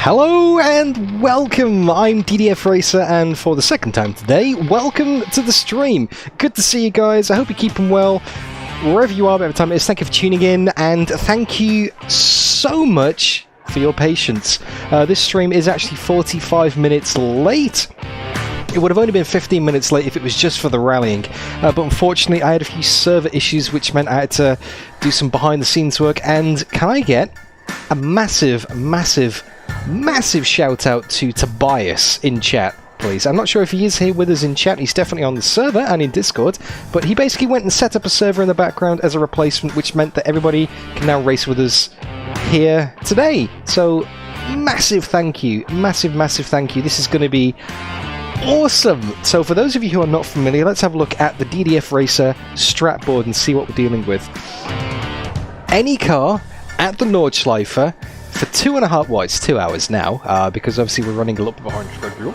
Hello and welcome, I'm DDF Racer, and for the second time today, welcome to the stream. Good to see you guys, I hope you're keeping well, wherever you are, whatever time it is. Thank you for tuning in, and thank you so much for your patience. This stream is actually 45 minutes late. It would have only been 15 minutes late if it was just for the rallying, but unfortunately I had a few server issues which meant I had to do some behind the scenes work. And can I get a massive shout out to Tobias in chat, please? I'm not sure if he is here with us in chat. He's definitely on the server and in Discord, but he basically went and set up a server in the background as a replacement, which meant that everybody can now race with us here today. So massive thank you, massive thank you. This is going to be awesome. So for those of you who are not familiar, let's have a look at the DDF Racer strat board and see what we're dealing with. Any car at the Nordschleife for 2.5, well, it's 2 hours now, because obviously we're running a little bit behind schedule,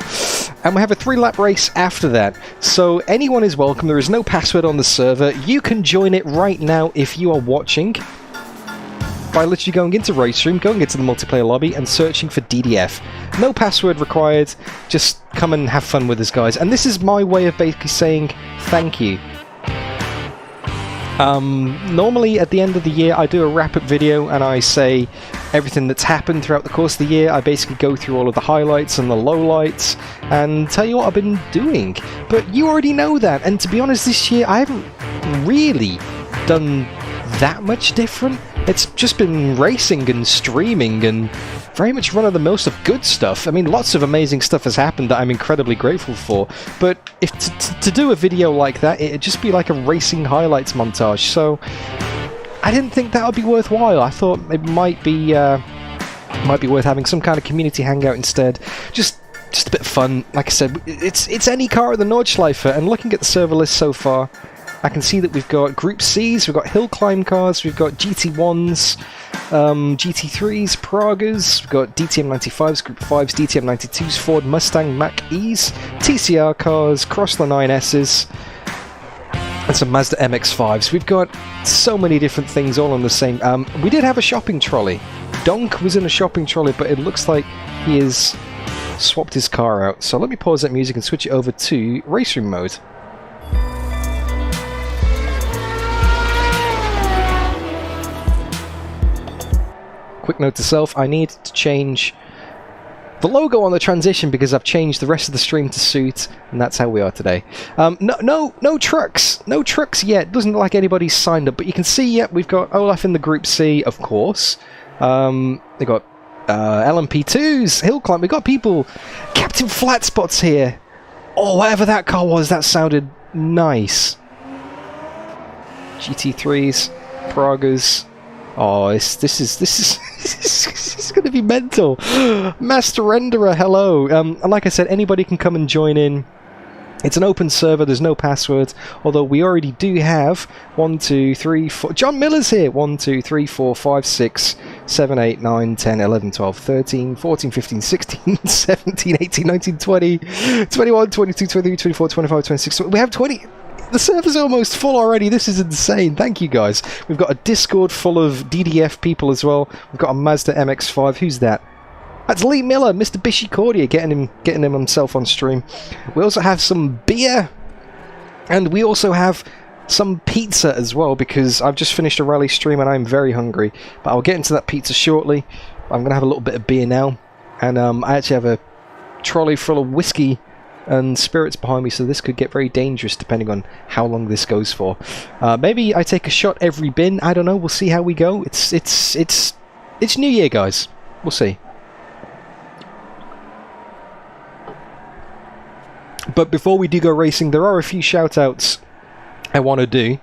and we have a 3-lap race after that. So anyone is welcome. There is no password on the server. You can join it right now if you are watching by literally going into Racestream, going into the multiplayer lobby and searching for DDF. No password required, just come and have fun with us, guys. And this is my way of basically saying thank you. Normally at the end of the year I do a wrap-up video and I say everything that's happened throughout the course of the year. I basically go through all of the highlights and the lowlights and tell you what I've been doing. But you already know that, and to be honest, this year I haven't really done that much different. It's just been racing and streaming and very much run-of-the-mill stuff, good stuff. I mean, lots of amazing stuff has happened that I'm incredibly grateful for, but if to do a video like that, it'd just be like a racing highlights montage, so I didn't think that would be worthwhile. I thought it might be worth having some kind of community hangout instead. Just a bit of fun. Like I said, it's any car at the Nordschleife, and looking at the server list so far, I can see that we've got Group C's, we've got hill climb cars, we've got GT1s, GT3s, Pragas, we've got DTM 95s, Group 5s, DTM 92s, Ford Mustang Mach-E's, TCR cars, Chrysler 9S's, and some Mazda MX-5s. We've got so many different things all on the same... we did have a shopping trolley. Donk was in a shopping trolley, but it looks like he has swapped his car out. So let me pause that music and switch it over to racing mode. Quick note to self, I need to change the logo on the transition because I've changed the rest of the stream to suit, and that's how we are today. No trucks yet. Doesn't look like anybody's signed up, but you can see, yep, we've got Olaf in the Group C, of course. They've got LMP2s, Hill Climb, we've got people, Captain Flatspots here. Oh, whatever that car was, that sounded nice. GT3s, Pragas. Oh, this is going to be mental. Master Renderer, hello. And like I said, anybody can come and join in. It's an open server, there's no password, although we already do have 1, 2, 3, 4... John Miller's here! 1, 2, 3, 4, 5, 6, 7, 8, 9, 10, 11, 12, 13, 14, 15, 16, 17, 18, 19, 20, 21, 22, 23, 24, 25, 26... We have 20... The server's almost full already. This is insane. Thank you, guys. We've got a Discord full of DDF people as well. We've got a Mazda MX-5. Who's that? That's Lee Miller, Mr. Bishy Cordia, getting him himself on stream. We also have some beer, and we also have some pizza as well, because I've just finished a rally stream and I'm very hungry. But I'll get into that pizza shortly. I'm going to have a little bit of beer now, and I actually have a trolley full of whiskey and spirits behind me, so this could get very dangerous depending on how long this goes for. Maybe I take a shot every bin. I don't know. We'll see how we go. It's New Year, guys. We'll see. But before we do go racing, there are a few shout-outs I want to do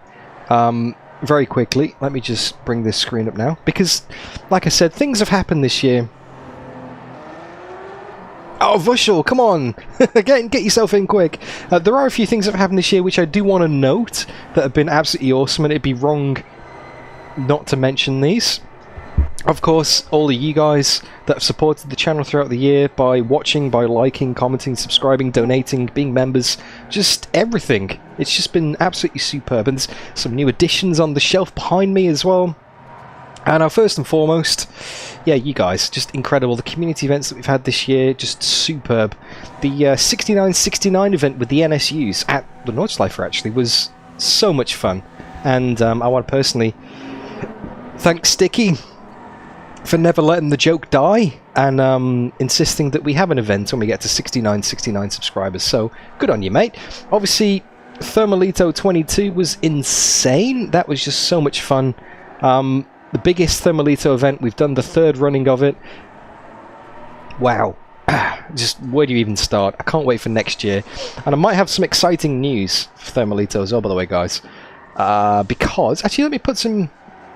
very quickly. Let me just bring this screen up now, because, like I said, things have happened this year. Oh, Vushel, come on! Get yourself in quick. There are a few things that have happened this year which I do want to note that have been absolutely awesome, and it'd be wrong not to mention these. Of course, all of you guys that have supported the channel throughout the year by watching, by liking, commenting, subscribing, donating, being members, just everything. It's just been absolutely superb. And there's some new additions on the shelf behind me as well. And first and foremost, yeah, you guys, just incredible. The community events that we've had this year, just superb. The 6969 event with the NSUs at the Nordschleifer actually was so much fun. And I want to personally thank Sticky for never letting the joke die and insisting that we have an event when we get to 6969 subscribers. So good on you, mate. Obviously, Thermalito 22 was insane. That was just so much fun. The biggest Thermalito event. We've done the 3rd running of it. Wow. Just where do you even start? I can't wait for next year. And I might have some exciting news for Thermalito as well, by the way, guys. Because... Actually, let me put some...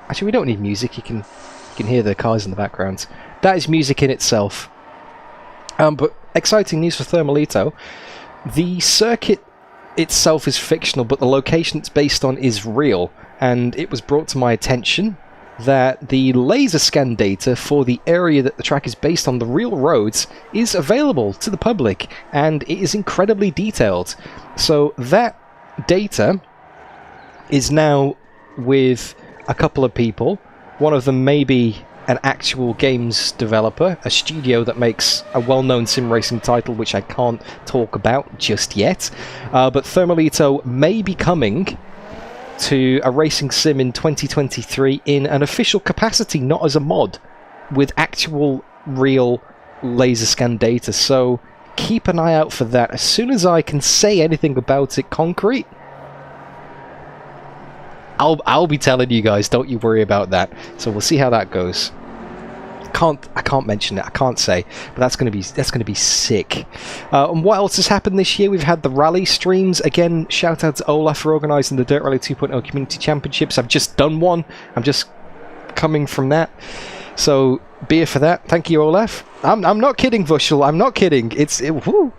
Actually, we don't need music. You can hear the cars in the background. That is music in itself. But exciting news for Thermalito. The circuit itself is fictional, but the location it's based on is real. And it was brought to my attention that the laser scan data for the area that the track is based on, the real roads, is available to the public, and it is incredibly detailed. So that data is now with a couple of people. One of them may be an actual games developer, a studio that makes a well-known sim racing title, which I can't talk about just yet. But Thermalito may be coming to a racing sim in 2023 in an official capacity, not as a mod, with actual real laser scan data. So keep an eye out for that. As soon as I can say anything about it concrete, I'll be telling you guys. Don't you worry about that. So we'll see how that goes. I can't mention it. I can't say, but that's gonna be sick. And what else has happened this year? We've had the rally streams again. Shout out to Olaf for organising the Dirt Rally 2.0 Community Championships. I've just done one. I'm just coming from that, so beer for that. Thank you, Olaf. I'm not kidding, Vushel. I'm not kidding. Woo.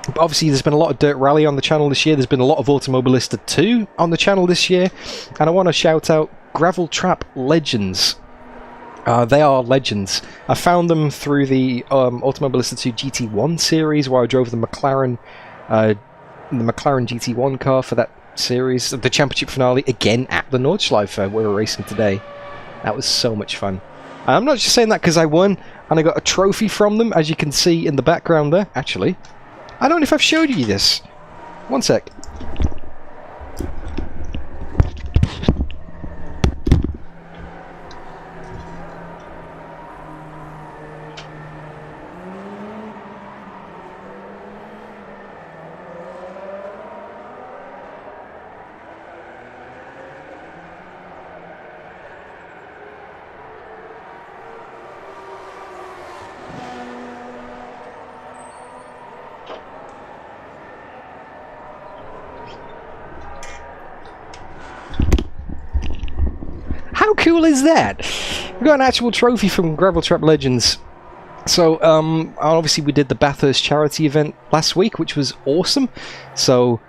But obviously there's been a lot of Dirt Rally on the channel this year. There's been a lot of Automobilista 2 on the channel this year, and I want to shout out Gravel Trap Legends. They are legends. I found them through the Automobilista 2 GT1 series, where I drove the McLaren GT1 car for that series. The championship finale again at the Nordschleife where we're racing today. That was so much fun. And I'm not just saying that because I won and I got a trophy from them, as you can see in the background there. Actually, I don't know if I've showed you this. One sec. How cool is that? We got an actual trophy from Gravel Trap Legends. So, obviously we did the Bathurst charity event last week, which was awesome. So,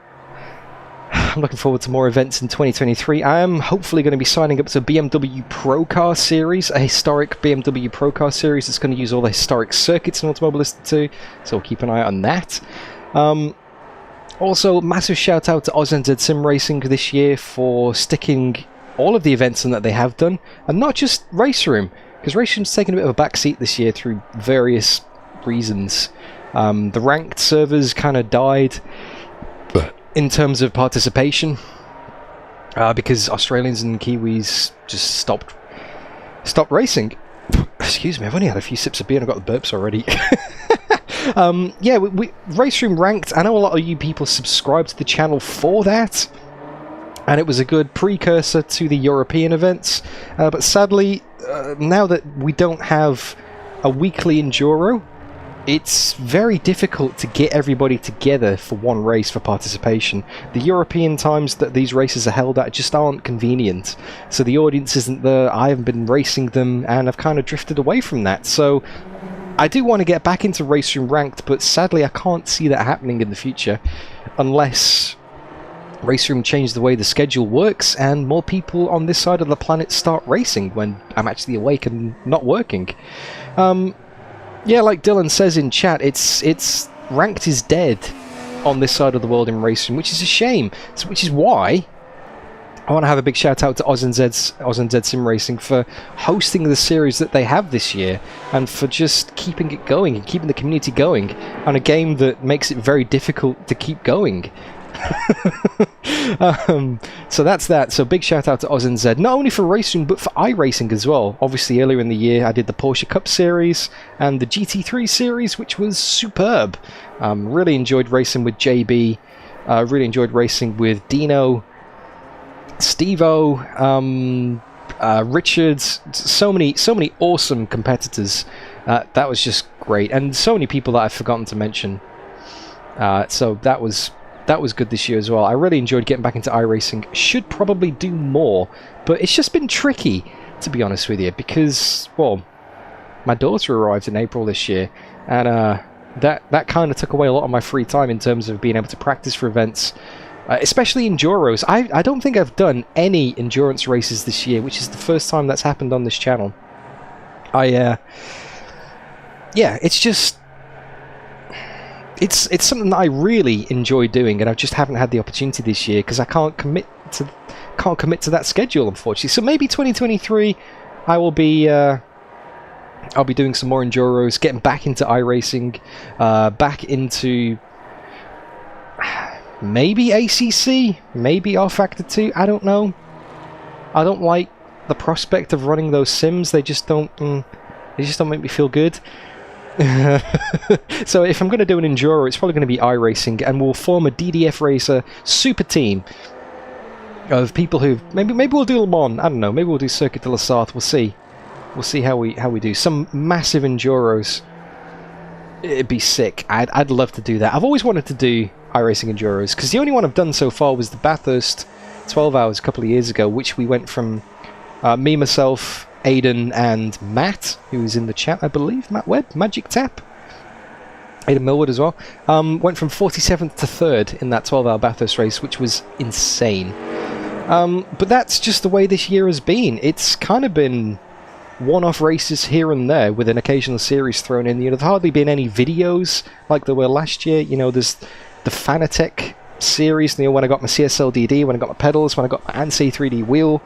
I'm looking forward to more events in 2023. I am hopefully going to be signing up to a BMW Pro Car Series, a historic BMW Pro Car Series that's going to use all the historic circuits in Automobilista 2. So, we'll keep an eye on that. Also, massive shout out to OzNZ Sim Racing this year for sticking all of the events in that they have done, and not just Race Room, because Race Room's taken a bit of a backseat this year through various reasons. The ranked servers kind of died in terms of participation because Australians and Kiwis just stopped racing. Excuse me, I've only had a few sips of beer and I've got the burps already. Yeah, Race Room Ranked, I know a lot of you people subscribe to the channel for that, and it was a good precursor to the European events, but sadly, now that we don't have a weekly Enduro, it's very difficult to get everybody together for one race for participation. The European times that these races are held at just aren't convenient, so the audience isn't there, I haven't been racing them, and I've kind of drifted away from that. So I do want to get back into Race Room Ranked, but sadly I can't see that happening in the future unless Race Room change the way the schedule works and more people on this side of the planet start racing when I'm actually awake and not working. Yeah, like Dylan says in chat, it's Ranked is dead on this side of the world in Race Room, which is a shame. So, which is why I want to have a big shout out to OzNZ Sim Racing for hosting the series that they have this year, and for just keeping it going and keeping the community going on a game that makes it very difficult to keep going. So that's that. So big shout out to OzNZ, not only for racing but for iRacing as well. Obviously earlier in the year I did the Porsche Cup series and the GT3 series, which was superb. Really enjoyed racing with JB, really enjoyed racing with Dino, Steve-O, Richard, so many awesome competitors. That was just great, and so many people that I've forgotten to mention. So that was good this year as well. I really enjoyed getting back into iRacing. Should probably do more, but it's just been tricky, to be honest with you, because, well, my daughter arrived in April this year, and that kind of took away a lot of my free time in terms of being able to practice for events. Especially Enduros. I don't think I've done any endurance races this year, which is the first time that's happened on this channel. Yeah, it's just... It's something that I really enjoy doing, and I just haven't had the opportunity this year because I can't commit to that schedule, unfortunately. So maybe 2023 I will be... I'll be doing some more Enduros, getting back into iRacing, back into... maybe ACC, maybe R-Factor 2, I don't know. I don't like the prospect of running those sims. They just don't make me feel good. So if I'm going to do an Enduro, it's probably going to be iRacing, and we'll form a DDF Racer super team of people who... maybe we'll do Le Mans, I don't know, maybe we'll do Circuit de la Sarthe, we'll see. We'll see how we do. Some massive Enduros. It'd be sick. I'd love to do that. I've always wanted to do iRacing Enduros, because the only one I've done so far was the Bathurst 12 Hours a couple of years ago, which we went from me, myself, Aidan, and Matt, who was in the chat, I believe, Matt Webb, Magic Tap, Aidan Millwood as well, went from 47th to 3rd in that 12-hour Bathurst race, which was insane. But that's just the way this year has been. It's kind of been one-off races here and there with an occasional series thrown in. You know, there's hardly been any videos like there were last year. You know, there's the Fanatec series, you know, when I got my CSL-DD, when I got my pedals, when I got my ANSI 3D wheel.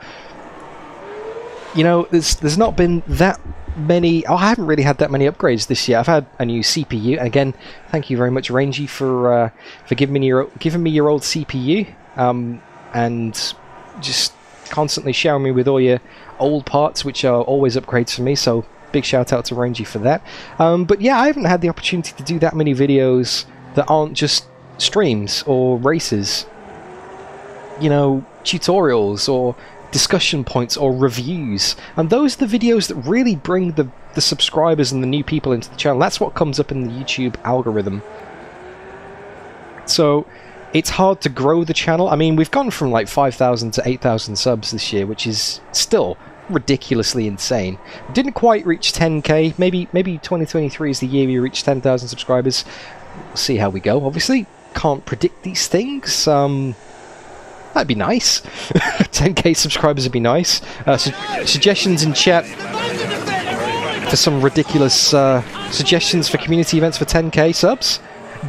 You know, there's not been that many... oh, I haven't really had that many upgrades this year. I've had a new CPU, and again, thank you very much, Rangy, for giving me your old CPU, and just constantly showering me with all your old parts, which are always upgrades for me, so big shout out to Rangy for that. But yeah, I haven't had the opportunity to do that many videos that aren't just streams or races, you know, tutorials or discussion points or reviews, and those are the videos that really bring the subscribers and the new people into the channel. That's what comes up in the YouTube algorithm. So it's hard to grow the channel. I mean, we've gone from like 5,000 to 8,000 subs this year, which is still ridiculously insane. Didn't quite reach 10k. Maybe 2023 is the year we reach 10,000 subscribers. We'll see how we go. Obviously, can't predict these things. That'd be nice. 10k subscribers would be nice. Suggestions in chat for some ridiculous suggestions for community events for 10k subs.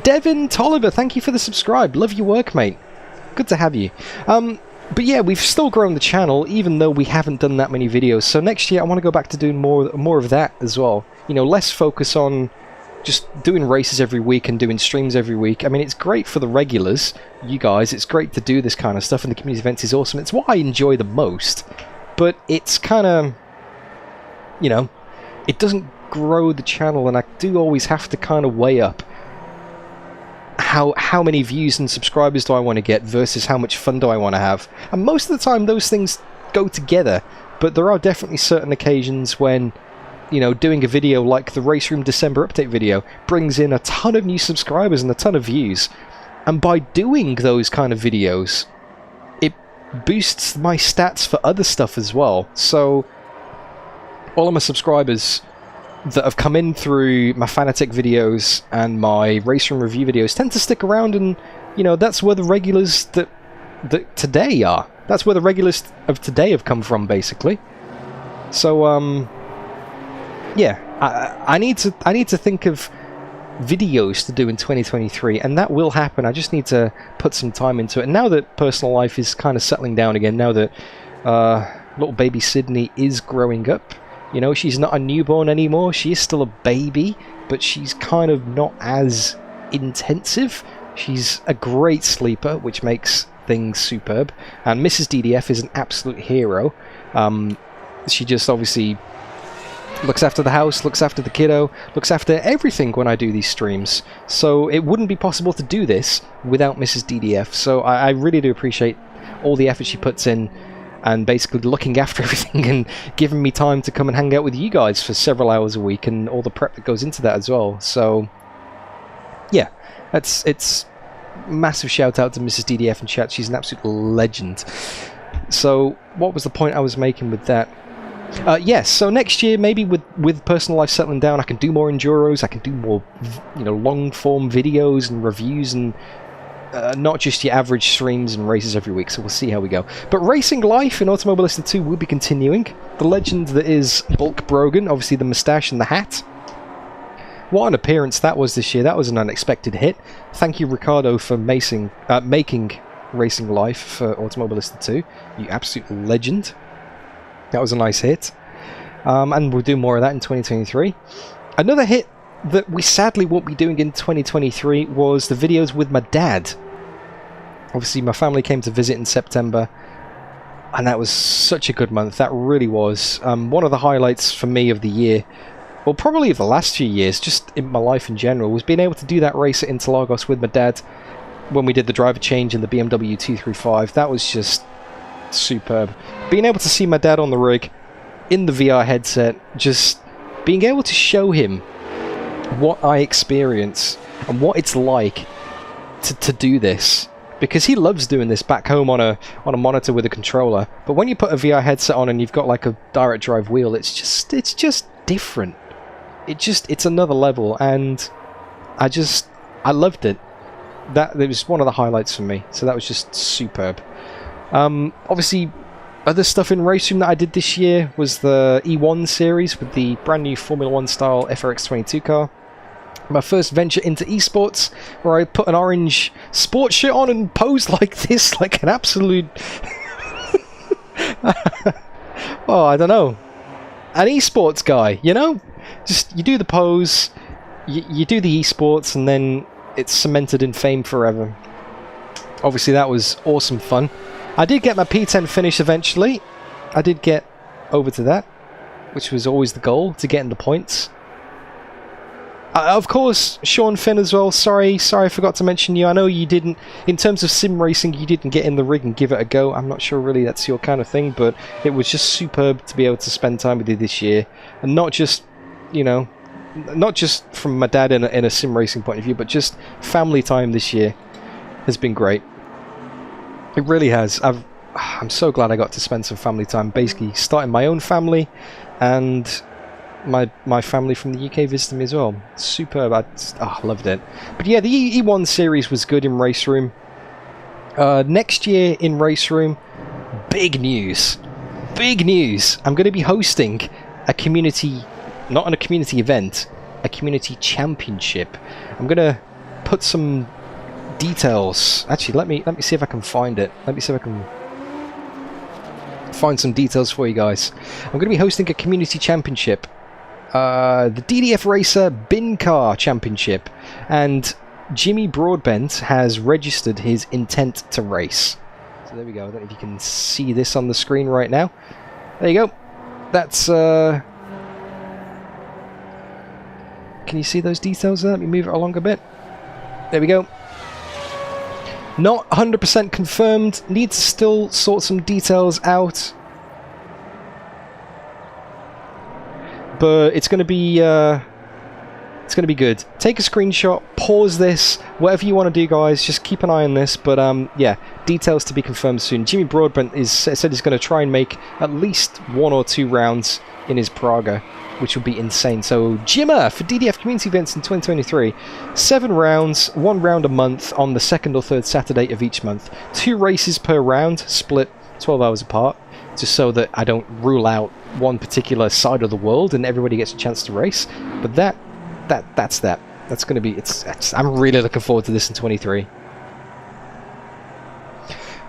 Devin Tolliver, thank you for the subscribe. Love your work, mate. Good to have you. But yeah, we've still grown the channel, even though we haven't done that many videos. So next year, I want to go back to doing more of that as well. You know, less focus on just doing races every week and doing streams every week. I mean, it's great for the regulars, you guys. It's great to do this kind of stuff, and the community events is awesome. It's what I enjoy the most. But it's kind of, you know, it doesn't grow the channel, and I do always have to kind of weigh up how many views and subscribers do I want to get versus how much fun do I want to have. And most of the time those things go together, but there are definitely certain occasions when, you know, doing a video like the Race Room December update video brings in a ton of new subscribers and a ton of views, and by doing those kind of videos it boosts my stats for other stuff as well. So all of my subscribers that have come in through my Fanatec videos and my Race Room review videos tend to stick around, and, you know, that's where the regulars that today are. That's where the regulars of today have come from, basically. So, yeah, I need to think of videos to do in 2023, and that will happen. I just need to put some time into it. And now that personal life is kind of settling down again, now that little baby Sydney is growing up, you know, she's not a newborn anymore. She is still a baby, but she's kind of not as intensive. She's a great sleeper, which makes things superb. And Mrs. DDF is an absolute hero. She just obviously looks after the house, looks after the kiddo, looks after everything when I do these streams. So it wouldn't be possible to do this without Mrs. DDF. So I really do appreciate all the effort she puts in and basically looking after everything and giving me time to come and hang out with you guys for several hours a week and all the prep that goes into that as well. So yeah, it's massive shout out to Mrs. DDF in chat. She's an absolute legend. So what was the point I was making with that? Yes, so next year, maybe with personal life settling down, I can do more enduros, I can do more, you know, long form videos and reviews, and not just your average streams and races every week. So we'll see how we go. But racing life in Automobilista 2 will be continuing. The legend that is Bulk Brogan, obviously the moustache and the hat. What an appearance that was this year. That was an unexpected hit. Thank you, Ricardo, for making racing life for Automobilista 2. You absolute legend. That was a nice hit. And we'll do more of that in 2023. Another hit that we sadly won't be doing in 2023 was the videos with my dad. Obviously, my family came to visit in September, and that was such a good month. That really was. One of the highlights for me of the year, well, probably of the last few years, just in my life in general, was being able to do that race at Interlagos with my dad when we did the driver change in the BMW 235. That was just superb. Being able to see my dad on the rig in the VR headset, just being able to show him what I experience and what it's like to do this, because he loves doing this back home on a monitor with a controller. But when you put a VR headset on and you've got like a direct drive wheel, it's just different. It's another level, and I loved it. It was one of the highlights for me. So that was just superb. Obviously, other stuff in Race Room that I did this year was the E1 series with the brand new Formula 1 style FRX22 car. My first venture into esports, where I put an orange sports shirt on and posed like this, like an absolute... oh, I don't know. An esports guy, you know? Just, you do the pose, you do the esports, and then it's cemented in fame forever. Obviously, that was awesome fun. I did get my P10 finish eventually. I did get over to that, which was always the goal, to get in the points. Of course, Sean Finn as well. Sorry I forgot to mention you. I know you didn't, in terms of sim racing, you didn't get in the rig and give it a go. I'm not sure really that's your kind of thing, but it was just superb to be able to spend time with you this year. And not just, you know, not just from my dad in a sim racing point of view, but just family time this year has been great. It really has. I'm so glad I got to spend some family time, basically starting my own family, and my family from the UK visited me as well. Superb. I loved it. But yeah, the E1 series was good in Race Room. Next year in Race Room, big news. Big news. I'm going to be hosting a community, not a community event, a community championship. I'm going to put some details. Actually, let me see if I can find it. Let me see if I can find some details for you guys. I'm going to be hosting a community championship. The DDF Racer Bin Car Championship, and Jimmy Broadbent has registered his intent to race. So there we go. I don't know if you can see this on the screen right now. There you go. That's can you see those details there? Let me move it along a bit. There we go. Not 100% confirmed. Need to still sort some details out. But it's going to be good. Take a screenshot, pause this, whatever you want to do, guys. Just keep an eye on this. But yeah, details to be confirmed soon. Jimmy Broadbent said he's going to try and make at least 1 or 2 rounds in his Praga, which would be insane. So Jimmer for DDF community events in 2023, 7 rounds, 1 round a month on the 2nd or 3rd Saturday of each month. 2 races per round, split 12 hours apart, just so that I don't rule out one particular side of the world and everybody gets a chance to race. But that's that. That's going to be... I'm really looking forward to this in 23.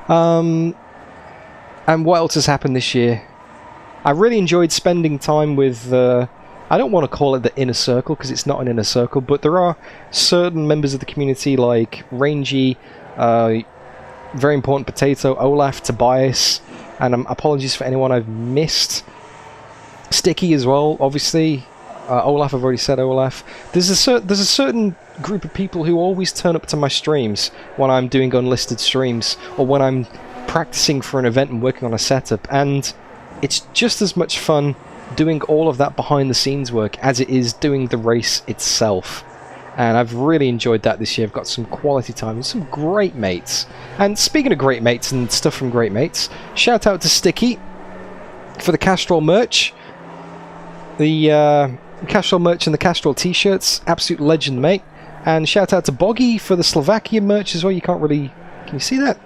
And what else has happened this year? I really enjoyed spending time with... I don't want to call it the inner circle, because it's not an inner circle, but there are certain members of the community like Rangy, very important Potato, Olaf, Tobias, and apologies for anyone I've missed. Sticky as well, obviously. Olaf, I've already said Olaf. There's a certain group of people who always turn up to my streams when I'm doing unlisted streams, or when I'm practicing for an event and working on a setup, and it's just as much fun doing all of that behind the scenes work as it is doing the race itself. And I've really enjoyed that this year. I've got some quality time with some great mates. And speaking of great mates and stuff from great mates, shout out to Sticky for the Castrol merch. The Castrol merch and the Castrol t-shirts, absolute legend, mate. And shout out to Boggy for the Slovakia merch as well. You can't really... Can you see that?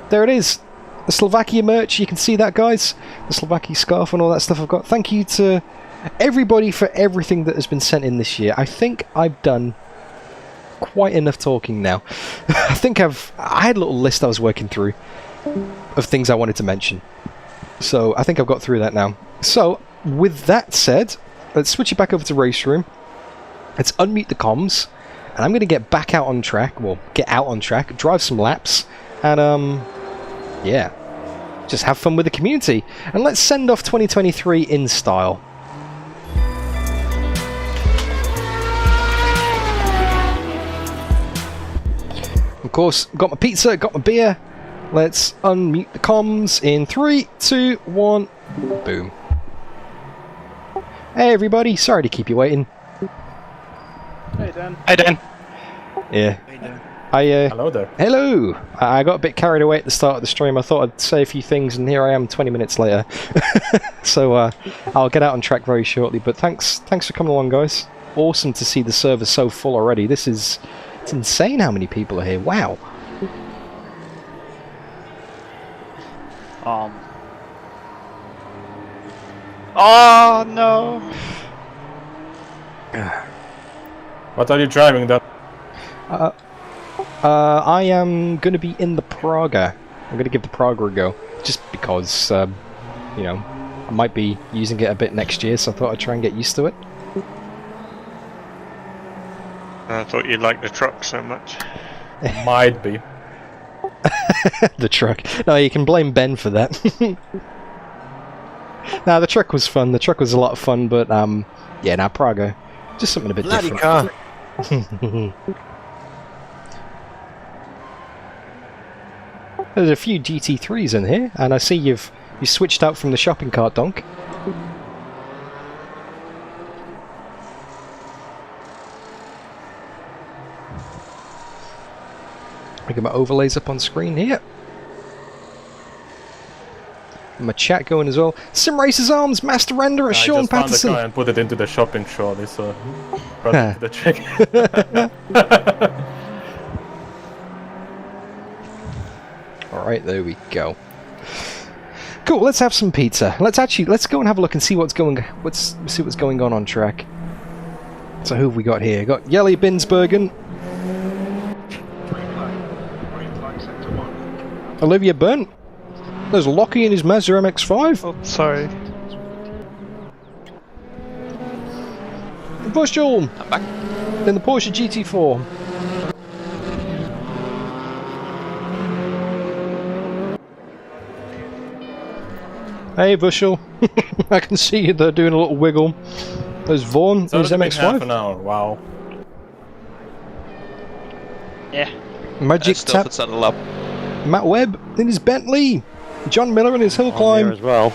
There it is. The Slovakia merch, you can see that, guys. The Slovakia scarf and all that stuff I've got. Thank you to everybody for everything that has been sent in this year. I think I've done quite enough talking now. I had a little list I was working through of things I wanted to mention. So I think I've got through that now. So, with that said, let's switch it back over to Race Room. Let's unmute the comms. And I'm going to get back out on track. Well, get out on track, drive some laps, and yeah, just have fun with the community. And let's send off 2023 in style. Of course, got my pizza, got my beer. Let's unmute the comms in 3, 2, 1, boom. Hey everybody, sorry to keep you waiting. Hey Dan. Hey Dan. Yeah. Hey Dan. Hello there. Hello! I got a bit carried away at the start of the stream. I thought I'd say a few things, and here I am 20 minutes later. So I'll get out on track very shortly, but thanks for coming along, guys. Awesome to see the server so full already. It's insane how many people are here. Wow. Oh no! What are you driving then? I am going to be in the Praga. I'm going to give the Praga a go, just because, you know, I might be using it a bit next year, so I thought I'd try and get used to it. I thought you liked the truck so much. Might be. The truck. No, you can blame Ben for that. Nah, the truck was fun. The truck was a lot of fun, but, yeah, now Praga. Just something a bit Bloody different. car. There's a few GT3s in here, and I see you switched out from the shopping cart, Donk. I get my overlays up on screen here. My chat going as well. Sim Racers Arms, Master Renderer, Sean I just found Patterson. the car and put it into the shopping trolley, so brought it to the check. Alright, there we go. Cool, let's have some pizza. Let's go and have a look and see what's going on track. So who have we got here? Got Yelly Binsbergen. Olivia Burnt. There's Lockie in his Mazda MX-5. Oh, sorry. Bushel. I'm back. In the Porsche GT4. Hey Bushel. I can see you there doing a little wiggle. There's Vaughn in his It's only been half MX-5. an hour, wow. Yeah. Magic Still Tap. to settle up. Matt Webb in his Bentley. John Miller in his hill climb. as well.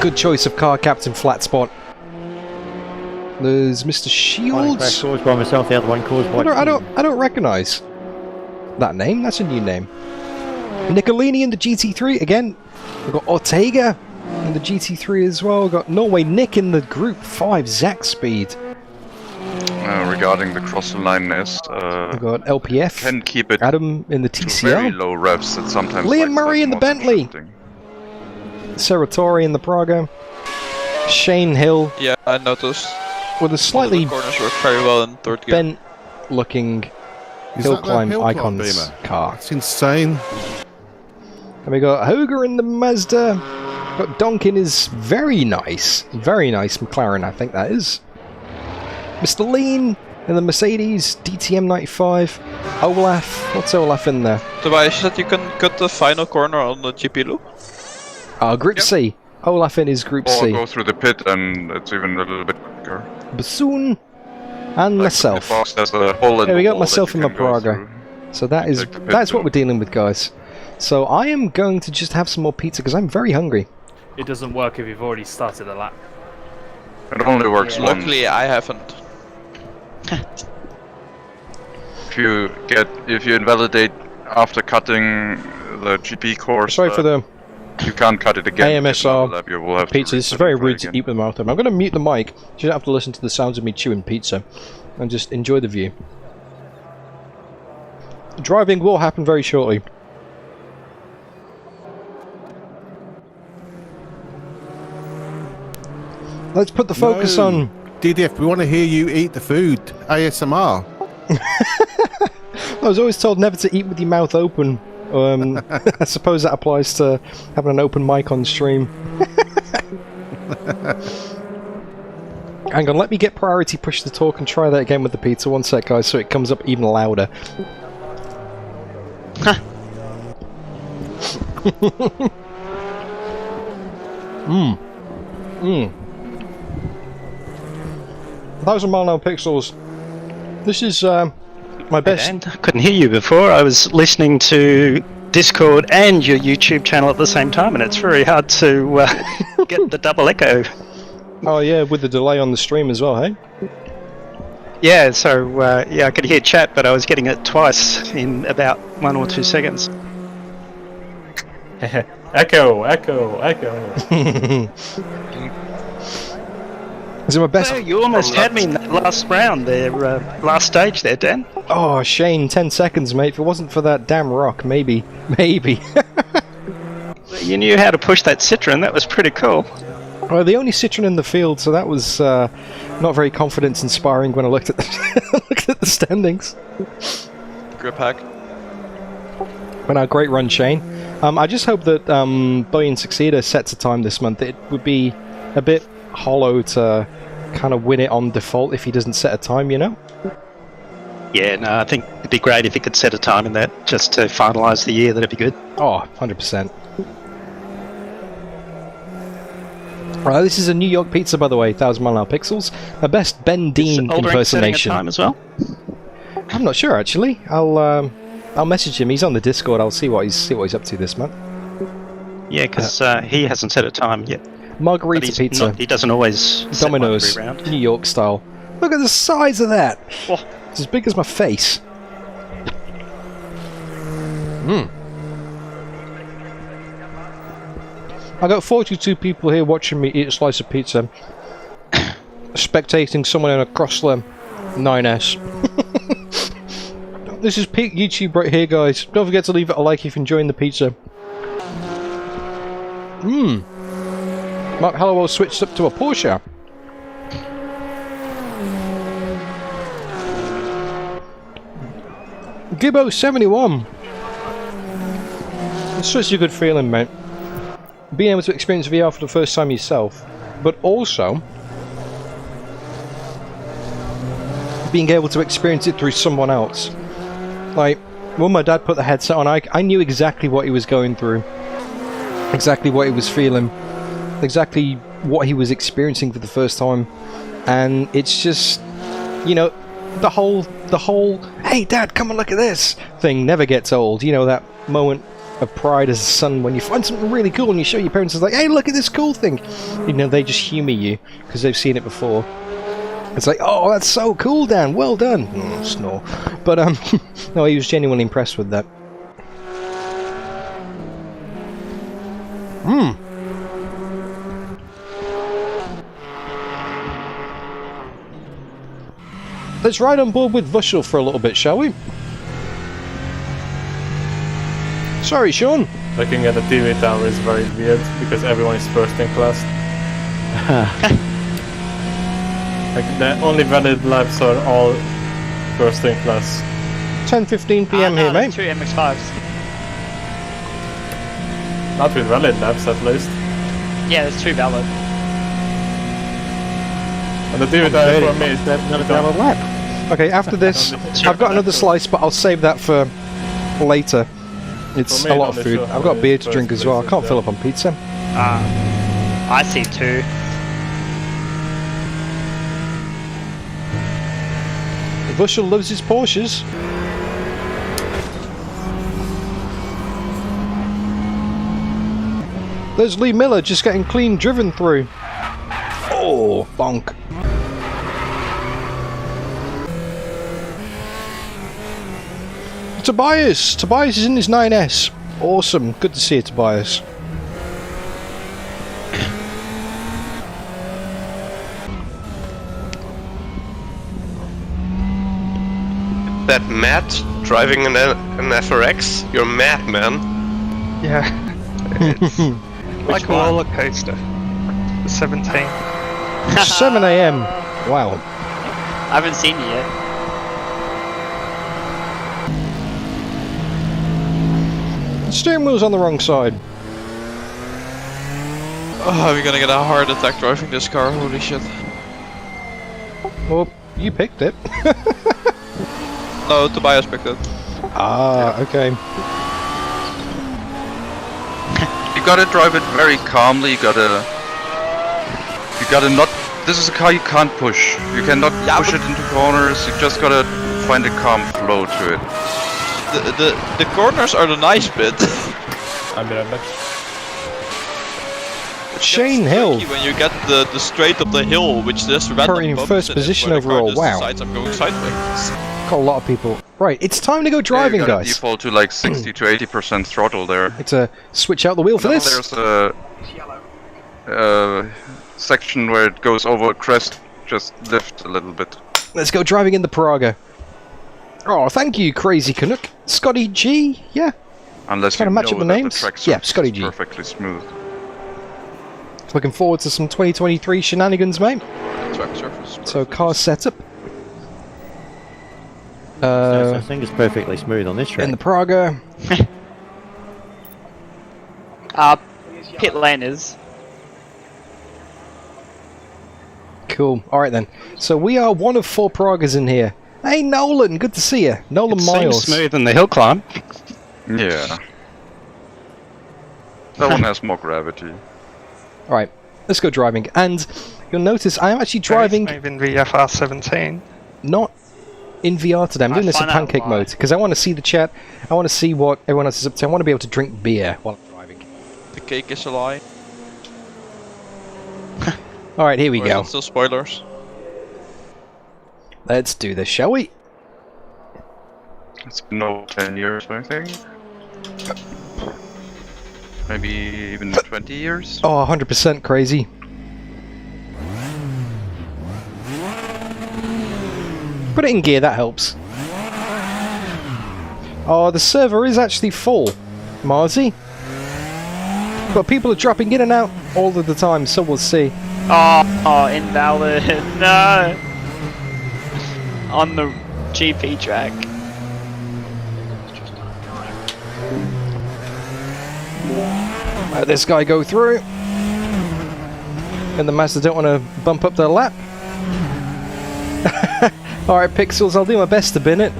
Good choice of car captain flat spot. There's Mr. One crash Shields. caused by myself, the other one caused by... I don't recognise that name. That's a new name. Nicolini in the GT3 again. We've got Ortega in the GT3 as well. We've got Norway Nick in the Group 5 Zach Speed. Regarding the cross line is We've got LPF. can keep it Adam in the to very TCL. low revs. It sometimes Liam likes Murray that in the motion Bentley. shifting. Serratori in the Praga. Shane Hill. Yeah, I noticed. with a slightly The corners work very well in third gear. bent-looking Is hill that the climb hill climb icons Beamer? car. That's insane. And we got Hoger in the Mazda. Got Donk in his very nice McLaren, I think that is. Mr. Lean in the Mercedes DTM 95. Olaf, what's Olaf in there? Tobias said you can cut the final corner on the GP loop. Group C. Olaf in his Group Or C. go through the pit and it's even a little bit quicker. Bassoon and myself. There's a hole in There we the go, wall myself that you and my can go Praga. through. So that is Take the pit that's what then. we're dealing with, guys. So I am going to just have some more pizza because I'm very hungry. It doesn't work if you've already started a lap. It only works once. Luckily, I haven't. If you invalidate after cutting the GP course, Sorry for the you can't cut it again. AMSR Lap, you will have pizza. To This is reset very and try rude to again. eat with my mouth open. I'm going to mute the mic. You don't have to listen to the sounds of me chewing pizza and just enjoy the view. Driving will happen very shortly. Let's put the focus No. on. DDF, we want to hear you eat the food. ASMR. I was always told never to eat with your mouth open. I suppose that applies to having an open mic on stream. Hang on, let me get priority push to talk and try that again with the pizza. One sec, guys, so it comes up even louder. Mmm. Mmm. 1,000 mile an hour pixels. This is my best. And I couldn't hear you before. I was listening to Discord and your YouTube channel at the same time, and it's very hard to get the double echo. Oh yeah, with the delay on the stream as well, hey? Yeah, so I could hear chat, but I was getting it twice in about 1 or 2 seconds. Echo, echo, echo. Is it my best? Well, you almost had me in that last round there, last stage there, Dan. Oh, Shane, 10 seconds, mate. If it wasn't for that damn rock, maybe. You knew how to push that Citroen. That was pretty cool. Well, the only Citroen in the field, so that was not very confidence-inspiring when I looked at the, looked at the standings. Grip hack. But no, great run, Shane. I just hope that Billion Succeeder sets a time this month. It would be a bit hollow to kind of win it on default if he doesn't set a time, you know? Yeah, no, I think it'd be great if he could set a time in that just to finalise the year. That'd be good. Oh, 100%. Right, this is a New York pizza, by the way, 1,000 mile an hour pixels. My best Ben Dean Is Aldering setting a impersonation. time as well? I'm not sure actually. I'll message him. He's on the Discord. I'll see what he's up to this month. Yeah, because he hasn't set a time yet. But Margarita he's pizza, not- he doesn't always set one Domino's, every round. New York style. Look at the size of that. Oh. It's as big as my face. I got 42 people here watching me eat a slice of pizza, spectating someone in a Chrysler 9S. This is peak YouTube right here, guys. Don't forget to leave it a like if you're enjoying the pizza. Mark Hallowell switched up to a Porsche. Gibbo71. It's such a good feeling, mate. Being able to experience VR for the first time yourself, but also being able to experience it through someone else. Like, when my dad put the headset on, I knew exactly what he was going through. Exactly what he was feeling. Exactly what he was experiencing for the first time. And it's just, you know, the whole hey dad, come and look at this thing never gets old. You know, that moment of pride as a son when you find something really cool and you show your parents, it's like, hey, look at this cool thing. You know, they just humour you because they've seen it before. It's like, oh, that's so cool, Dan, well done. Snore. But no, he was genuinely impressed with that. Let's ride on board with Vushel for a little bit, shall we? Sorry, Sean. Looking at the TV tower is very weird because everyone is first in class. Like the only valid laps are all first in class. 10:15 p.m. here, mate. 2 MX-5s. Not with valid laps at least. Yeah, there's 2 valid. And the dude for me is Not a valid lap. Okay, after this, I've got another slice, but I'll save that for later. It's For me, a lot not of food. sure I've got how beer it to drink first as well. I places, can't yeah. fill up on pizza. I see 2. Bushel loves his Porsches. There's Lee Miller just getting clean driven through. Oh, bonk. Tobias! Tobias is in his 9S. Awesome. Good to see you, Tobias. That Matt driving an FRX? You're mad, man. Yeah. It's like a roller coaster. 17. 7 a.m. Wow. I haven't seen you yet. The steering wheel's on the wrong side. Oh, we're gonna get a heart attack driving this car, holy shit. Well, you picked it. No, Tobias picked it. Ah, okay. You gotta drive it very calmly. You gotta not. This is a car you can't push. You cannot push it into corners. You just gotta find a calm flow to it. The corners are the nice bit. I'll be right back. Shane Hill. When you get the straight up the hill, which there's random Currently in bumps first in it, position where the car overall, just wow. decides I'm going sideways. Got a lot of people. Right, it's time to go driving, you gotta guys. default to like 60 to 80% throttle there. It's a switch out the wheel for Now this. There's a section where it goes over a crest. Just lift a little bit. Let's go driving in the Praga. Oh, thank you, Crazy Canuck. Scotty G, yeah. Unless Trying you to match know up the that names? the track Yeah, surface Scotty is G. perfectly smooth. Looking forward to some 2023 shenanigans, mate. Track surface. So, car setup. I think it's perfectly smooth on this track. In the Praga. Pit lane is. Cool. Alright then. So, we are one of 4 Pragas in here. Hey, Nolan, good to see you. Nolan It Miles. seems smooth in the hill climb. Yeah. That one has more gravity. Alright, let's go driving. And you'll notice I am actually driving Very smooth in VFR 17. not in VR today. I'm doing this in find out pancake why. mode because I want to see the chat. I want to see what everyone else is up to. I want to be able to drink beer while I'm driving. The cake is a lie. Alright, here we Or is go. it still spoilers. Let's do this, shall we? It's been over 10 years, I think. Maybe even 20 years. Oh, 100% crazy. Put it in gear, that helps. Oh, the server is actually full, Marzi. But people are dropping in and out all of the time, so we'll see. Oh, invalid. No. On the GP track. Let this guy go through. And the Mazda don't want to bump up their lap. Alright, Pixels, I'll do my best to bin it.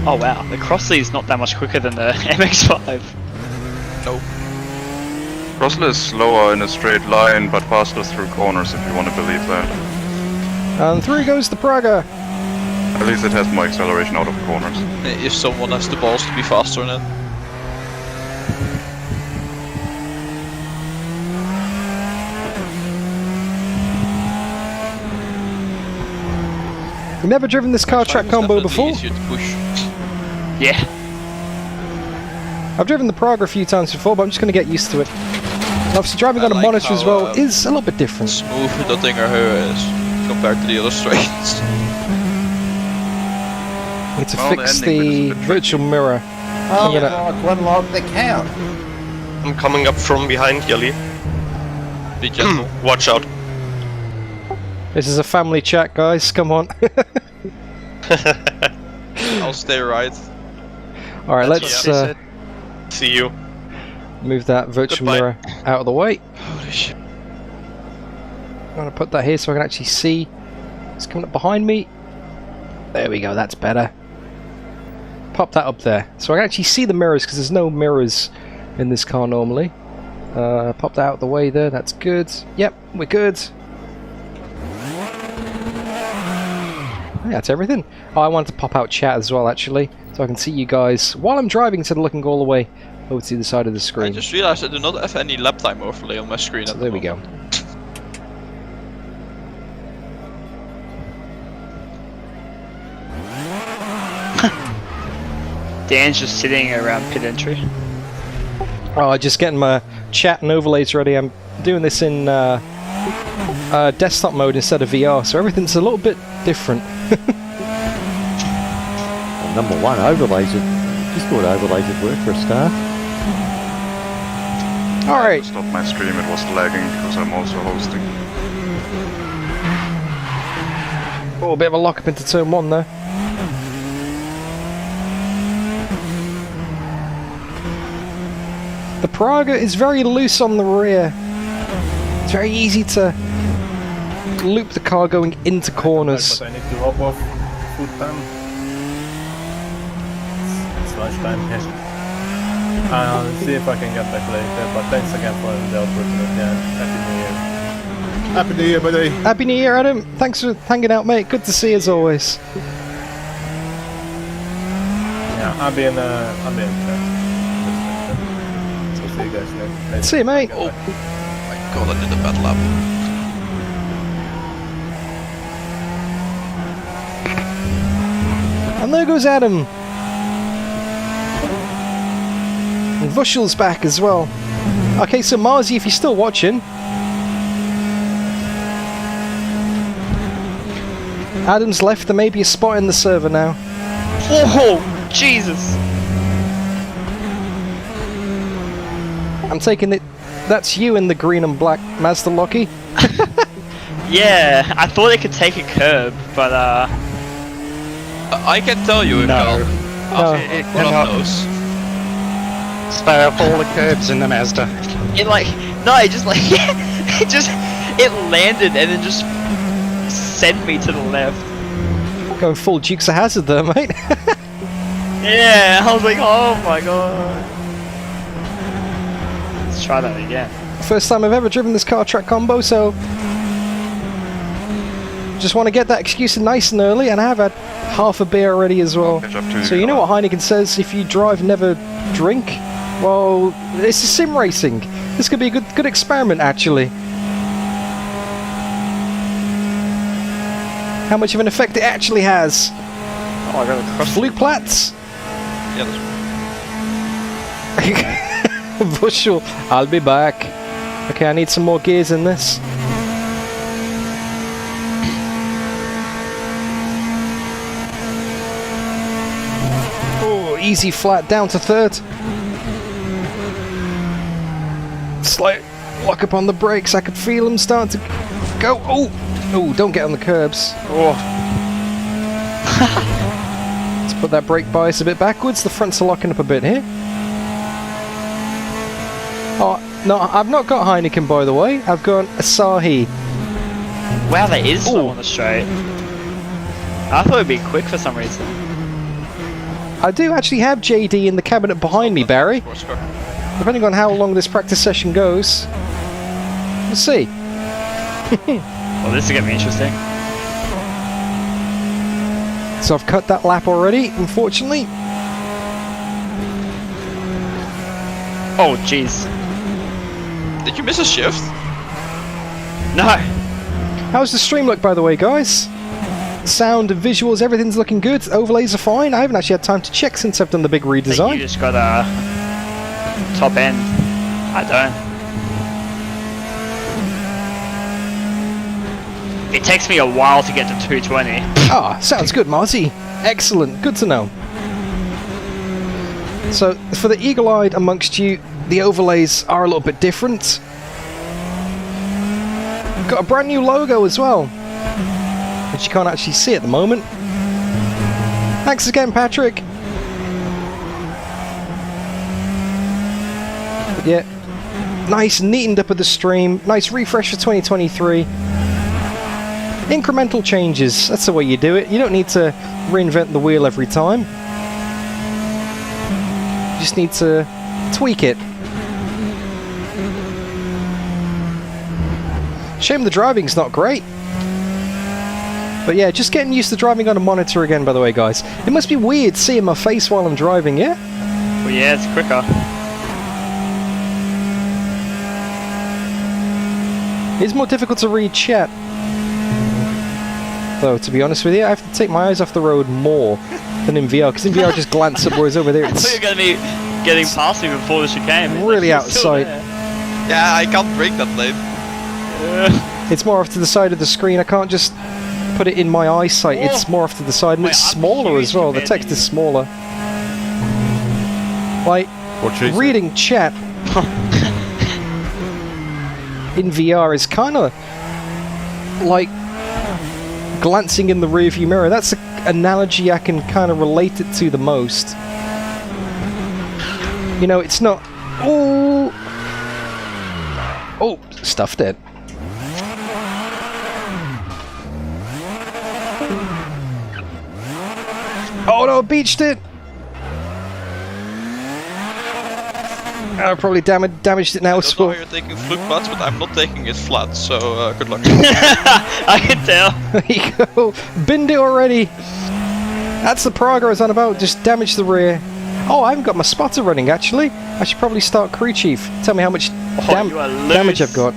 Oh wow, the Crossley is not that much quicker than the MX-5. Crossley is slower in a straight line, but faster through corners, if you want to believe that. And through goes the Praga. At least it has more acceleration out of corners. If someone has the balls to be faster in it. You've never driven this car track combo before? Easier to push. Yeah. I've driven the Praga a few times before, but I'm just going to get used to it. And obviously driving I on a like monitor as how, well is a little bit different. Smooth the Dinger is compared to the other straights. Need to Well, the fix ending bit is the a bit virtual mirror. Oh, I'm gonna- God, one log the count. I'm coming up from behind, Yali. Be gentle. Watch out. This is a family chat, guys. Come on. I'll stay right. All right, That's let's what she said. See you. move that virtual Goodbye. mirror out of the way. Holy shit. I'm gonna put that here so I can actually see what's coming up behind me. There we go. That's better. Pop that up there so I can actually see the mirrors because there's no mirrors in this car normally. Pop that out of the way there. That's good. Yep, we're good. Yeah, that's everything. Oh, I wanted to pop out chat as well, actually, so I can see you guys while I'm driving instead of looking all the way over to the side of the I screen. just realized I do not have any lap time overlay on my screen. So at there the we go. moment. Dan's just sitting around pit entry. Oh, just getting my chat and overlays ready. I'm doing this in desktop mode instead of VR, so everything's a little bit different. Well, number one, overlays. Discord overlays would work for a start. Alright, Stop my stream, it was lagging because I'm also hosting. oh, a bit of a lock up into turn one there. The Praga is very loose on the rear. It's very easy to loop the car going into corners. But I need to hop off food time. It's lunchtime here. I'll see if I can get back later, but thanks again for the opportunity and Happy New Year. Happy New Year, buddy. Happy New Year, Adam. Thanks for hanging out, mate. Good to see you as always. Yeah, I'll be in chat. So see you guys later. See you, mate. Oh my god, I did a bad lap. And there goes Adam. And Vushel's back as well. Okay, so Marzi, if you're still watching, Adam's left. There may be a spot in the server now. Oh, Jesus! I'm taking it. That's you in the green and black Mazda Locky. Yeah, I thought it could take a curb, but I can tell you if No. you'll- No. it One cannot. of those. Spare up all the curbs in the Mazda. It like it just like it landed and then just sent me to the left. Going full Dukes of Hazzard there, mate. Yeah, I was like, oh my god. Let's try that again. First time I've ever driven this car track combo, so just want to get that excuse in nice and early, and I have had half a beer already as well. Catch up to So you know what Heineken says, if you drive, never drink? Well, it's a sim racing. This could be a good experiment, actually. How much of an effect it actually has. Oh, I got a cross. Flugplatz? Yeah, that's Bushel, I'll be back. Okay, I need some more gears in this. Oh, easy flat down to third. Slight lock up on the brakes. I could feel them starting to go. Oh, oh! Don't get on the curbs. Oh, Let's put that brake bias a bit backwards. The fronts are locking up a bit here. Oh no, I've not got Heineken, by the way. I've got Asahi. wow, that is slow Ooh. on the straight. I thought it'd be quick for some reason. I do actually have JD in the cabinet behind me, Barry. sports car. Depending on how long this practice session goes. We'll see. Well, this is gonna be interesting. So I've cut that lap already, unfortunately. Oh, jeez. Did you miss a shift? No. How's the stream look, by the way, guys? Sound and visuals, everything's looking good. Overlays are fine. I haven't actually had time to check since I've done the big I think you redesign. just got a top end. I don't. It takes me a while to get to 220. Ah, sounds good, Marty. Excellent. Good to know. So, for the eagle-eyed amongst you, the overlays are a little bit different. Got a brand new logo as well. which you can't actually see at the moment. Thanks again, Patrick. But yeah, nice neatened up of the stream. Nice refresh for 2023. Incremental changes. That's the way you do it. You don't need to reinvent the wheel every time. You just need to tweak it. Shame the driving's not great. But yeah, just getting used to driving on a monitor again, by the way, guys. It must be weird seeing my face while I'm driving, yeah? Well, yeah, it's quicker. It's more difficult to read chat. Though, to be honest with you, I have to take my eyes off the road more than in VR, because in VR I just glance up, whereas over there I thought you it's were going to be getting past me before the chicane. really You're out of still sight. there. Yeah, I can't break that lane. It's more off to the side of the screen. I can't just put it in my eyesight. It's more off to the side, and Wait, it's I'm smaller huge as well. The compared text to is smaller. Like, What she said. reading chat in VR is kind of like glancing in the rearview mirror. That's the analogy I can kind of relate it to the most. You know, it's not... Oh, stuffed it. Oh no, beached it! I probably damaged it now I as don't know well. how you're taking flukebats, but I'm not taking it flat, so good luck. I can tell. There you go. Binned it already. That's the progress I was on about. Just damage the rear. Oh, I haven't got my spotter running actually. I should probably start crew chief. Tell me how much you are damage loose. I've got.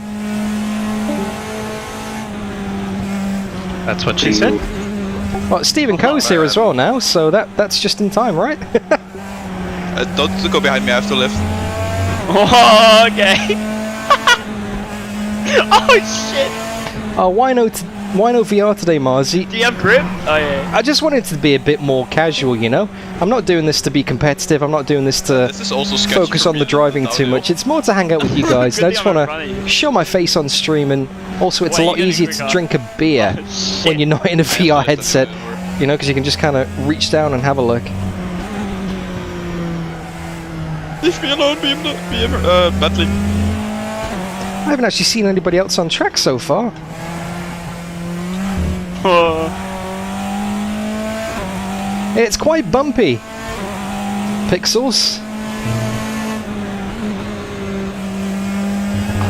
That's what she said. Well, Stephen Coe's here as well now, so that's just in time, right? Don't go behind me, I have to lift. Oh, okay. Oh shit. Oh, why no VR today, Marzi? Do you have grip? Oh yeah. I just wanted to be a bit more casual, you know? I'm not doing this to be competitive, I'm not doing this to This is also sketchy focus for on me, the driving now, too you know. much. It's more to hang out with you guys, and I Good just thing I'm want in front of to you. show my face on stream, and also it's Wait, a lot you're easier getting to quicker. drink a beer Oh, shit. when you're not in a VR headset, you know, because you can just kind of reach down and have a look. Leave me alone, Bentley. I haven't actually seen anybody else on track so far. Oh. It's quite bumpy. Pixels.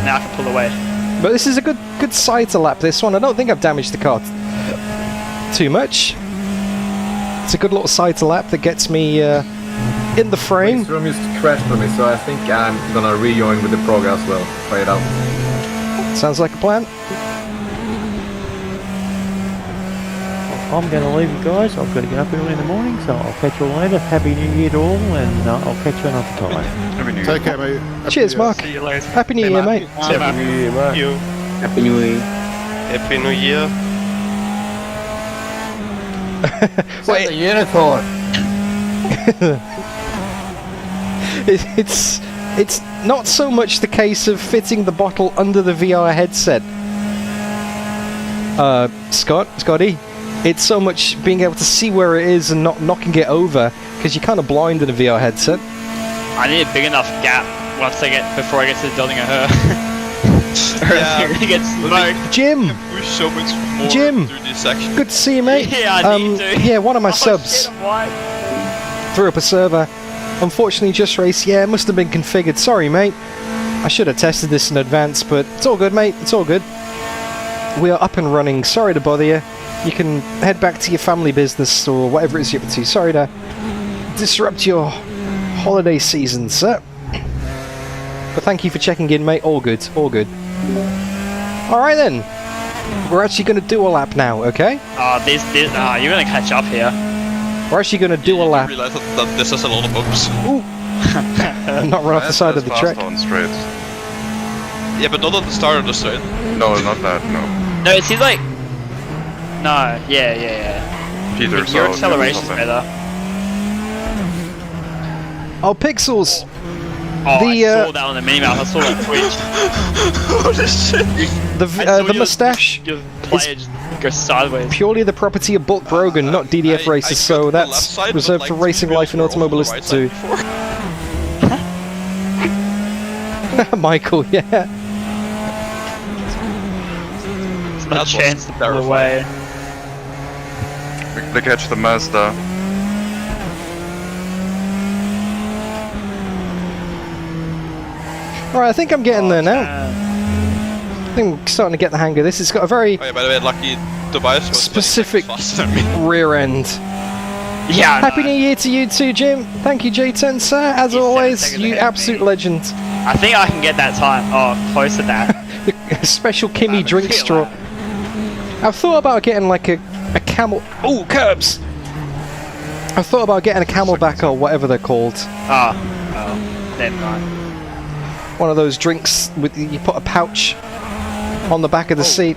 Now I can pull away. But this is a good side to lap, this one. I don't think I've damaged the car too much. It's a good little side to lap that gets me in the frame. Room just crashed on me, so I think I'm gonna rejoin with the prog as well. Try it out. Sounds like a plan. I'm going to leave you guys. I've got to get up early in the morning, so I'll catch you all later. Happy New Year to all, and I'll catch you another time. Take care, mate. Cheers, Mark. See you later. Happy New Year, mate. Happy New Year, mate. You. Happy New Year. Happy New Year. Wait. unicorn. It's not so much the case of fitting the bottle under the VR headset. Scotty, it's so much being able to see where it is and not knocking it over, because you're kind of blind in a VR headset. I need a big enough gap before I get to the building of her. Or Yeah. I'm gonna get smoked. Jim, Push so much more Jim. through this section. good to see you, mate. Yeah, I need to. Yeah, one of my Oh, subs shit, I'm white. threw up a server. Unfortunately, Just Race, yeah, it must have been configured. Sorry, mate. I should have tested this in advance, but it's all good, mate. It's all good. We are up and running. Sorry to bother you. You can head back to your family business or whatever it is you're up to. Sorry to disrupt your holiday season, sir. But thank you for checking in, mate. All good. All good. Alright then. We're actually going to do a lap now, okay? Oh, you're gonna catch up here. We're actually going to do a You lap. realize that this has a lot of bumps. And not run off the side of the track. On straight. Yeah, but not at the start of the straight. No, not that, no. No, it seems like. No, yeah. Peter, Your acceleration's better. Oh, Pixels! Oh, The, I saw that on the minimap. I saw that Twitch. Holy shit! The mustache Your player just goes sideways. purely the property of Bulk Brogan, not DDF racers, so that's reserved for Racing Life and Automobilist too. Michael, yeah. It's not a chance to pull away. Quickly catch the Mazda. Alright, I think I'm getting there now. I think I'm starting to get the hang of this. It's got a very Oh yeah, by the way, lucky Tobias was specific faster than me. rear end. Yeah. Happy New Year to you too, Jim. Thank you, J10, sir. As He's 7 always, seconds you ahead of absolute me. legend. I think I can get that time. Oh, close to that. The special Kimmy drink straw. I've thought about getting like a camel. Oh, curbs! I've thought about getting a camelback or whatever they're called. Oh, never mind. One of those drinks with you put a pouch on the back of the seat,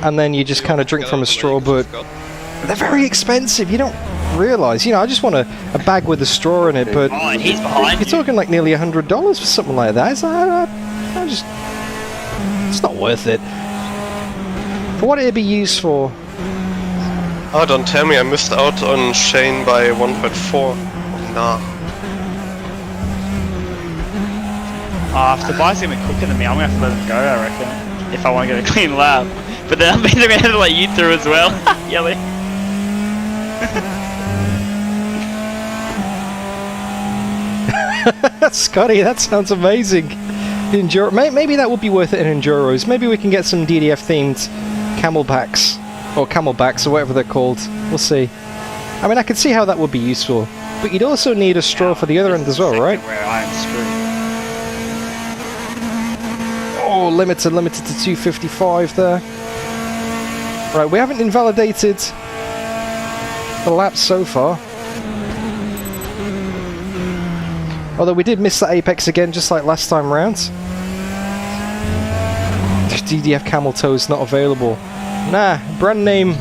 and then you just kind of drink from a straw. But they're very expensive. You don't realise. You know, I just want a bag with a straw in it. But Oh, and he's behind you're talking like nearly $100 for something like that. It's like, I just, it's not worth it. For what it'd be used for. Oh, don't tell me I missed out on Shane by 1.4. Nah. If Tobias is gonna be quicker than me, I'm gonna have to let him go, I reckon. If I want to get a clean lap. But then I'm either gonna have to let you through as well. Yelly. Scotty, that sounds amazing. Maybe that would be worth it in Enduros. Maybe we can get some DDF themed camelbacks. Or camelbacks, or whatever they're called. We'll see. I mean, I could see how that would be useful. But you'd also need a straw for the other end as well, right? Where I am screwed. Oh, limited to 255 there. Right, we haven't invalidated the laps so far. Although we did miss that apex again, just like last time round. DDF Camel Toe is not available. Nah, brand name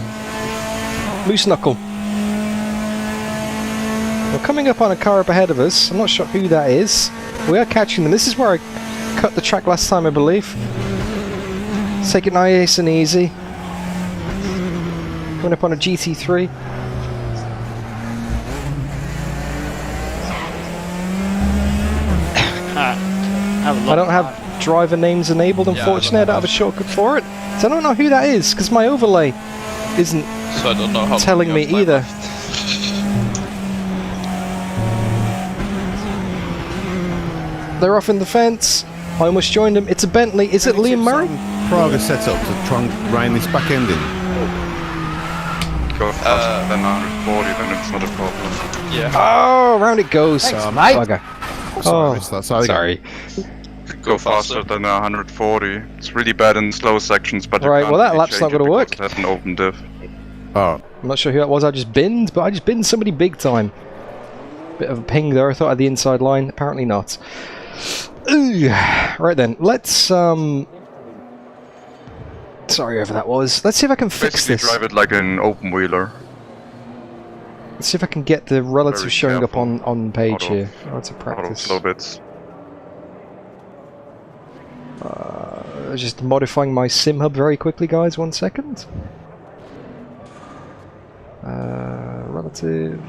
Moose Knuckle. We're coming up on a car up ahead of us. I'm not sure who that is. We are catching them. This is where I cut the track last time, I believe. Let's take it nice and easy. Coming up on a GT3. I don't have driver names enabled, unfortunately. I don't have a shortcut for it. So I don't know who that is, because my overlay isn't So I don't know how telling long me you have either. left. They're off in the fence. I almost joined them. It's a Bentley. Is it Liam Murray? Praga set up to try and rein this back end in. Go faster than 140, then it's not a problem. Yeah. Oh, round it goes. Bugger. Sorry, it's that side. Sorry. Go faster than 140. It's really bad in slow sections, but you Right, can't well, that really lap's change not it gonna because work. it has an open diff. Oh, I'm not sure who that was. I just binned, but I just binned somebody big time. Bit of a ping there. I thought I had the inside line. Apparently not. Ooh. Right then, let's sorry, whoever that was. Let's see if I can fix Basically this. drive it like an open wheeler. Let's see if I can get the relative Very showing up careful. on page Auto- here. Oh, it's a Auto practice. slow bits. Just modifying my sim hub very quickly, guys. 1 second. Relative.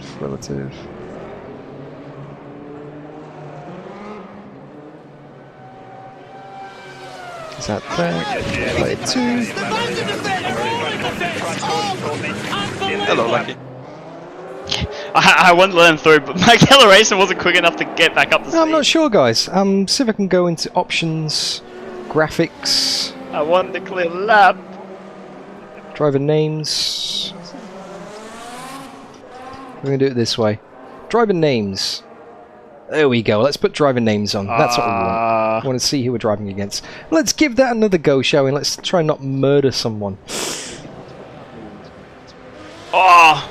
Is that there? Play 2. Hello, Lucky. I wanted to let him through, but my acceleration wasn't quick enough to get back up the speed. I'm not sure, guys. See if I can go into options, graphics, I wanted to clear the lap. driver names. We're going to do it this way. Driver names. There we go. Let's put driver names on. That's what we want. I want to see who we're driving against. Let's give that another go, shall we? Let's try and not murder someone. Oh,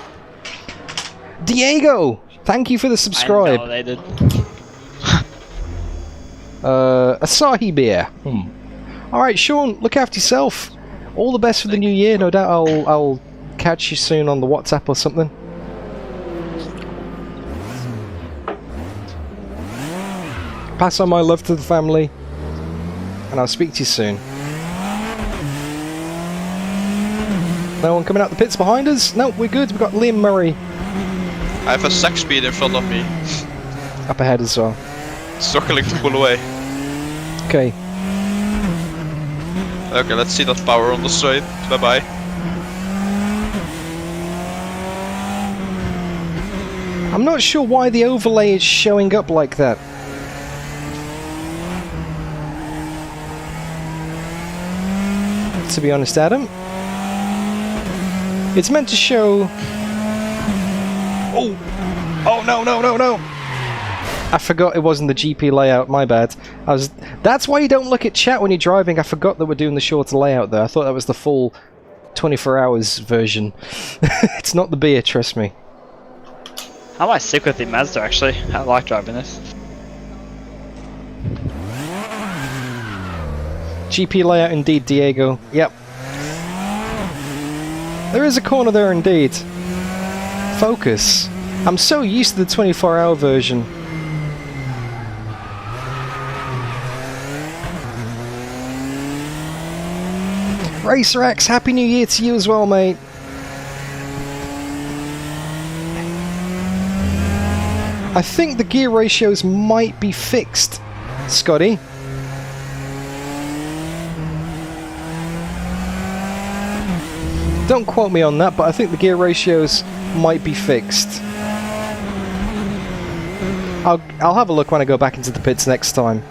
Diego! Thank you for the subscribe. invalidated. Asahi beer. Alright, Sean, look after yourself. All the best for the new year. No doubt I'll catch you soon on the WhatsApp or something. Pass on my love to the family, and I'll speak to you soon. No one coming out the pits behind us? No, we're good. We've got Liam Murray I have a 6-speed in front of me, up ahead as well. struggling to pull away. Okay. Okay, let's see that power on the straight. Bye bye. I'm not sure why the overlay is showing up like that. To be honest, Adam. It's meant to show... Oh! Oh, no, no, no, no! I forgot it wasn't the GP layout, my bad. That's why you don't look at chat when you're driving. I forgot that we're doing the shorter layout there. I thought that was the full 24 hours version. It's not the beer, trust me. I might stick with the Mazda actually. I like driving this. GP layout indeed, Diego. Yep. There is a corner there indeed. Focus. I'm so used to the 24-hour version. Racer X, Happy New Year to you as well, mate. I think the gear ratios might be fixed, Scotty. Don't quote me on that, but I think the gear ratios might be fixed. I'll have a look when I go back into the pits next time.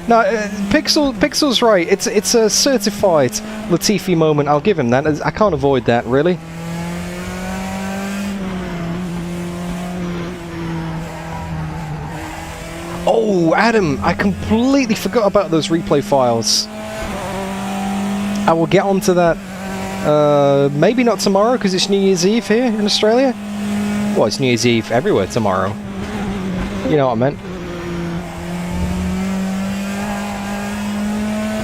No, Pixel's right. It's a certified Latifi moment. I'll give him that. I can't avoid that, really. Oh, Adam, I completely forgot about those replay files. I will get onto that. Maybe not tomorrow because it's New Year's Eve here in Australia. Well, it's New Year's Eve everywhere tomorrow. You know what I meant.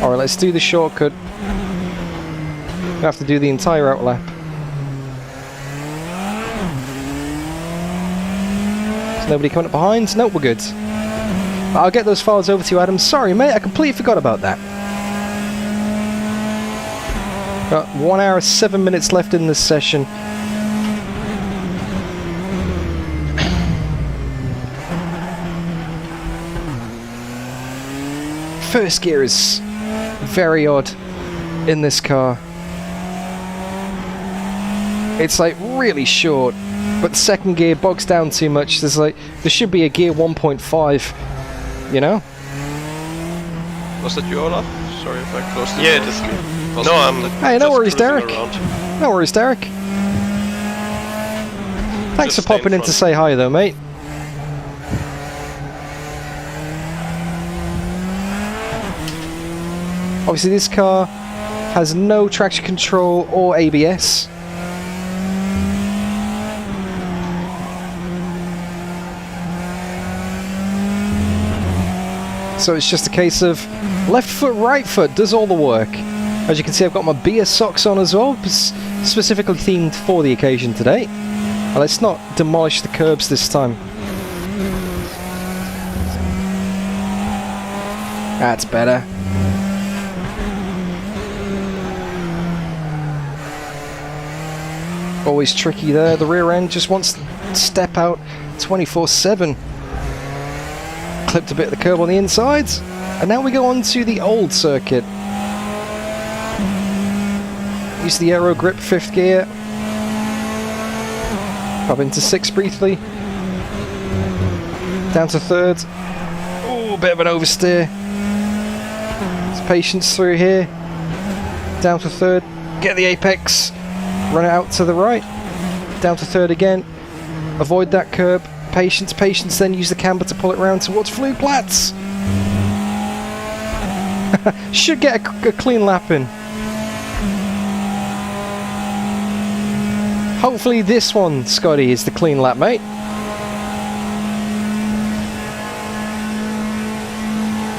Alright, let's do the shortcut. We have to do the entire outlap. Is nobody coming up behind? Nope, we're good. I'll get those files over to you, Adam. Sorry, mate, I completely forgot about that. Got 1 hour, 7 minutes left in this session. First gear is very odd in this car. It's like really short, but second gear bogs down too much. There should be a gear 1.5, you know? Was that you, Olaf? Sorry if I closed the Yeah, door. it is me. Was No, it I'm. Hey, no just worries, cruising Derek. around. No worries, Derek. Thanks Just for popping stay in in to say hi though, mate. Obviously this car has no traction control or ABS. So it's just a case of left foot, right foot does all the work. As you can see, I've got my beer socks on as well, specifically themed for the occasion today. Well, let's not demolish the curbs this time. That's better. Always tricky there. The rear end just wants to step out 24/7. Clipped a bit of the curb on the insides, and now we go on to the old circuit. Use the aero grip 5th gear. Up into 6th briefly. Down to 3rd. Oh, bit of an oversteer. Some patience through here. Down to 3rd. Get the apex. Run it out to the right. Down to 3rd again. Avoid that curb. Patience, patience, then use the camber to pull it round towards Flugplatz. Should get a clean lap in. Hopefully this one, Scotty, is the clean lap, mate.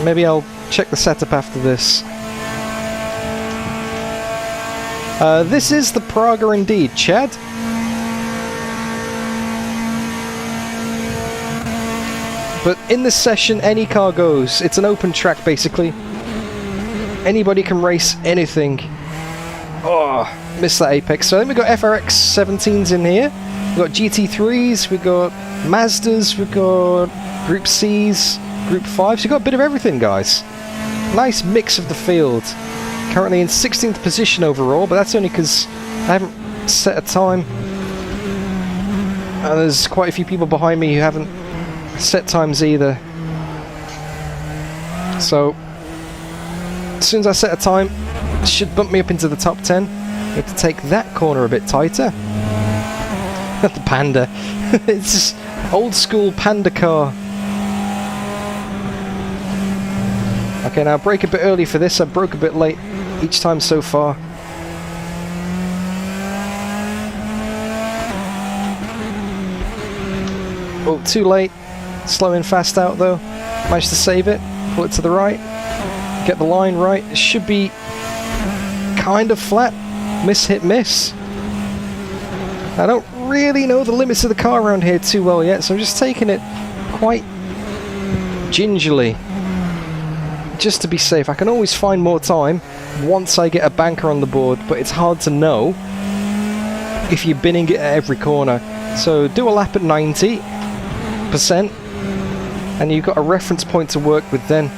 Maybe I'll check the setup after this. This is the Praga indeed, Chad. But in this session, any car goes. It's an open track, basically. Anybody can race anything. Oh, missed that apex. So then we've got FRX 17s in here. We've got GT3s, we've got Mazdas, we've got Group Cs, Group 5s. We've got a bit of everything, guys. Nice mix of the field. Currently in 16th position overall, but that's only because I haven't set a time. And there's quite a few people behind me who haven't set times either. So, as soon as I set a time, it should bump me up into the top 10. I need to take that corner a bit tighter. The Panda. It's just old school Panda car. Okay, now brake a bit early for this. I broke a bit late each time so far. Oh, too late. Slowing fast out though. Managed to save it. Pull it to the right. Get the line right. It should be kind of flat. Miss, hit, miss. I don't really know the limits of the car around here too well yet, so I'm just taking it quite gingerly. Just to be safe. I can always find more time once I get a banker on the board, but it's hard to know if you're binning it at every corner. So do a lap at 90%, and you've got a reference point to work with then.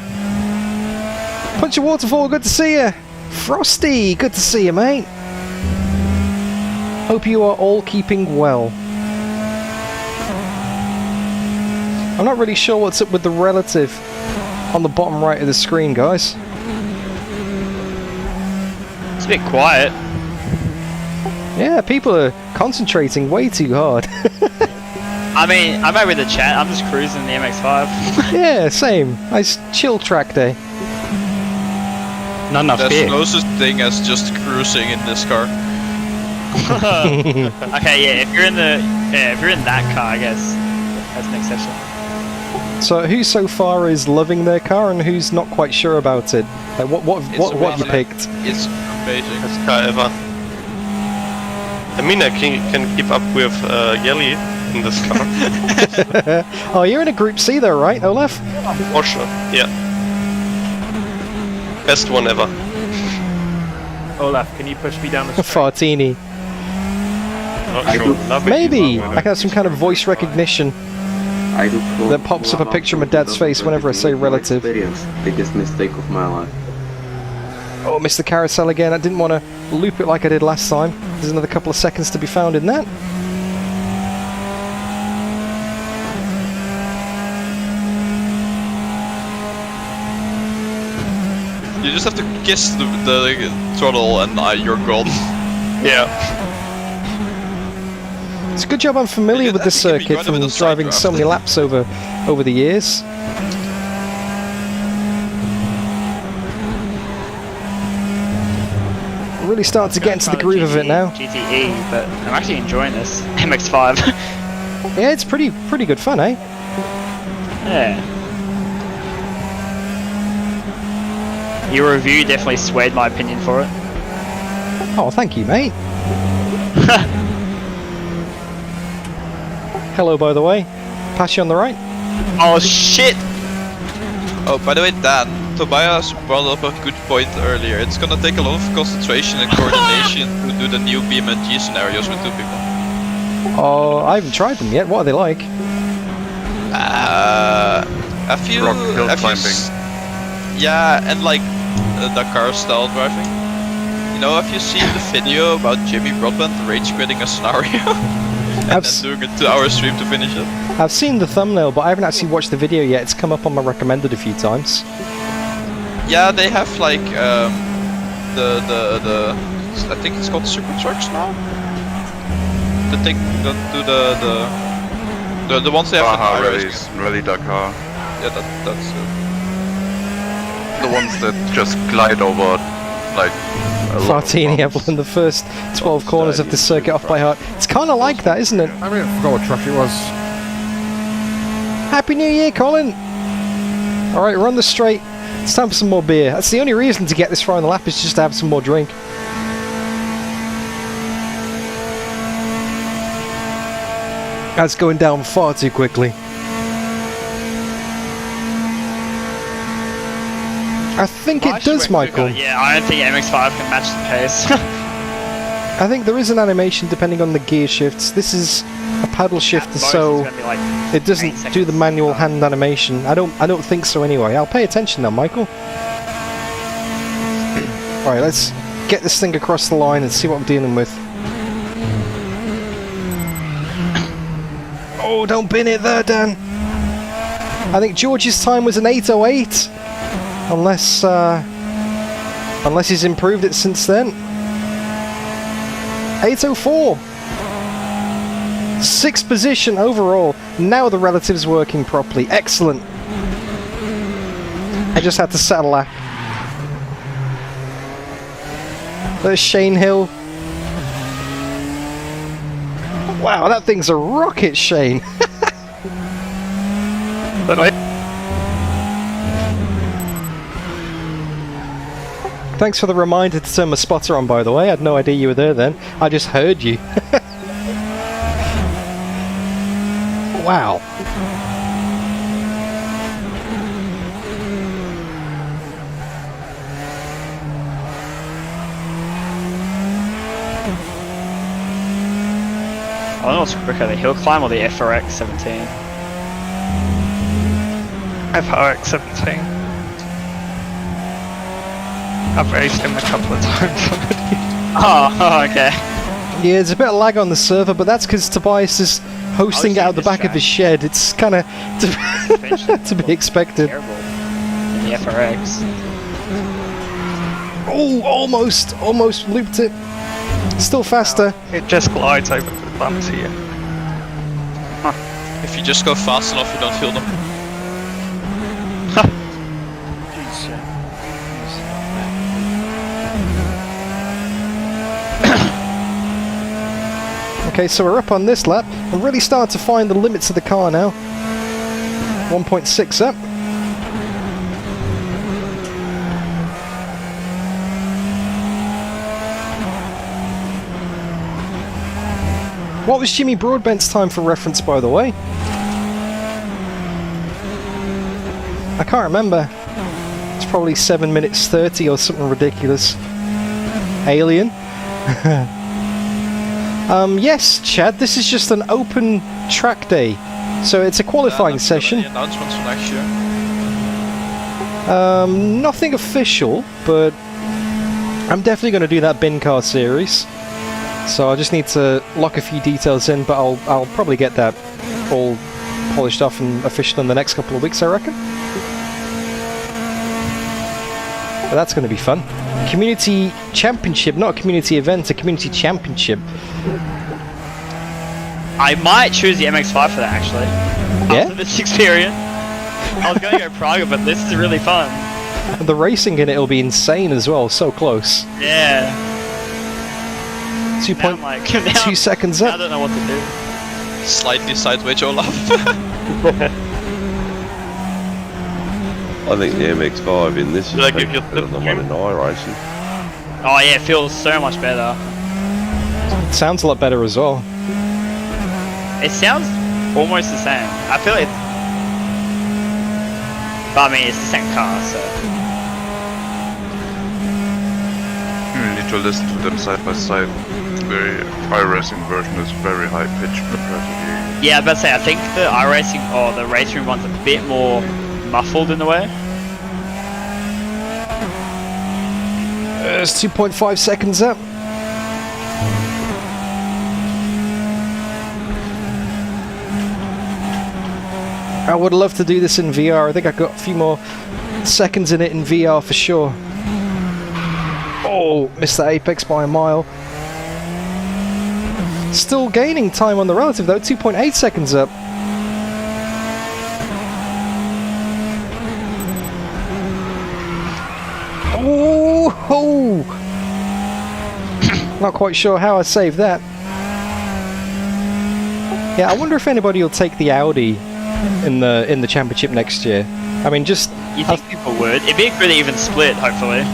Punch your Waterfall, good to see you. Frosty, good to see you, mate. Hope you are all keeping well. I'm not really sure what's up with the relative on the bottom right of the screen, guys. It's a bit quiet. Yeah, people are concentrating way too hard. I mean, I'm over the chat. I'm just cruising the MX-5. Yeah, same. Nice chill track day. Not enough That's beer. the closest thing as just cruising in this car. Okay, yeah. If you're in that car, I guess that's an exception. So who so far is loving their car and who's not quite sure about it? Like what you picked? It's amazing. Best car ever. I mean, I can keep up with Yelly in this car. Oh, you're in a Group C though, right, Olaf? For sure, yeah. Best one ever. Olaf, can you push me down the street? Fartini. Not sure. Love it. Maybe I can have some kind of voice recognition that that pops up a picture of my dad's face whenever I say relative. Biggest mistake of my life. Oh, missed the carousel again. I didn't want to loop it like I did last time. There's another couple of seconds to be found in that. You just have to kiss the throttle and you're gone. Yeah. It's a good job I'm familiar Yeah, with this that can be circuit kind of from in a side driving so many laps over the years. Really starting to get into the groove of it now. GTE, but I'm actually enjoying this MX-5. Yeah, it's pretty good fun, eh? Yeah. Your review definitely swayed my opinion for it. Oh, thank you, mate. Hello, by the way. Pass you on the right. Oh shit! Oh, by the way, Dan, Tobias brought up a good point earlier. It's gonna take a lot of concentration and coordination to do the new BeamNG scenarios with two people. Oh, I haven't tried them yet. What are they like? Have you... Rock hill have you climbing. Yeah, and like Dakar style driving. You know, have you seen the video about Jimmy Broadbent rage quitting a scenario? And then doing a 2-hour stream to finish it? I've seen the thumbnail, but I haven't actually watched the video yet. It's come up on my recommended a few times. Yeah, they have like the I think it's called super trucks now. The thing that do the ones they have Baja in rallies, Rally Dakar. Yeah, that's The ones that just glide over like a lot of Fartini bumps. Evelyn, the first 12 corners of the circuit off by heart. It's kind of like that, isn't it? I mean, I forgot what track it was. Happy New Year, Colin! Alright, we're on the straight. It's time for some more beer. That's the only reason to get this far on the lap, is just to have some more drink. That's going down far too quickly. I think it does, Michael. Yeah, I don't think MX-5 can match the pace. I think there is an animation depending on the gear shifts. This is a paddle shifter, Most so is gonna be like it doesn't 8 do the seconds. manual hand animation. I don't think so anyway. I'll pay attention now, Michael. Alright, let's get this thing across the line and see what I'm dealing with. Oh, don't bin it there, Dan. I think George's time was an 8:08. Unless he's improved it since then. 8:04. 6th position overall. Now the relatives working properly. Excellent. I just had to set a lap. There's Shane Hill. Wow, that thing's a rocket, Shane. Thanks for the reminder to turn my spotter on, by the way. I had no idea you were there then. I just heard you. Wow. I don't know what's quicker, the hill climb or the FRX 17. FRX 17. I've raced him a couple of times already. Oh, okay. Yeah, there's a bit of lag on the server, but that's because Tobias is hosting it out the back of his shed. It's kind of to be expected. Terrible. In the FRX. Oh, almost looped it. Still faster. It just glides over the bumps here. If you just go fast enough, you don't feel them. Okay, so we're up on this lap. I'm really starting to find the limits of the car now. 1.6 up. What was Jimmy Broadbent's time for reference, by the way? I can't remember. It's probably 7 minutes 30 or something ridiculous. Alien? Yes, Chad, this is just an open track day. So it's a qualifying session. Announcements for next year. Nothing official, but I'm definitely going to do that bin car series. So I just need to lock a few details in, but I'll probably get that all polished off and official in the next couple of weeks, I reckon. But that's going to be fun. Community championship, not a community event, a community championship. I might choose the MX-5 for that, actually. Yeah? After this experience. I was going to go Praga, but this is really fun. And the racing in it will be insane as well, so close. Yeah. 2.2 seconds I up. don't know what to do. Slightly sideways, Olaf. I think the MX-5 in this is Like if better you than the one in iRacing. Oh yeah, it feels so much better. It sounds a lot better as well. It sounds almost the same. I feel like but I mean, it's the same car, so... You need to listen to them side by side. The iRacing version is very high pitched compared to the... Yeah, I was about to say, I think the iRacing or the Racing one's a bit more muffled in a way. It's 2.5 seconds up. I would love to do this in VR. I think I've got a few more seconds in it in VR for sure. Oh, missed the apex by a mile. Still gaining time on the relative though, 2.8 seconds up. Oh! Not quite sure how I saved that. Yeah, I wonder if anybody will take the Audi in the championship next year. I mean, just You think people would? It'd be a good even split, hopefully.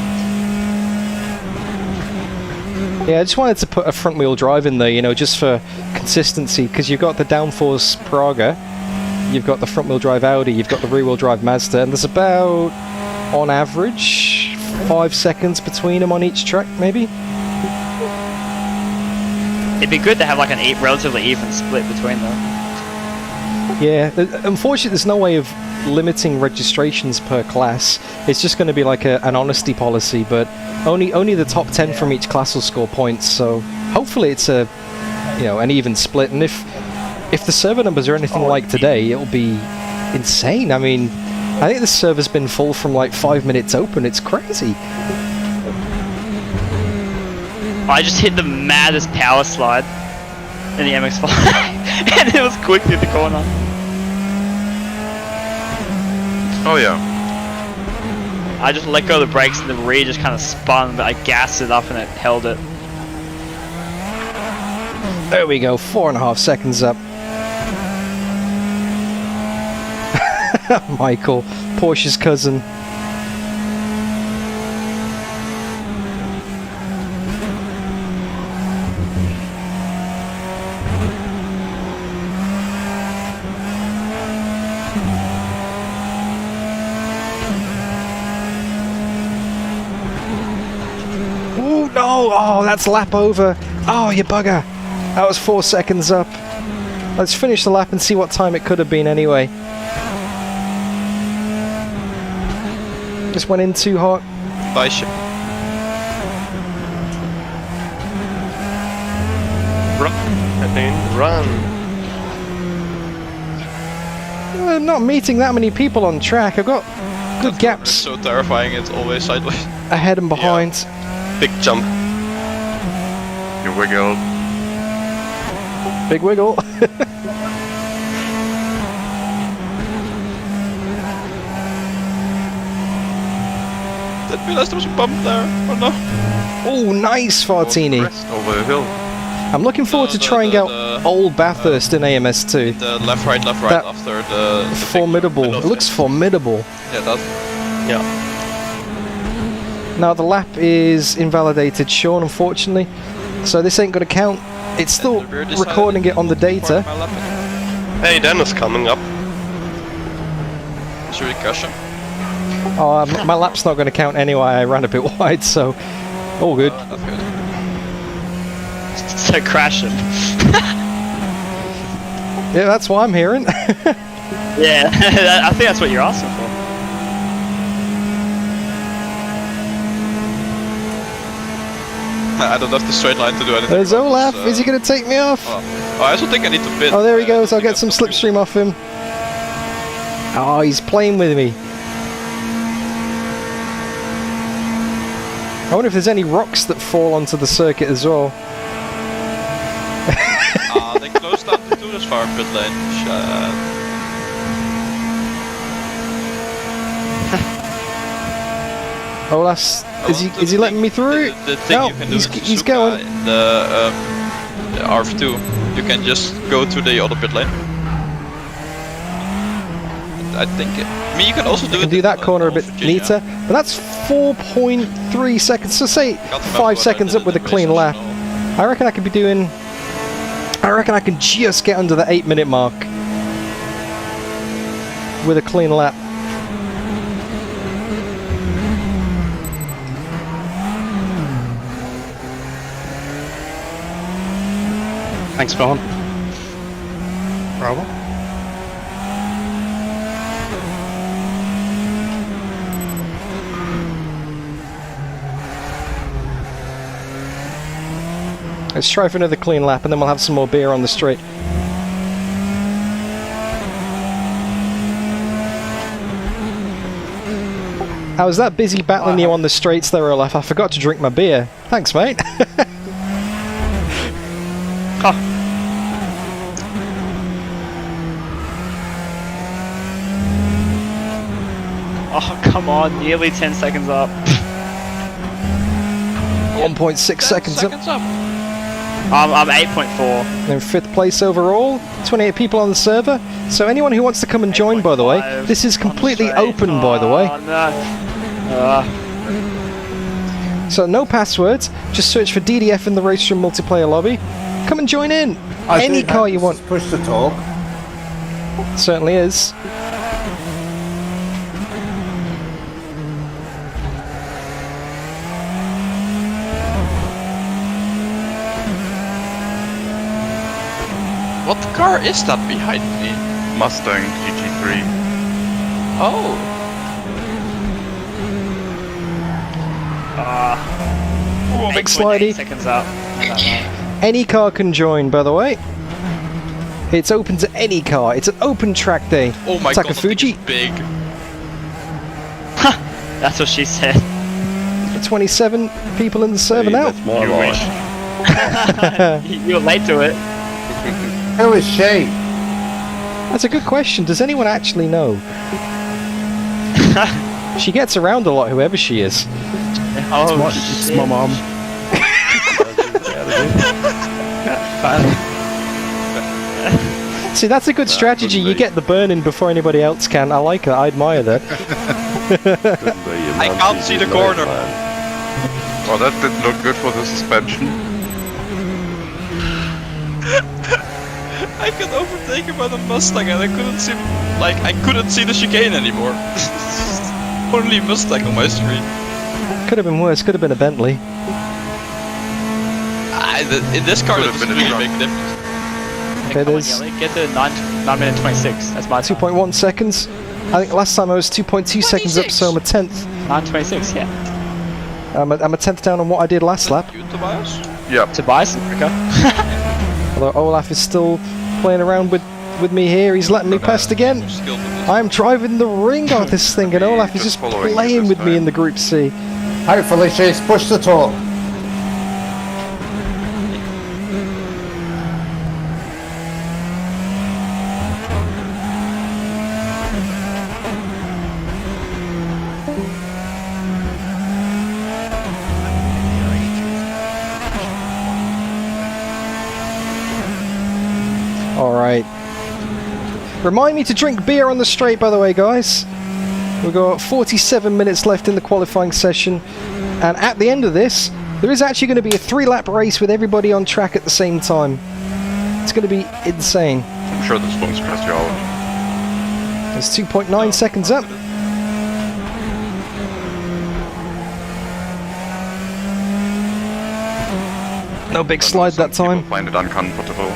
yeah, I just wanted to put a front wheel drive in there, you know, just for consistency, because you've got the downforce Praga, you've got the front wheel drive Audi, you've got the rear wheel drive Mazda, and there's about, on average, 5 seconds between them on each track, maybe. It'd be good to have like an relatively even split between them. Yeah, unfortunately there's no way of limiting registrations per class. It's just going to be like an honesty policy, but only the top 10 from each class will score points, so hopefully it's an even split. And if the server numbers are anything like today, it'll be insane. I mean, I think the server's been full from like 5 minutes open. It's crazy. I just hit the maddest power slide in the MX-5 and it was quick through the corner. Oh yeah. I just let go of the brakes and the rear just kind of spun, but I gassed it up and it held it. There we go, 4.5 seconds up. Michael, Porsche's cousin. Oh no! Oh, that's lap over. Oh, you bugger. That was 4 seconds up. Let's finish the lap and see what time it could have been anyway. Just went in too hot. Bye, ship. Run. I think run. I'm not meeting that many people on track. I've got good gaps. It's so terrifying, it's always sideways. Ahead and behind. Big jump. You wiggle. Big wiggle. Didn't realize there was a bump there. Oh no. Oh, nice, Fartini. Over a hill. I'm looking forward to trying out Old Bathurst in AMS2. The left, right That after the formidable. It looks formidable. Yeah, that. Yeah. Now the lap is invalidated, Sean, unfortunately. So this ain't gonna count. It's still recording it on the data. Hey, Dennis coming up. Is there a caution? Oh, my lap's not gonna count anyway. I ran a bit wide, so all good. That's good. So crashing. Yeah, that's what I'm hearing. Yeah, I think that's what you're asking for. I don't have the straight line to do anything. There's Olaf. Is he going to take me off? Oh, I also think I need to pit. Oh, there he goes. I'll get some slipstream off him. Oh, he's playing with me. I wonder if there's any rocks that fall onto the circuit as well. They closed down the tourist farm pit lane. Shit. Olaf's, is he letting me through? The thing No, you can do he's going. in the RF2, you can just go to the other pit lane. I think I mean, you can also do that corner a bit neater, but that's 4.3 seconds. So say 5 seconds up with a clean lap. I reckon I could be doing. I reckon I can just get under the 8-minute mark with a clean lap. Thanks, Vaughn. Problem? Let's try for another clean lap and then we'll have some more beer on the straight. I was that busy battling you on the straights there, Olaf. I forgot to drink my beer. Thanks, mate. Oh, come on, nearly 10 seconds up. 1.6 seconds up. I'm 8.4. In 5th place overall, 28 people on the server. So anyone who wants to come and join, by the way, this is completely open, by the way. So no passwords, just search for DDF in the Racestream multiplayer lobby. Come and join in. Any car you want. Push to talk. Certainly is. What car is that behind me? Mustang GT3. Oh. Big 8.8 slidey. seconds up. Any car can join, by the way. It's open to any car. It's an open track day. Oh my god, that thing Takafuji. is big. That's what she said. 27 people in the server now. That's my life. You were late to it. Who is she? That's a good question. Does anyone actually know? She gets around a lot, whoever she is. Oh, It's my mom. See, that's a good strategy. You get the burn in before anybody else can. I like that. I admire that. I can't see the corner. Oh, that didn't look good for the suspension. I got overtaken by the Mustang and I couldn't see, the chicane anymore. Only Mustang on my screen. Could have been worse. Could have been a Bentley. In this car, Could it's have been a really truck. big difference. Okay, Come on, there's Yelly, get to 9 minute 26. That's my time. 2.1 seconds. I think last time I was 2.2 seconds up, so I'm a tenth. 9:26. Yeah. I'm a tenth down on what I did last lap. You, Tobias? Yeah. Tobias and Ricker. Although Olaf is still playing around with me here. He's letting me past again. Skilled with this. I'm driving the ring out of this thing, and Olaf is Just just following you playing this with me time. in the Group C. Hopefully she's pushed the talk. Alright. Remind me to drink beer on the straight, by the way, guys. We've got 47 minutes left in the qualifying session. And at the end of this, there is actually going to be a 3-lap race with everybody on track at the same time. It's going to be insane. I'm sure this won't stress you out. There's 2.9 seconds up. No big slide that time. People find it uncomfortable.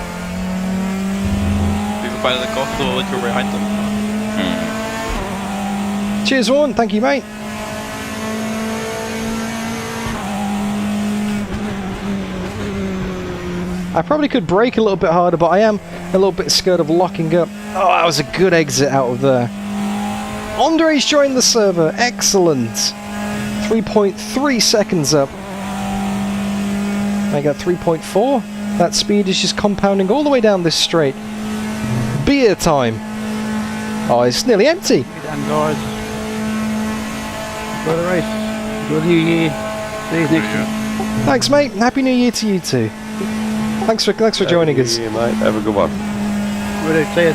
People find it uncomfortable that you're behind them. Cheers, Warren. Thank you, mate. I probably could brake a little bit harder, but I am a little bit scared of locking up. Oh, that was a good exit out of there. Andre's joined the server. Excellent. 3.3 seconds up. I got 3.4. That speed is just compounding all the way down this straight. Beer time. Oh, it's nearly empty. Done, guys. Enjoy the race. Enjoy the new year. See you next year. Thanks, mate. Happy New Year to you too. Thanks for joining us. Yeah, mate. Have a good one. Righto, see ya.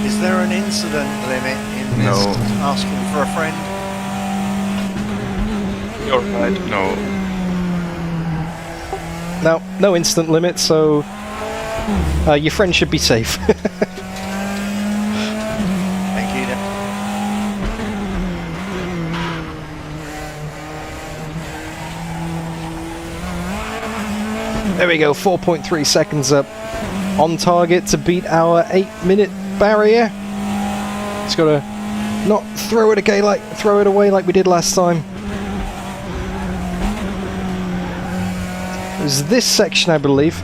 Is there an incident limit in this No. asking for a friend? You're right. No. No instant limit, so your friend should be safe. Thank you. Dan. There we go, 4.3 seconds up. On target to beat our 8-minute barrier. Just gotta not throw it away like we did last time. There's this section, I believe,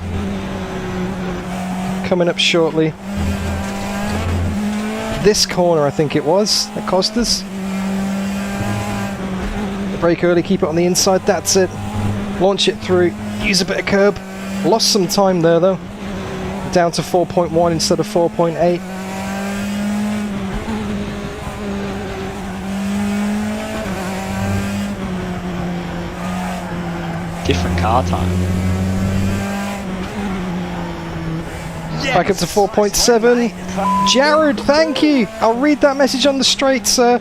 coming up shortly. This corner, I think it was, that cost us. Brake early, keep it on the inside, that's it. Launch it through, use a bit of curb. Lost some time there though. Down to 4.1 instead of 4.8. Different car time. Back up to 4.7. Jared, thank you. I'll read that message on the straight, sir.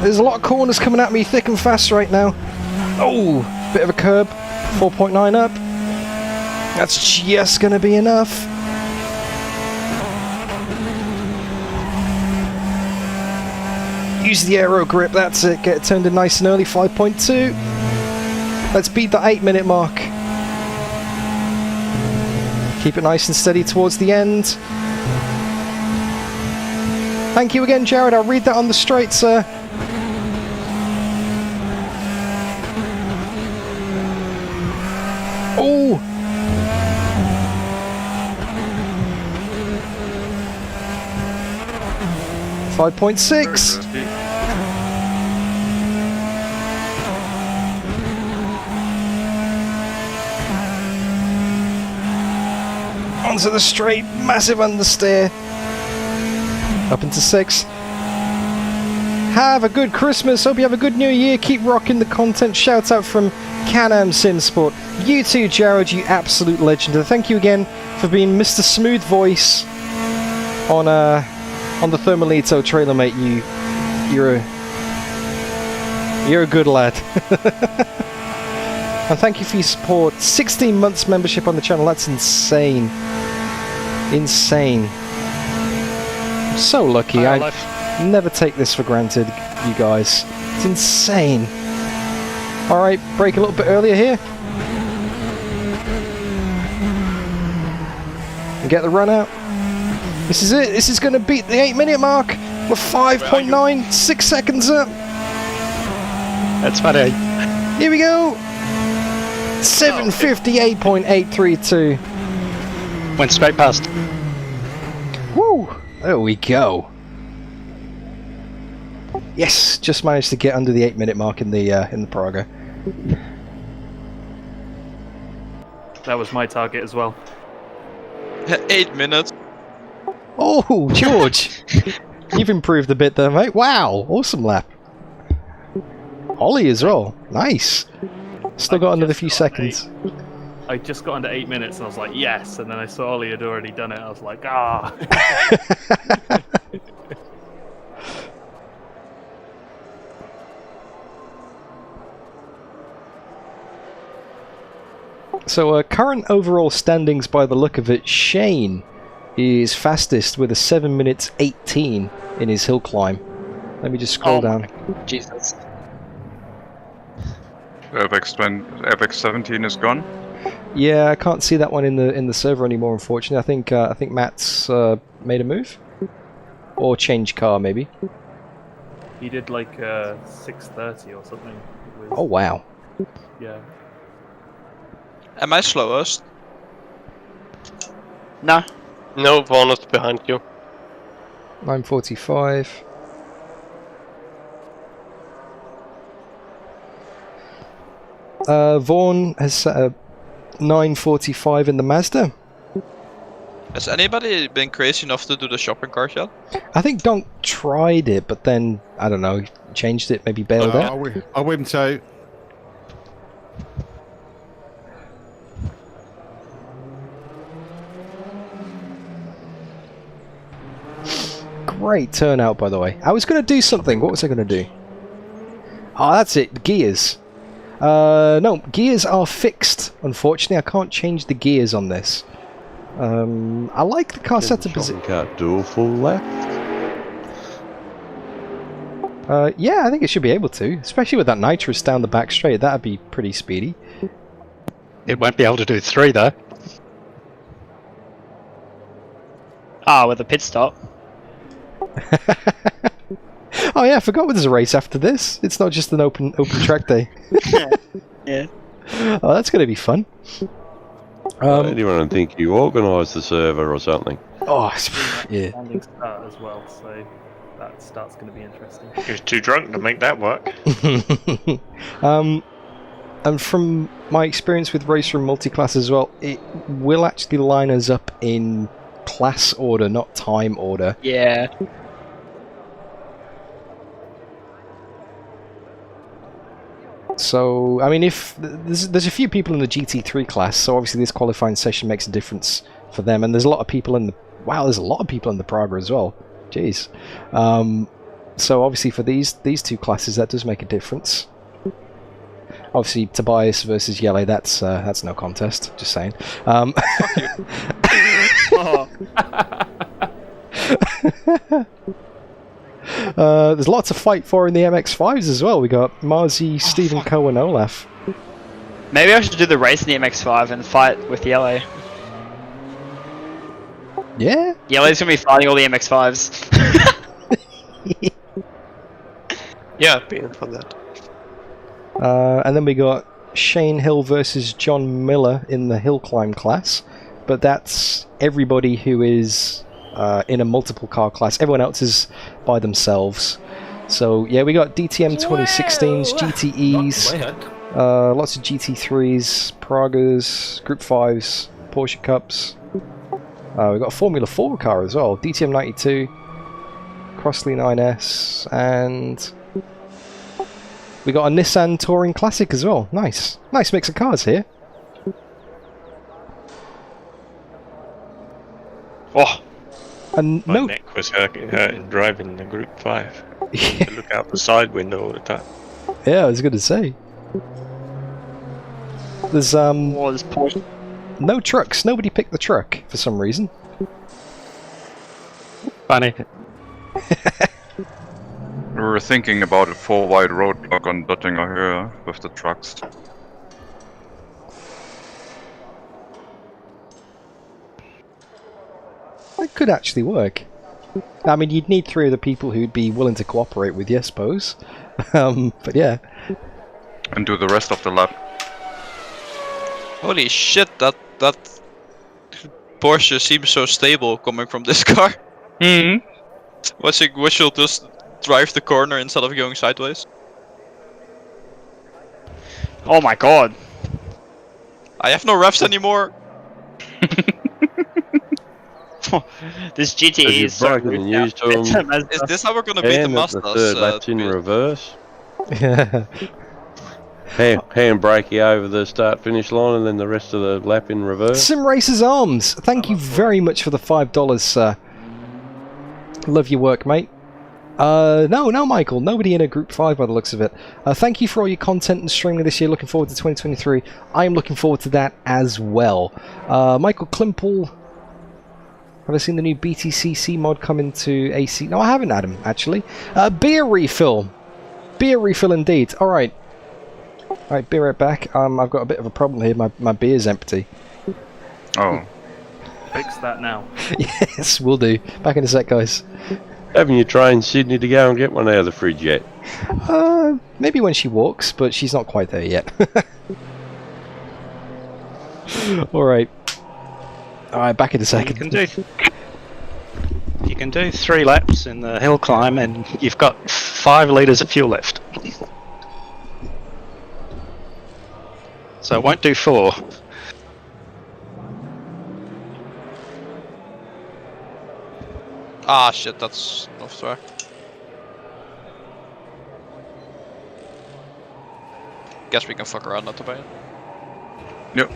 There's a lot of corners coming at me thick and fast right now. Oh, bit of a curb. 4.9 up. That's just going to be enough. Use the aero grip, that's it. Get it turned in nice and early, 5.2. Let's beat the 8-minute mark. Keep it nice and steady towards the end. Thank you again, Jared. I'll read that on the straight, sir. Oh! .6. Onto the straight, massive understeer. Up into 6. Have a good Christmas. Hope you have a good New Year. Keep rocking the content. Shout out from Can-Am Simsport. You too, Jared. You absolute legend. And thank you again for being Mr. Smooth Voice on the Thermalito trailer, mate. You're a good lad. And thank you for your support. 16 months membership on the channel. That's insane. Insane. I'm so lucky. I never take this for granted, you guys. It's insane. Alright, break a little bit earlier here. And get the run out. This is it. This is going to beat the 8-minute mark. We're 5.9, 6 seconds up. That's funny. Here we go. 7:58.832. Went straight past. Woo! There we go. Yes, just managed to get under the 8-minute mark in the Praga. That was my target as well. 8 minutes. Oh, George! You've improved a bit there, mate. Wow, awesome lap. Ollie as well. Nice. Still got another few seconds. I just got under 8 minutes and I was like, yes. And then I saw Ollie had already done it. I was like, ah. So, current overall standings by the look of it, Shane is fastest with a 7 minutes 18 in his hill climb. Let me just scroll down. Jesus. FX17 is gone. Yeah, I can't see that one in the server anymore, unfortunately. I think Matt's made a move, or changed car maybe. He did like 6:30 or something. Oh wow. Yeah. Am I slowest? No. No, Vaughn is behind you. 9:45. Vaughn has set a 9:45 in the Mazda. Has anybody been crazy enough to do the shopping cart yet? I think Donk tried it, but then, I don't know, changed it, maybe bailed out. I wouldn't say. Great turnout, by the way. I was going to do something. What was I going to do? Oh, that's it. Gears. No, gears are fixed. Unfortunately, I can't change the gears on this. I like the car setup. Can't do a full lap. Yeah, I think it should be able to, especially with that nitrous down the back straight. That'd be pretty speedy. It won't be able to do 3 though. Ah, with a pit stop. Oh yeah, I forgot there's a race after this. It's not just an open track day. Yeah. Oh, that's going to be fun. Anyone think you organised the server or something? Oh, yeah. Standing start as well, so that start's going to be interesting. He was too drunk to make that work. And from my experience with Race Room Multiclass as well, it will actually line us up in class order, not time order. Yeah. So, I mean, if there's a few people in the GT3 class, so obviously this qualifying session makes a difference for them, and there's a lot of people in the there's a lot of people in the Praga as well. Jeez. So obviously for these two classes, that does make a difference. Obviously, Tobias versus Yele, that's no contest. Just saying. There's lots to fight for in the MX-5s as well. We got Marzi, Stephen Coe, and Olaf. Maybe I should do the race in the MX-5 and fight with Yellow. Yeah? Yellow's gonna be fighting all the MX-5s. Yeah, being for that. And then we got Shane Hill versus John Miller in the hill climb class, but that's everybody who is in a multiple car class. Everyone else is by themselves. So yeah, we got DTM 2016s, GTEs, lots of GT3s, Pragas, Group 5s, Porsche Cups. We got a Formula 4 car as well, DTM 92, Crossley 9S, and we got a Nissan Touring Classic as well. Nice mix of cars here. Oh, and my neck was hurting driving the Group 5. Look out the side window all the time. Yeah, I was going to say. There's no trucks. Nobody picked the truck for some reason. Funny. We were thinking about a 4-wide roadblock on Dottinger Höhe with the trucks. That could actually work. I mean, you'd need 3 other people who'd be willing to cooperate with you, I suppose. But yeah. And do the rest of the lap. Holy shit, that Porsche seems so stable coming from this car. Mm-hmm. We should just drive the corner instead of going sideways. Oh my god. I have no revs anymore. This GTE is so broken the news to him. Is this how we're gonna beat the And Mazdas? the third lap's in reverse. Yeah. Handbrake over the start-finish line and then the rest of the lap in reverse. Sim Racers Arms, thank you very much for the $5, sir. Love your work, mate. No, Michael. Nobody in a Group 5 by the looks of it. Thank you for all your content and streaming this year. Looking forward to 2023. I am looking forward to that as well. Michael Klimple. Have I seen the new BTCC mod come into AC? No, I haven't, Adam, actually. Beer refill. Beer refill indeed. Alright. Alright, be right back. I've got a bit of a problem here. My beer's empty. Oh. Fix that now. Yes, we'll do. Back in a sec, guys. Haven't you trained Sydney to go and get one out of the fridge yet? Maybe when she walks, but she's not quite there yet. Alright. Alright, back in a second. You can do 3 laps in the hill climb and you've got 5 litres of fuel left. So it won't do 4. Ah shit, that's off track. Guess we can fuck around not to buy it. Yep.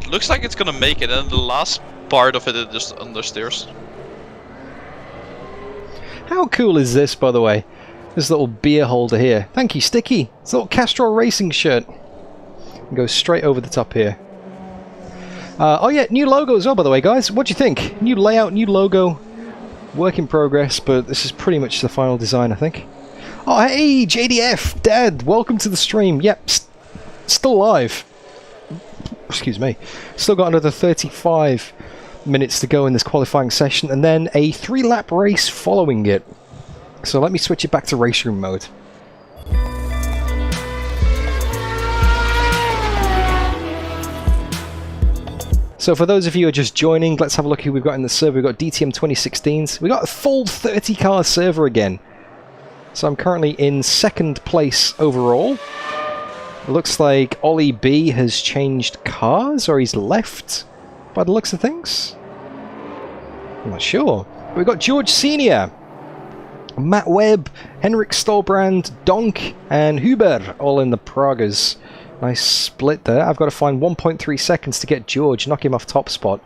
Looks like it's gonna make it, and the last part of it just understeers. How cool is this, by the way? This little beer holder here. Thank you, Sticky. It's a little Castrol Racing shirt. And goes straight over the top here. Oh yeah, new logo as well, by the way, guys. What do you think? New layout, new logo. Work in progress, but this is pretty much the final design, I think. Oh, hey, JDF, Dad, welcome to the stream. Yep, still alive. Excuse me. Still got another 35 minutes to go in this qualifying session, and then a 3-lap race following it. So let me switch it back to race room mode. So for those of you who are just joining, let's have a look who we've got in the server. We've got DTM 2016s. We've got a full 30-car server again. So I'm currently in 2nd place overall. It looks like Ollie B has changed cars, or he's left, by the looks of things. I'm not sure. But we've got George Senior, Matt Webb, Henrik Stolbrand, Donk, and Huber all in the Pragas. Nice split there. I've got to find 1.3 seconds to get George, knock him off top spot.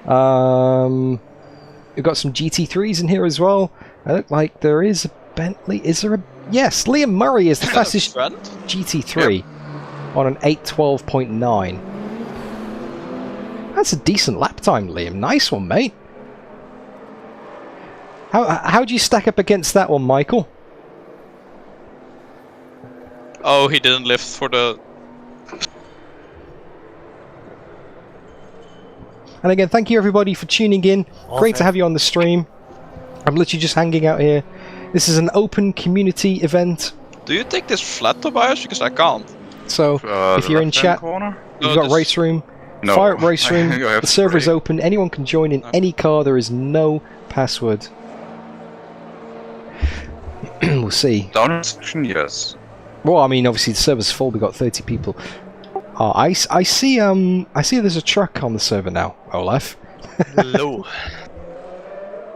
We've got some GT3s in here as well. I look like there is a Bentley. Is there a... Yes, Liam Murray is the fastest GT3. Yep. on an 8:12.9. That's a decent lap time, Liam. Nice one, mate. How do you stack up against that one, Michael? Oh, he didn't lift for the... And again, thank you everybody for tuning in. Great to have you on the stream. I'm literally just hanging out here. This is an open community event. Do you take this flat, Tobias? Because I can't. So, if you're in chat, you've got Race Room. No, Fire up Race Room. I have The server is three. open. Anyone can join in any car. There is no password. We'll see. Down section, yes. Well, I mean, obviously the server's full. We've got 30 people. I see. I see. There's a truck on the server now, Olaf. Low.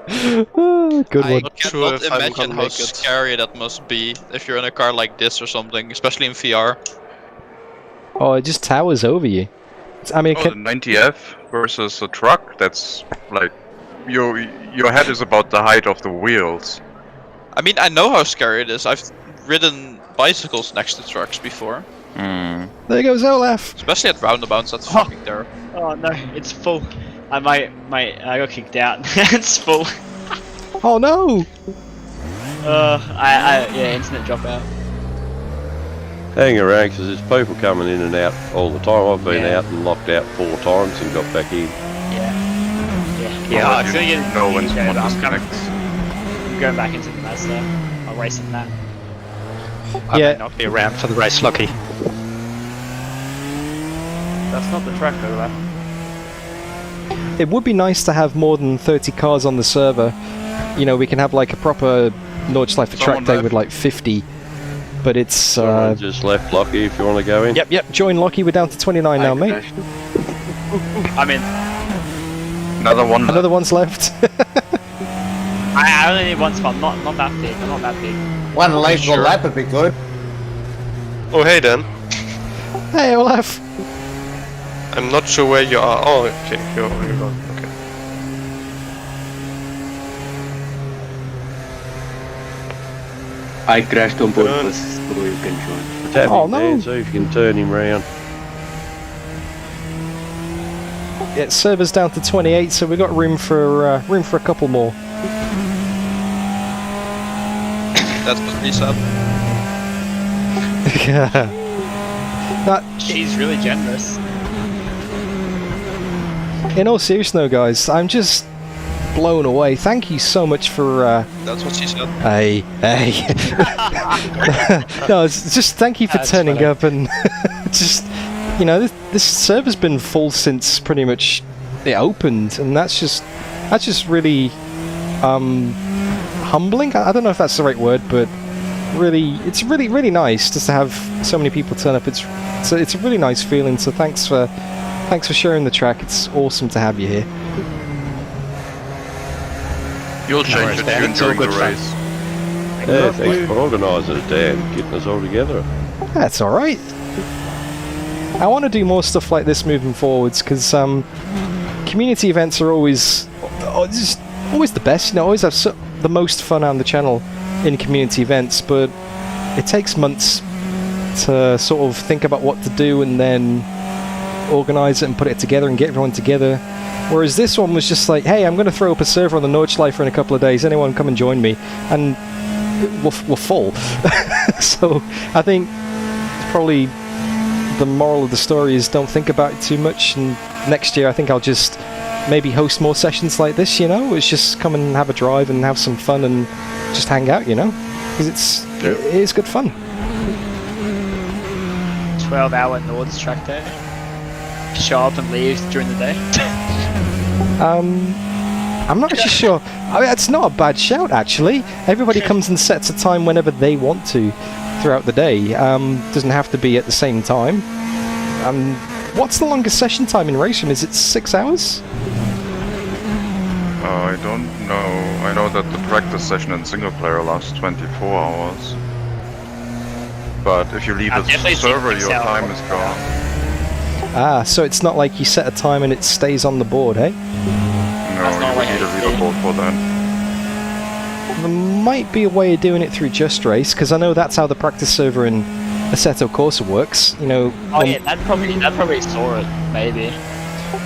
Good I one. cannot imagine how scary that must be if you're in a car like this or something, especially in VR. Oh, it just towers over you. I mean, it The can, 90F versus a truck, that's like... Your head is about the height of the wheels. I mean, I know how scary it is. I've ridden bicycles next to trucks before. there goes Olaf. Especially at roundabouts, that's fucking terrible. Oh no, it's full. I got kicked out. It's full. Oh no! Yeah, internet dropout. Hang around because there's people coming in and out all the time. I've been out and locked out 4 times and got back in. Yeah, I feel you. know when someone I'm disconnects. going back into the Mazda. I'll race in that. I Yeah. may not be around for the race, Lucky. That's not the track though, left. It would be nice to have more than 30 cars on the server. You know, we can have like a proper Nordschleife track Someone day left. with like 50. But it's Someone just left Lucky if you want to go in. Yep. Join Lockie. We're down to 29 now, mate. I'm in. Another one. Another one's left. I only need one spot. Not that big. I'm not that big. One late for lap would be good. Oh, hey Dan. Hey, Olaf. I'm not sure where you are. Oh, okay, you're gone. Okay. I crashed on board Good. buses, so you can join. Tap Oh, him, no. man, see if you can turn him round. Yeah, server's down to 28, so we've got room for a couple more. That's what he said. But She's really generous. in all seriousness, though, guys, I'm just blown away. Thank you so much for. That's what she said. Hey. No, it's just thank you for That's turning funny. up and just, you know, this server's been full since pretty much it opened, and that's just really humbling. I don't know if that's the right word, but it's really nice just to have so many people turn up. It's a really nice feeling. So thanks for sharing the track. It's awesome to have you here. You'll change your tune during the race. Yeah, thanks for organising it, Dan, getting us all together. That's all right. I want to do more stuff like this moving forwards because community events are always the best. You know, always have the most fun on the channel in community events, but it takes months to sort of think about what to do and then organise it and put it together and get everyone together. Whereas this one was just like, hey, I'm going to throw up a server on the Nordschleife in a couple of days. Anyone come and join me? And we're full. So I think probably the moral of the story is don't think about it too much. And next year I think I'll just maybe host more sessions like this, you know? It's just come and have a drive and have some fun and just hang out, you know? Because it is good fun. 12-hour Nords track day. Show up and leave during the day. I'm not actually sure. I mean, it's not a bad shout, actually. Everybody comes and sets a time whenever they want to throughout the day. Doesn't have to be at the same time. What's the longest session time in Race Room? Is it 6 hours? I don't know. I know that the practice session in single player lasts 24 hours. But if you leave I've the definitely seen server, 6 your hours. time is gone. Ah, so it's not like you set a time and it stays on the board, hey? No, That's not you like need a I- leaderboard for that. There might be a way of doing it through Just Race, because I know that's how the practice server in Assetto Corsa works. You know. Oh yeah, that probably saw it, maybe.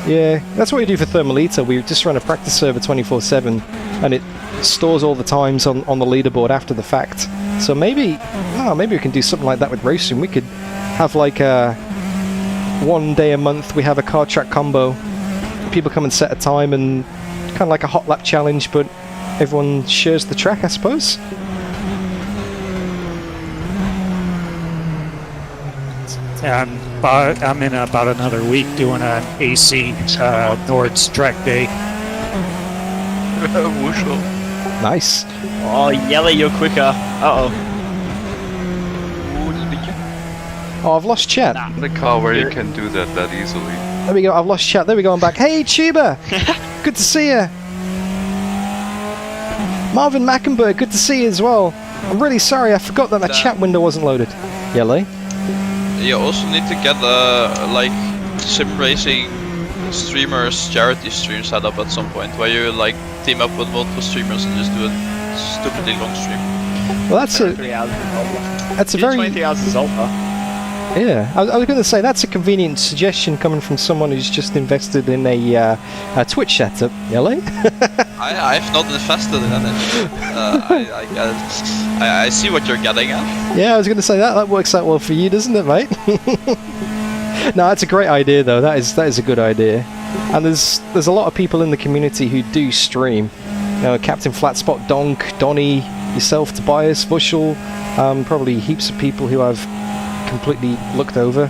Yeah, that's what we do for Thermalita. We just run a practice server 24/7, and it stores all the times on the leaderboard after the fact. So maybe we can do something like that with Racing. We could have like a 1 day a month. We have a car track combo. People come and set a time, and kind of like a hot lap challenge, but everyone shares the track, I suppose. I'm in about another week doing an AC Nord's track day. Nice. Oh, Yelly, you're quicker. Uh-oh. Oh, I've lost chat. The car where you can do that easily. There we go, I've lost chat. There we go, I'm back. Hey, Tuba! Good to see you. Marvin Mackenberg, good to see you as well. I'm really sorry, I forgot that my chat window wasn't loaded. Yellow? You also need to get like sim racing streamers charity stream set up at some point, where you like team up with multiple streamers and just do a stupidly long stream. Well, that's a very 20 hours of Zolta. Yeah, I was going to say that's a convenient suggestion coming from someone who's just invested in a Twitch setup. Yellow? I've not invested in anything. I see what you're getting at. Yeah, I was going to say that works out well for you, doesn't it, mate? No, that's a great idea, though. That is a good idea. And there's a lot of people in the community who do stream. You know, Captain Flatspot, Donk, Donny, yourself, Tobias, Bushel, probably heaps of people who I've completely looked over.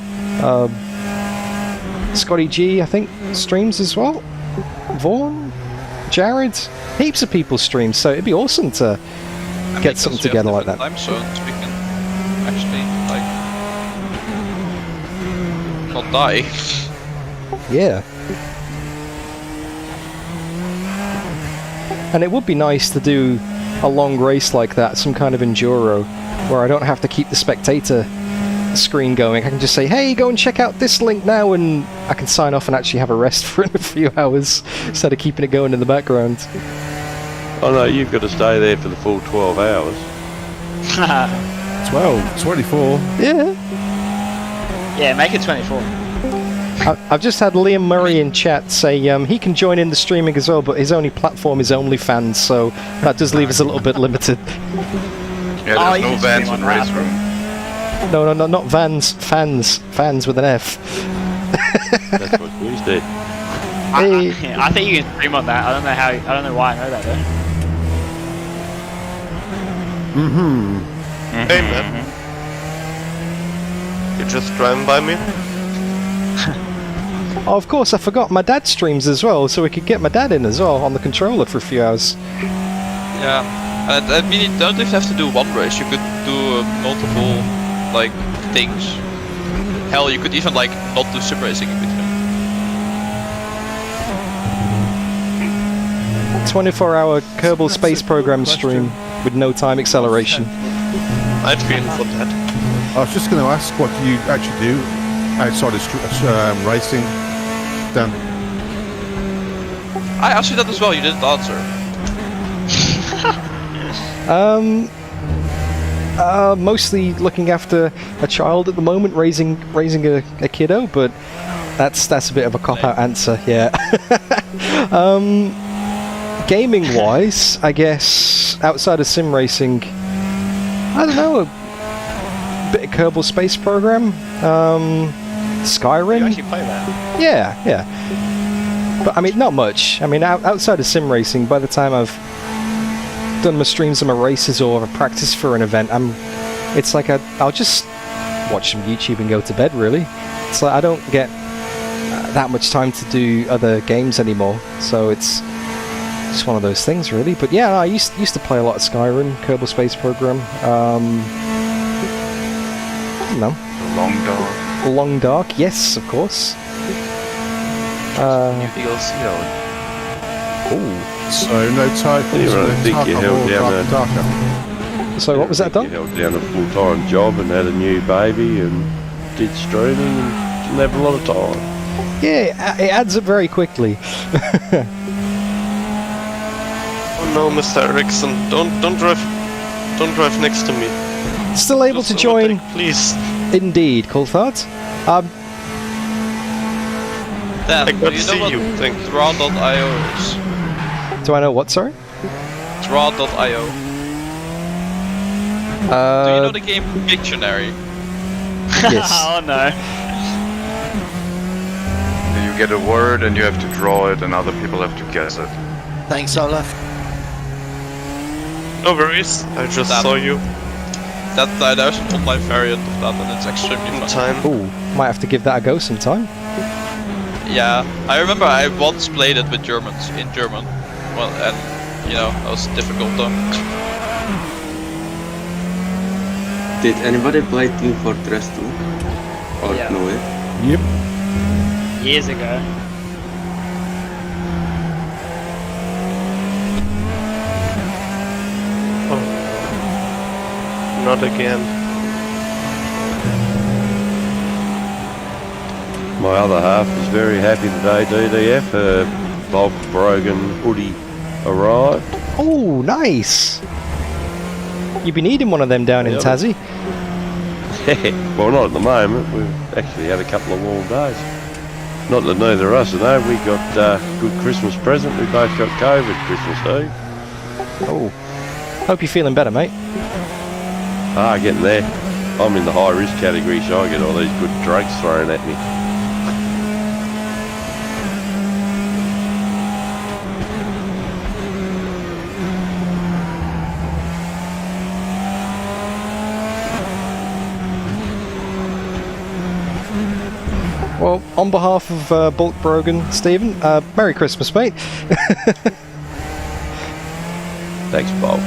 Scotty G, I think, streams as well. Vaughn, Jared, heaps of people stream, so it'd be awesome to get something together like that. Time zones, we can actually like not die. Yeah. And it would be nice to do a long race like that, some kind of enduro, where I don't have to keep the spectator screen going. I can just say, hey, go and check out this link now, and I can sign off and actually have a rest for a few hours instead of keeping it going in the background. Oh no, you've got to stay there for the full 12 hours. 12, 24. Yeah. Yeah, make it 24. I've just had Liam Murray in chat say he can join in the streaming as well, but his only platform is OnlyFans, so that does leave us a little bit limited. Yeah, there's no Vans in Race Room. No, not Vans, fans with an F. That's what we did. I think you can stream on that. I don't know why I know that though. Hey man. You just driving by me? Oh, of course, I forgot my dad streams as well, so we could get my dad in as well on the controller for a few hours. Yeah, and I mean, you don't even have to do one race. You could do multiple like things. Hell, you could even like not do sim racing in between. 24-hour Kerbal Space Program stream with no time acceleration. I'd be in for that. I was just going to ask what you actually do outside of racing, Dan. I asked you that as well. You didn't answer. Mostly looking after a child at the moment, raising a kiddo, but that's a bit of a cop-out answer, yeah. Gaming-wise, I guess, outside of sim racing, I don't know, a bit of Kerbal Space Program, Skyrim. You actually play that? Yeah. But I mean, not much. I mean, outside of sim racing, by the time I've done my streams and my races or a practice for an event, it's like I'll just watch some YouTube and go to bed, really. It's like I don't get that much time to do other games anymore, so it's just one of those things, really. But yeah, I used to play a lot of Skyrim, Kerbal Space Program. I don't know. Long Dark. Long Dark, yes, of course. New DLC out. Ooh. So no titles. I think you held down So what was that, Don? You held down a full-time job and had a new baby and did streaming and didn't have a lot of time. Yeah, it adds up very quickly. Oh no, Mr. Ericsson, don't drive next to me. Still able to join. Please. Indeed, Coulthard. Dan, I got do to you see know what you. Thank you. Draw.io is? Do I know what, sorry? Draw.io. Do you know the game Pictionary? Yes. Oh no. You get a word and you have to draw it, and other people have to guess it. Thanks, Olaf. No worries. I just Damn. saw you There's an online variant of that, and it's extremely in fun. time. Ooh, might have to give that a go sometime. Yeah, I remember I once played it with Germans in German. Well, and you know, it was difficult though. Did anybody play Team Fortress 2? Or Yeah. know it? Yep. Years ago. Not again. My other half is very happy today, DDF. Bulk Brogan hoodie arrived. Oh, nice! You've been eating one of them down in Yeah. Tassie. Well, not at the moment. We've actually had a couple of warm days. Not that neither of us know. We got good Christmas present. We both got COVID Christmas Eve. Oh. Hope you're feeling better, mate. Getting there. I'm in the high risk category, so I get all these good drugs thrown at me. Well, on behalf of Bulk Brogan, Stephen, Merry Christmas, mate. Thanks, Bulk.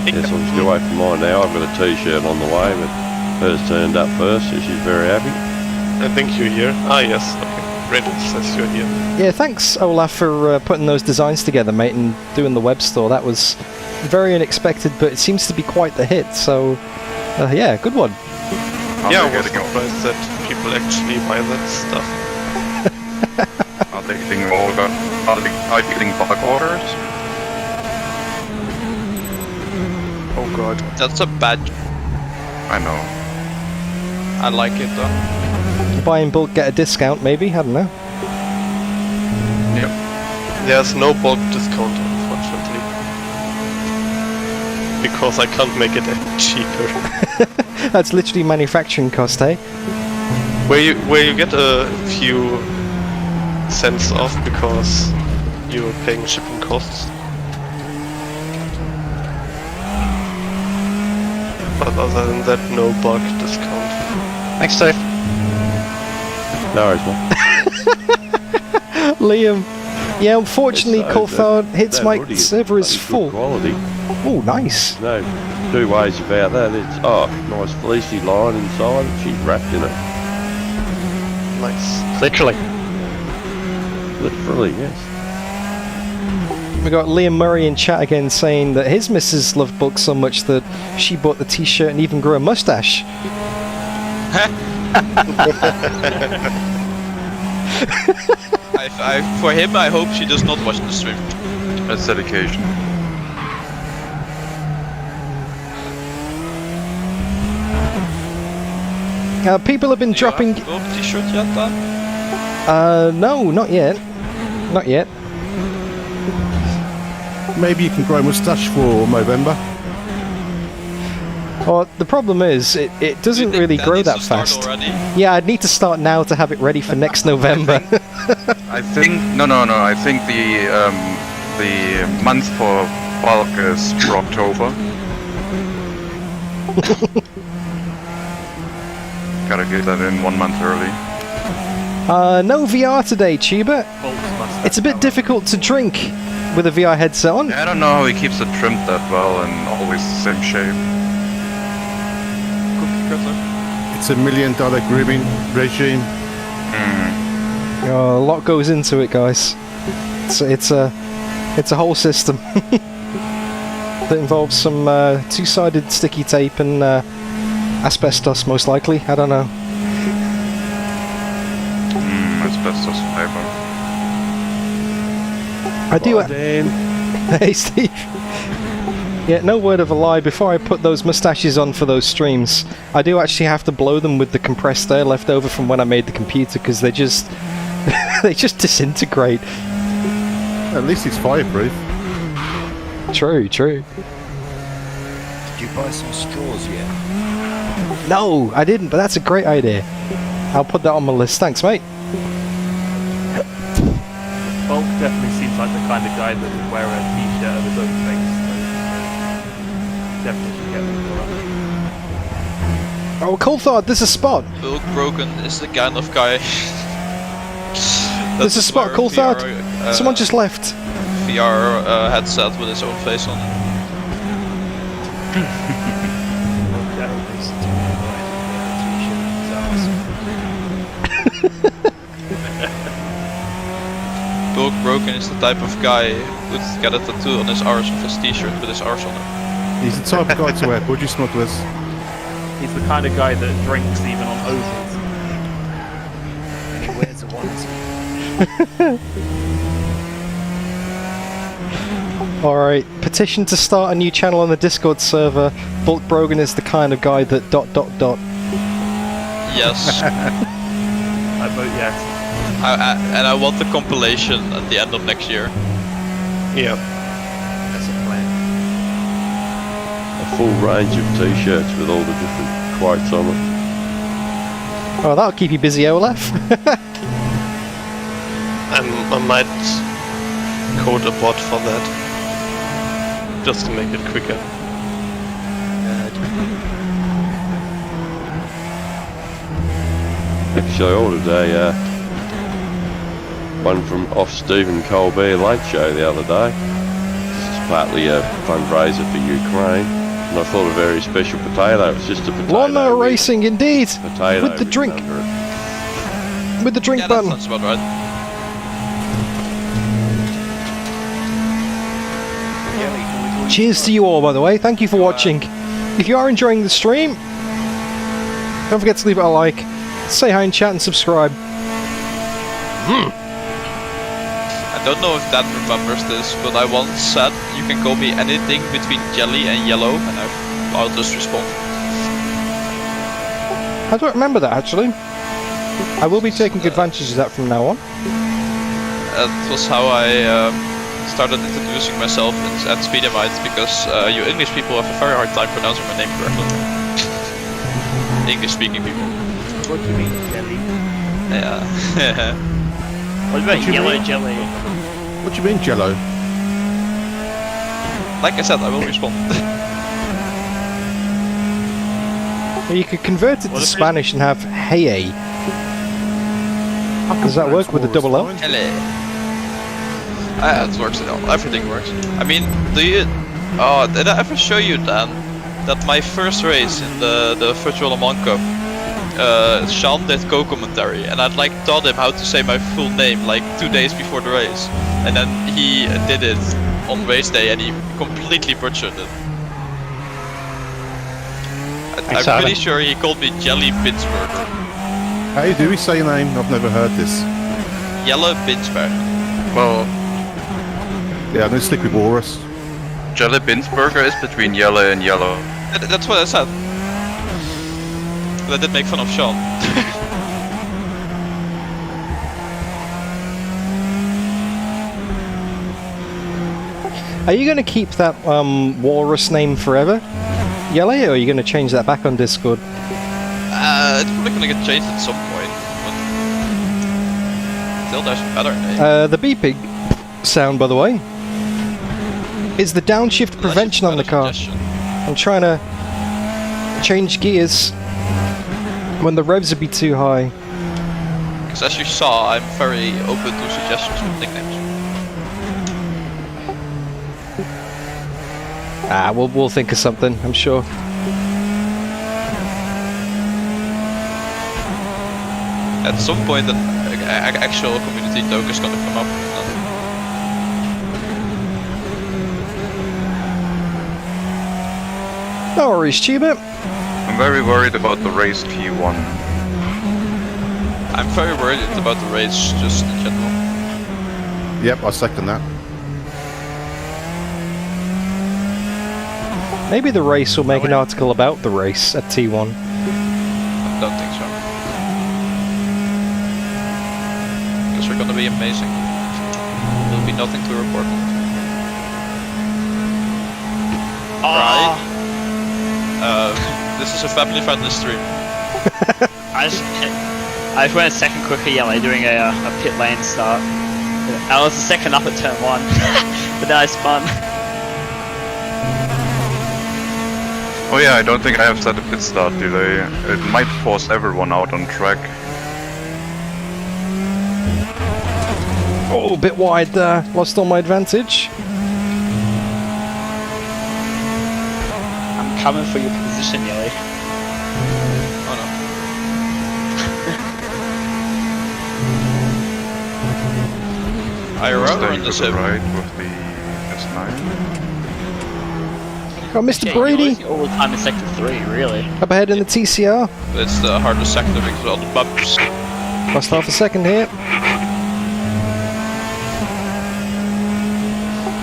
Yes, I'm still away from mine now. I've got a t-shirt on the way, but hers turned up first, so she's very happy. I think you're here. Ah, yes. Okay. Reddit says you're here. Yeah, thanks, Olaf, for putting those designs together, mate, and doing the web store. That was very unexpected, but it seems to be quite the hit, so yeah, good one. Yeah, I was surprised that people actually buy that stuff. Are they getting bulk orders? Oh god. That's a bad. I know. I like it though. Buy in bulk, get a discount, maybe? I don't know. Yep. There's no bulk discount, unfortunately. Because I can't make it any cheaper. That's literally manufacturing cost, eh? Where you get a few cents off because you're paying shipping costs. But other than that, no bulk discount. Thanks, Steve. No worries, man. Liam. Yeah, unfortunately, It's, Coulthard hits that my hoodie is server is bloody good full. quality. Oh, nice. No two ways about that. It's nice fleecy line inside, and she's wrapped in it. Nice. Literally. Literally, yes. We got Liam Murray in chat again saying that his missus loved bulk so much that she bought the t-shirt and even grew a mustache. For him, I hope she does not watch the stream. That's dedication. People have been dropping. Bulk t-shirt yet, Dan? No, not yet. Not yet. Maybe you can grow a moustache for Movember. Well, the problem is, it doesn't really grow that fast. Yeah, I'd need to start now to have it ready for next November. I think no. I think the month for bulk is for October. Gotta get that in 1 month early. No VR today, Chiba. It's a bit difficult to drink with a VR headset on. I don't know how he keeps it trimmed that well and always the same shape. It's $1 million grooming regime. A lot goes into it, guys. It's a whole system that involves some two-sided sticky tape and asbestos, most likely. I don't know. Asbestos fiber. I do. Dan. Hey, Steve. Yeah, no word of a lie, before I put those mustaches on for those streams, I do actually have to blow them with the compressed air left over from when I made the computer, because they just... they just disintegrate. At least it's fireproof. True, true. Did you buy some straws yet? No, I didn't, but that's a great idea. I'll put that on my list. Thanks, mate. Bulk definitely seems like the kind of guy that would wear a t-shirt of his own face. So definitely should get me for that. Oh, Coulthard, there's a spot. Bulk Broken is the kind of guy. There's a spot, Coulthard. Someone just left. VR headset with his own face on it. Bulk Broken is the type of guy who would get a tattoo on his arse of his t-shirt with his arse on it. He's the type of guy to wear budgie smugglers. He's the kind of guy that drinks even on ovals. And he wears a onesie. Alright, petition to start a new channel on the Discord server. Bulk Brogan is the kind of guy that ... Yes. I vote yes. And I want the compilation at the end of next year. Yeah. That's a plan. A full range of t-shirts with all the different quotes on it. Oh, that'll keep you busy, Olaf. I might code a bot for that. Just to make it quicker. Actually, I ordered a one from off Stephen Colbert Late Show the other day. It's partly a fundraiser for Ukraine, and I thought a very special potato. It's just a potato. Lawnmower racing, indeed. Potato with the drink. With the drink Yeah, button. that sounds about right. Cheers to you all, by the way. Thank you for watching. If you are enjoying the stream, don't forget to leave it a like, say hi in chat, and subscribe. I don't know if Dan remembers this, but I once said you can call me anything between jelly and yellow, and I'll just respond. I don't remember that, actually. I will be taking advantage of that from now on. That was how I started introducing myself at Speedamite, because you English people have a very hard time pronouncing my name correctly. English-speaking people. What do you mean, jelly? Yeah. What about What you yellow mean? jelly? What do you mean, Jello? Like I said, I will respond. Or you could convert it to Spanish and have hey. Does that work with a double L? Hello. It works. Everything works. I mean, do you? Oh, did I ever show you, Dan, that my first race in the Virtual Le Mans Cup, Sean did co-commentary, and I'd like taught him how to say my full name like 2 days before the race, and then he did it on race day, and he completely butchered it. I'm pretty sure he called me Jelly Binsberger. How do we say your name? I've never heard this. Yellow Binsberger. Well, yeah, I'm gonna stick with Walrus. Jelly Binsberger is between yellow and yellow. That's what I said. But I did make fun of Sean. Are you going to keep that Walrus name forever, Yelly, or are you going to change that back on Discord? It's probably gonna get changed at some point, but still there's a better name. The beeping sound, by the way, is the downshift prevention on the car. I'm trying to change gears when the revs would be too high. Because as you saw, I'm very open to suggestions with nicknames. We'll think of something, I'm sure. At some point, an actual community joke is gonna come up. No worries, Tuba. I'm very worried about the race T1. I'm very worried about the race, just in general. Yep, I second that. Maybe the race will make an article about the race at T1. Don't think so. Because we're gonna be amazing. There'll be nothing to report on. Right. This is a family-friendly stream. I just went a second quicker yellow doing a pit lane start. I was a second up at turn 1, but then I spun. Oh yeah, I don't think I have set a pit start delay. It might force everyone out on track. Oh, a bit wide there. Lost all my advantage. I'm coming for your position, Yelly. Oh no. I rather on the Stay to the right with the S9. Oh, Mr. Yeah, Brady. you're all the time in sector 3, really. Up ahead in the TCR. It's the hardest sector because of all the bumps. Lost half a second here.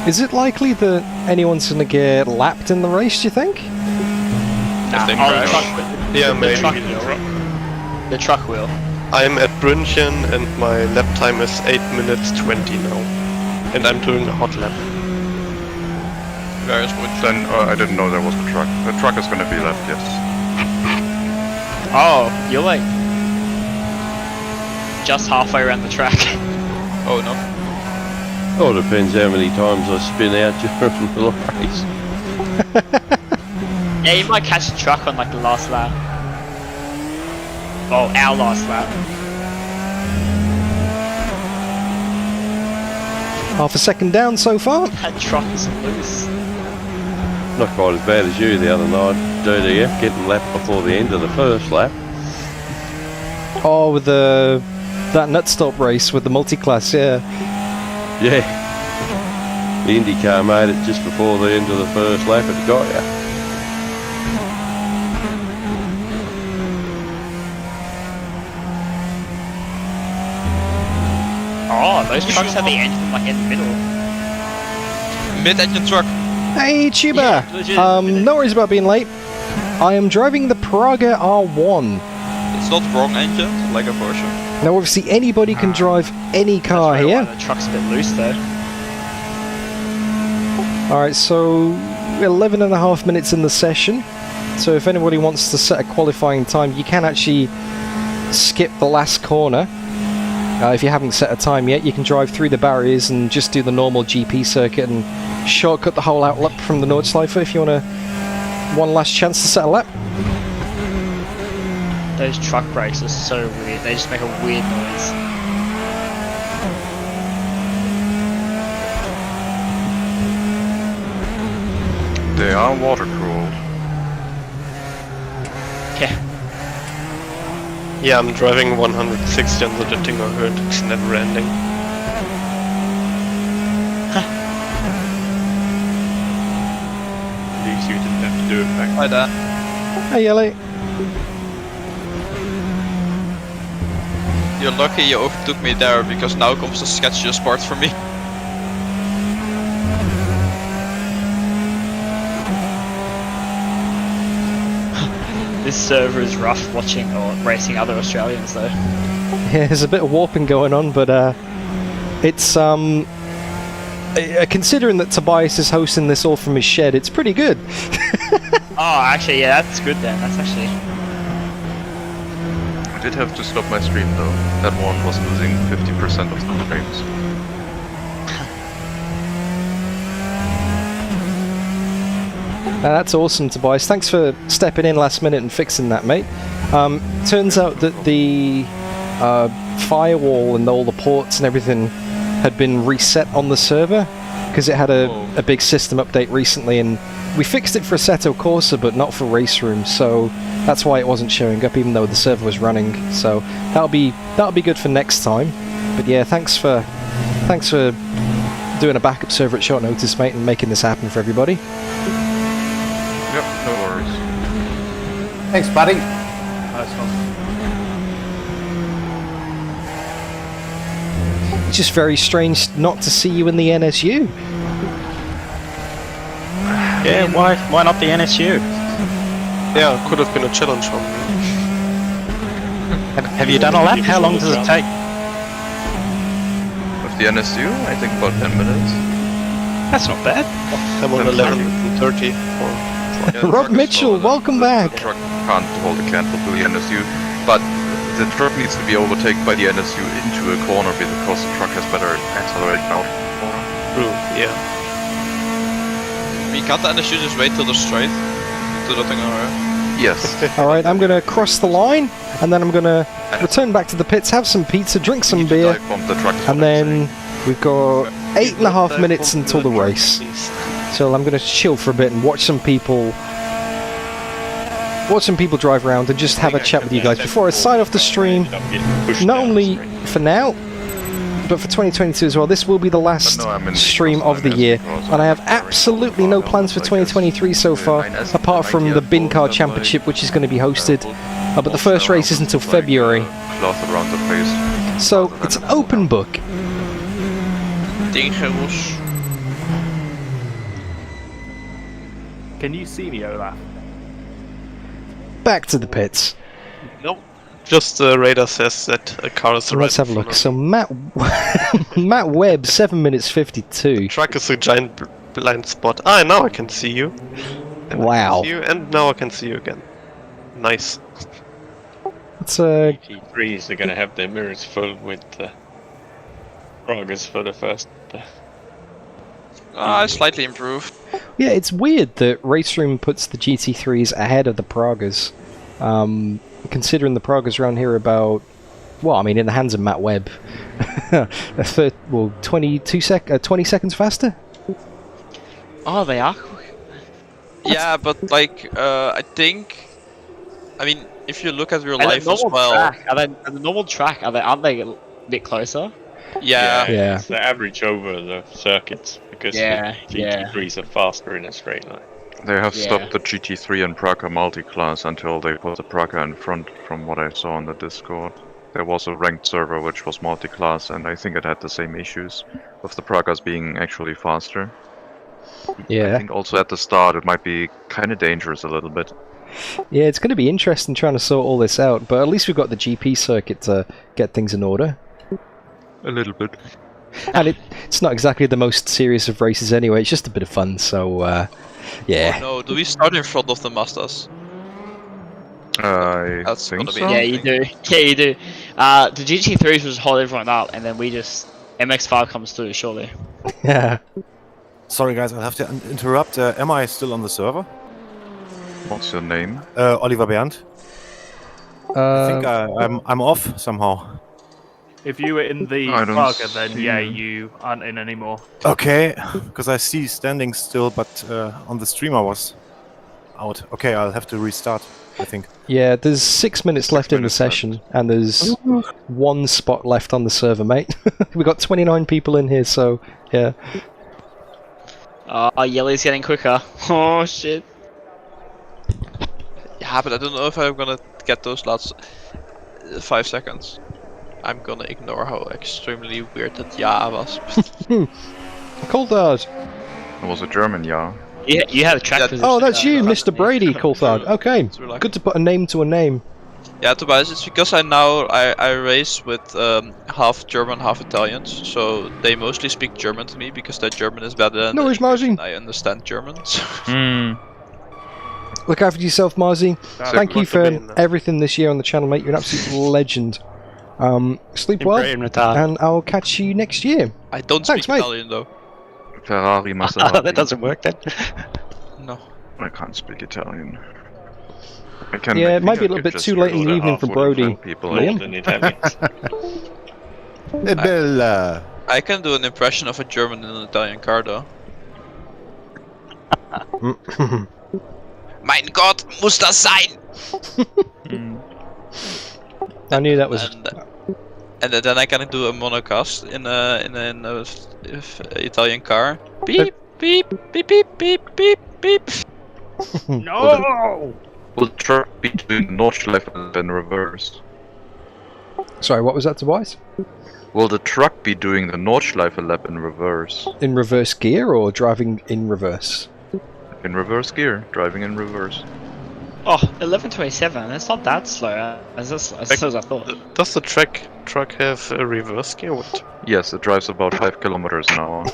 Is it likely that anyone's going to get lapped in the race, do you think? Nah, they the crash. truck will. Yeah, maybe. The truck will. I'm at Brünchen and my lap time is 8 minutes 20 now. And I'm doing a hot lap. Various which. Then I didn't know there was a truck. The truck is gonna be left, yes. Oh, you're like just halfway around the track. Oh no. Oh, depends how many times I spin out during the race. Yeah, you might catch the truck on like the last lap. Oh, our last lap. Half a second down so far. That truck is loose. Not quite as bad as you the other night, DDF, getting lapped before the end of the first lap. Oh, with that nut stop race with the multi-class, yeah. Yeah. The IndyCar made it just before the end of the first lap, it got you. Oh, those trucks have the engine like in the middle. Mid-engine truck. Hey, Tuba! Yeah, legit. No worries about being late. I am driving the Praga R1. It's not wrong engine, like a Porsche. Now, obviously, anybody can drive any car That's here. why the truck's a bit loose though. Alright, so 11 and a half minutes in the session. So if anybody wants to set a qualifying time, you can actually skip the last corner. If you haven't set a time yet, you can drive through the barriers and just do the normal GP circuit and shortcut the whole outlet from the Nordschleife if you want one last chance to set a lap. Those truck brakes are so weird. They just make a weird noise. They are water cooled. Yeah. Yeah, I'm driving 160 on the Dittinger Herd. It's never ending. At least you didn't have to do it back. Hi there. Hey, Ellie. You're lucky you overtook me there, because now comes the sketchiest part for me. This server is rough watching or racing other Australians though. Yeah, there's a bit of warping going on, but it's considering that Tobias is hosting this all from his shed, it's pretty good. Oh, actually, yeah, that's good then. That's actually. I did have to stop my stream though. That one was losing 50% of the frames. That's awesome, Tobias. Thanks for stepping in last minute and fixing that, mate. Turns out that the firewall and all the ports and everything had been reset on the server because it had a big system update recently, and we fixed it for Assetto Corsa but not for Race Room, so that's why it wasn't showing up even though the server was running. So that'll be good for next time. But yeah, thanks for doing a backup server at short notice, mate, and making this happen for everybody. Yep, no worries. Thanks, buddy. It's just very strange not to see you in the NSU. Yeah, why not the NSU? Yeah, could have been a challenge for me. Have you done a lap? How long does it take? With the NSU, I think about 10 minutes. That's not bad. I'm on 11:30. Rob Mitchell, welcome back. The truck can't hold a candle to the NSU, but the truck needs to be overtaken by the NSU into a corner because the truck has better acceleration out. True, yeah. I mean, can't the NSU just wait till they're straight? Do the thing alright? Yes. Alright, I'm gonna cross the line, and then I'm gonna return back to the pits, have some pizza, drink some beer, and then we've got 8.5 minutes until the race. So I'm gonna chill for a bit and watch some people drive around and just have a chat with you guys before I sign off the stream. Not only for now, but for 2022 as well. This will be the last stream of the year, and I have absolutely no plans for 2023 so far, apart from the Bin Car Championship, which is going to be hosted. But the first race isn't until February, Cloth around the face. so it's an open book. Dangerous. Can you see me, Olaf? Back to the pits. Nope. Just the radar says that a car is Let's have a look. So Matt Webb, 7 minutes 52. Truck is a giant blind spot. Ah, now I can see you. And Wow. I can see you, and now I can see you again. Nice. It's GT3s are going to have their mirrors full with progress for the first. Slightly improved. Yeah, it's weird that RaceRoom puts the GT3s ahead of the Pragas. Considering the Pragas around here are about, well, I mean, in the hands of Matt Webb, 20 seconds faster. Oh, they are. Yeah, but like, I think, I mean, if you look at real life as well. At the normal track, aren't they a bit closer? Yeah. It's the average over the circuits because the GT3s are faster in a straight line. They have stopped the GT3 and Praga multi-class until they put the Praga in front, from what I saw on the Discord. There was a ranked server which was multi-class, and I think it had the same issues with the Pragas being actually faster. Yeah. I think also at the start it might be kind of dangerous a little bit. Yeah, it's going to be interesting trying to sort all this out, but at least we've got the GP circuit to get things in order. A little bit. And it's not exactly the most serious of races anyway, it's just a bit of fun, so yeah. Oh no, do we start in front of the Mazdas? I That's think gonna be so. Yeah, you do. Yeah, you do. The GT3s will just hold everyone up, and then we just MX5 comes through shortly. Yeah. Sorry guys, I'll have to interrupt. Am I still on the server? What's your name? Oliver Berndt. I think I'm off somehow. If you were in the I don't Praga, then see yeah, you. you aren't in anymore. Okay, because I see standing still, but on the stream I was out. Okay, I'll have to restart, I think. Yeah, there's 6 minutes left in the session, and there's one spot left on the server, mate. We've got 29 people in here, so yeah. Yellow's getting quicker. Oh shit. Yeah, but I don't know if I'm gonna get those last 5 seconds. I'm gonna ignore how extremely weird that was. Coulthard. It was a German, yeah. Yeah, you had a track position. Oh, that's you, Mr. Brady, Coulthard. Okay, good to put a name to a name. Yeah, Tobias, it's because I race with half German, half Italian, so they mostly speak German to me because their German is better than I understand German. Look after yourself, Marzi. Thank you for everything this year on the channel, mate. You're an absolute legend. Sleep well, and I'll catch you next year. I don't Thanks, speak mate. Italian though. Ferrari Maserati. That doesn't work then. No. I can't speak Italian. I can, Yeah, I it might think be a I little could bit just too late in use the the evening for half-wooden Brody. people Liam? Bella. I can do an impression of a German in an Italian car though. Mein Gott, muss das sein! I knew that was. And then I can do a monocast in an Italian car. Beep beep beep beep beep beep beep. No! Will the truck be doing Nordschleife in reverse? Sorry, what was that, Tobias? Will the truck be doing the Nordschleife lap in reverse? In reverse gear or driving in reverse? In reverse gear, driving in reverse. Oh, 11:27. That's not that slow. As slow as I thought. Does the truck have a reverse gear? What? Yes, it drives about 5 kilometers an hour.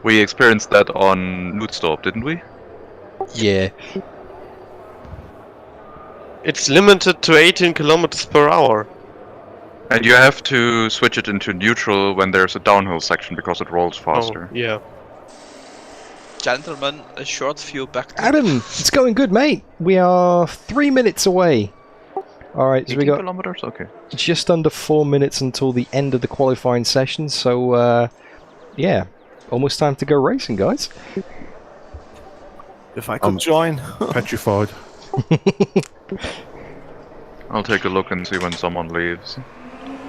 We experienced that on Noodstorp, didn't we? Yeah. It's limited to 18 kilometers per hour. And you have to switch it into neutral when there's a downhill section because it rolls faster. Oh, yeah. Gentlemen, a short view back to Adam, it's going good, mate. We are 3 minutes away. Alright, so we 18 got kilometers? Okay. just under 4 minutes until the end of the qualifying session, so yeah, almost time to go racing, guys. If I could join. Petrified. I'll take a look and see when someone leaves.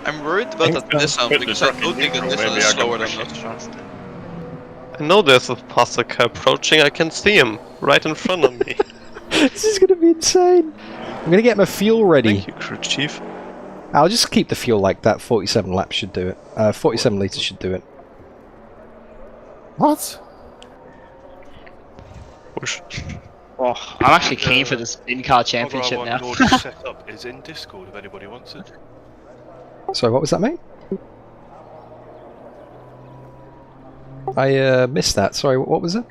I'm worried about that Nissan because I don't think that Nissan is slower than us. I know there's a passenger car approaching. I can see him right in front of me. This is gonna be insane. I'm gonna get my fuel ready. Thank you, crew chief. I'll just keep the fuel like that. 47 laps should do it. 47 litres should do it. What? Push. Oh, I'm actually keen for the spin car championship now. Setup is in Discord if anybody wants it. Sorry, what was that, mate? I missed that. Sorry, what was it?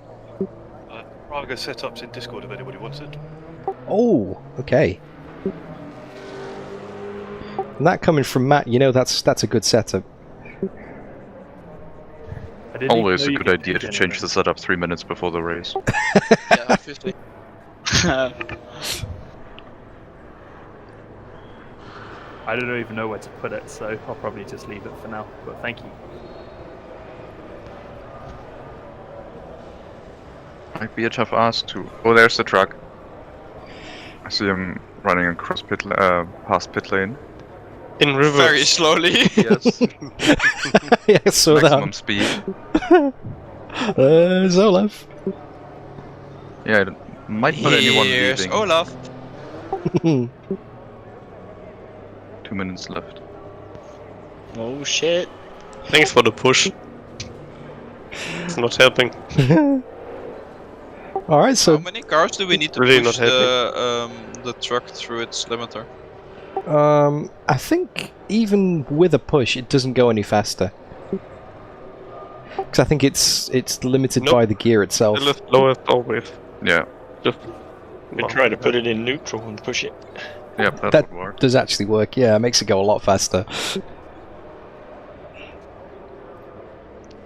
Praga setup's in Discord if anybody wants it. Oh, okay. And that coming from Matt, you know that's a good setup. Always a good idea to change the setup 3 minutes before the race. Yeah, obviously. I don't even know where to put it, so I'll probably just leave it for now. But thank you. Might be a tough ask to. Oh, there's the truck. I see him running across past pit lane. In reverse. Very slowly. Yes. Yeah, so Maximum speed. Olaf. Yeah, it might put anyone Here's leaving. Olaf. 2 minutes left. Oh shit. Thanks for the push. It's not helping. Alright, so How many cars do we need to Really push not the truck through its limiter? I think even with a push, it doesn't go any faster. Because I think it's limited Nope. by the gear itself. The lift lowest always. Yeah. Just We try to put it in neutral and push it. Yeah, That would work. does actually work. Yeah, it makes it go a lot faster.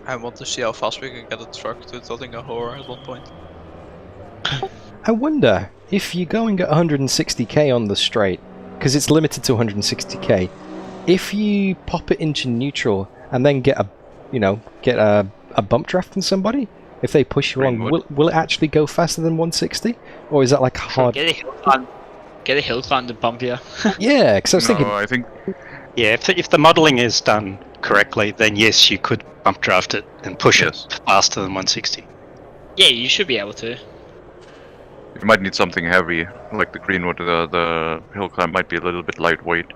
I want to see how fast we can get a truck to Tottingham at one point. I wonder if you're going at 160k on the straight, because it's limited to 160k. If you pop it into neutral and then get a bump draft from somebody, if they push you on, will it actually go faster than 160, or is that like hard? Get a hill climb to bump you. Yeah, because I was thinking. I think. Yeah, if the modelling is done correctly, then yes, you could bump draft it and push it faster than 160. Yeah, you should be able to. You might need something heavy, like the Greenwood. The hill climb might be a little bit lightweight.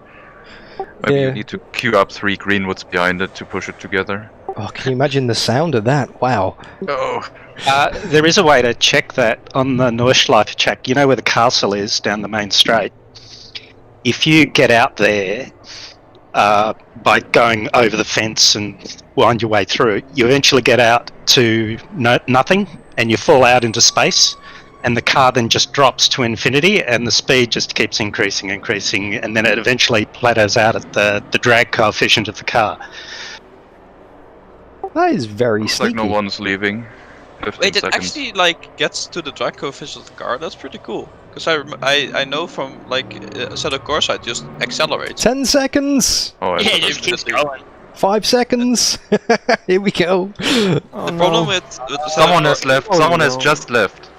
Maybe Yeah. you need to queue up 3 Greenwoods behind it to push it together. Oh, can you imagine the sound of that? Wow. Oh. There is a way to check that on the Nordschleife track. You know where the castle is down the main straight? If you get out there by going over the fence and wind your way through, you eventually get out to nothing and you fall out into space, and the car then just drops to infinity and the speed just keeps increasing, and then it eventually plateaus out at the drag coefficient of the car. That is very Looks sneaky. like no one's leaving. 15 Wait, it seconds. actually like gets to the drag coefficient of the car. That's pretty cool. Because I know from like Assetto Corsa it just accelerates. 10 seconds. Oh, Yeah, it just keeps going. 5 seconds. Here we go. The problem with Assetto Someone Corsa- has left. Oh, Someone has no. just left.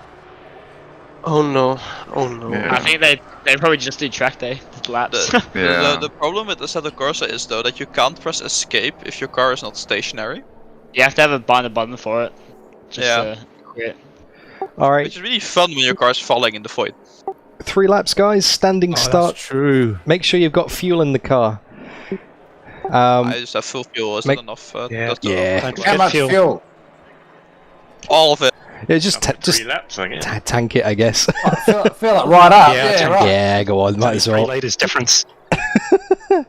Oh no. Oh no. Yeah. I think they probably just do track day laps. Yeah. The problem with Assetto Corsa is though that you can't press escape if your car is not stationary. You have to have a bind button for it. Just, Yeah. quit. All right, Which is really fun when your car is falling in the void. 3 laps, guys. Standing start. That's true. Make sure you've got fuel in the car. I just have full fuel. Is make- that enough? Yeah. That's Yeah. enough. How much fuel? All of it. Yeah, just 3 laps, I guess. tank it, I guess. Fill it right up. Yeah, right. Yeah, go on, might as 3 well. litres difference. All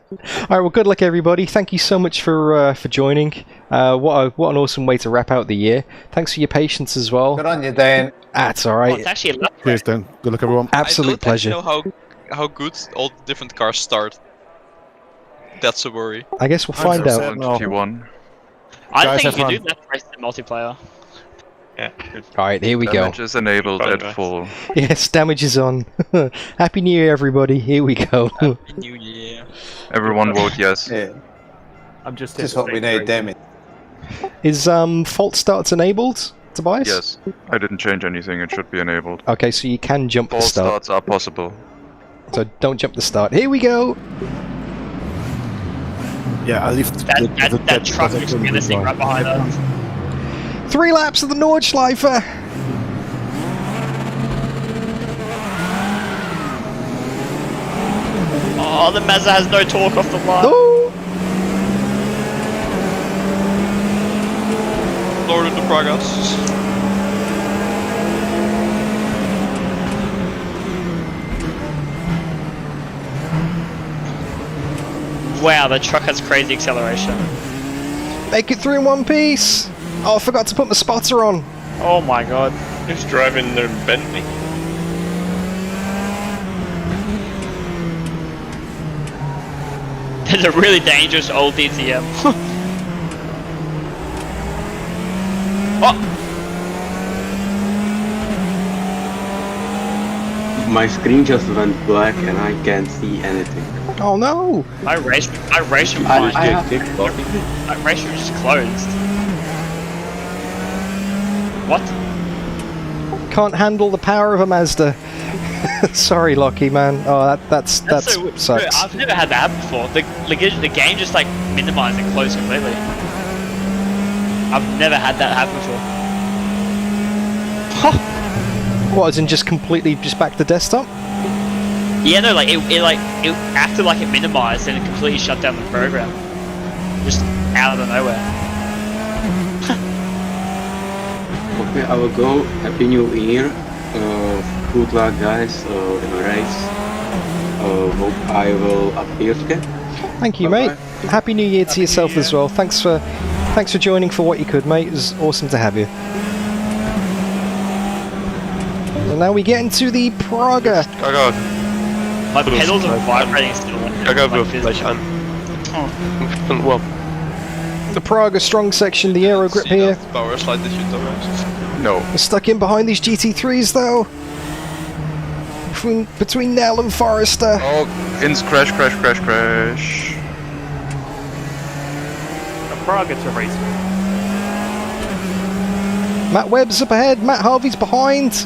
right, well, good luck, everybody. Thank you so much for joining. What an awesome way to wrap out the year. Thanks for your patience as well. Good on you, Dan. That's all Oh, right. it's actually a lap Cheers, Dan. Good luck, everyone. Absolute I don't pleasure. actually know how good all the different cars start. That's a worry. I guess we'll I'm find so out. sad now. T1. I Guys, think you have can do that race in multiplayer. Yeah. All right, here we go. Damage is enabled Fine, at guys. full. Yes, damage is on. Happy New Year, everybody. Here we go. Happy New Year. Everyone vote yes. Yeah. I'm just This is what we need, damn it. Is fault starts enabled, Tobias? Yes. I didn't change anything, it should be enabled. Okay, so you can jump the False start. starts are possible. So don't jump the start. Here we go. Yeah, I leave That truck looks menacing right behind us. 3 laps of the Nordschleife. Oh, the Mazda has no torque off the line. Oh, Lord of the progress. Wow, the truck has crazy acceleration. make it through in one piece. Oh, I forgot to put my spotter on. Oh my god. Who's driving the Bentley? There's a really dangerous old DTM. Oh! My screen just went black and I can't see anything. Oh no! My race room is closed. What? Can't handle the power of a Mazda. Sorry, Lockie, man. Oh, that's So, sucks. I've never had that happen before. The game just like minimized and closed completely. I've never had that happen before. What, as in just completely just back to desktop? Yeah, no, like it acted like it minimized and it completely shut down the program, just out of nowhere. Okay, I will go. Happy New Year. Good luck, guys, in the race. Hope I will appear again. Thank you, mate. Happy New Year to yourself as well. Thanks for joining for what you could, mate. It was awesome to have you. And now we get into the Praga. Gaga, My pedals are vibrating still. Gaga wirft gleich an. 15 Uhr. The Praga strong section, the aero grip here. Power slide that you don't. No. We're stuck in behind these GT3s though. Between Nell and Forrester. Oh, ins crash, crash, crash, crash. Prague, it's a race. Matt Webb's up ahead. Matt Harvey's behind.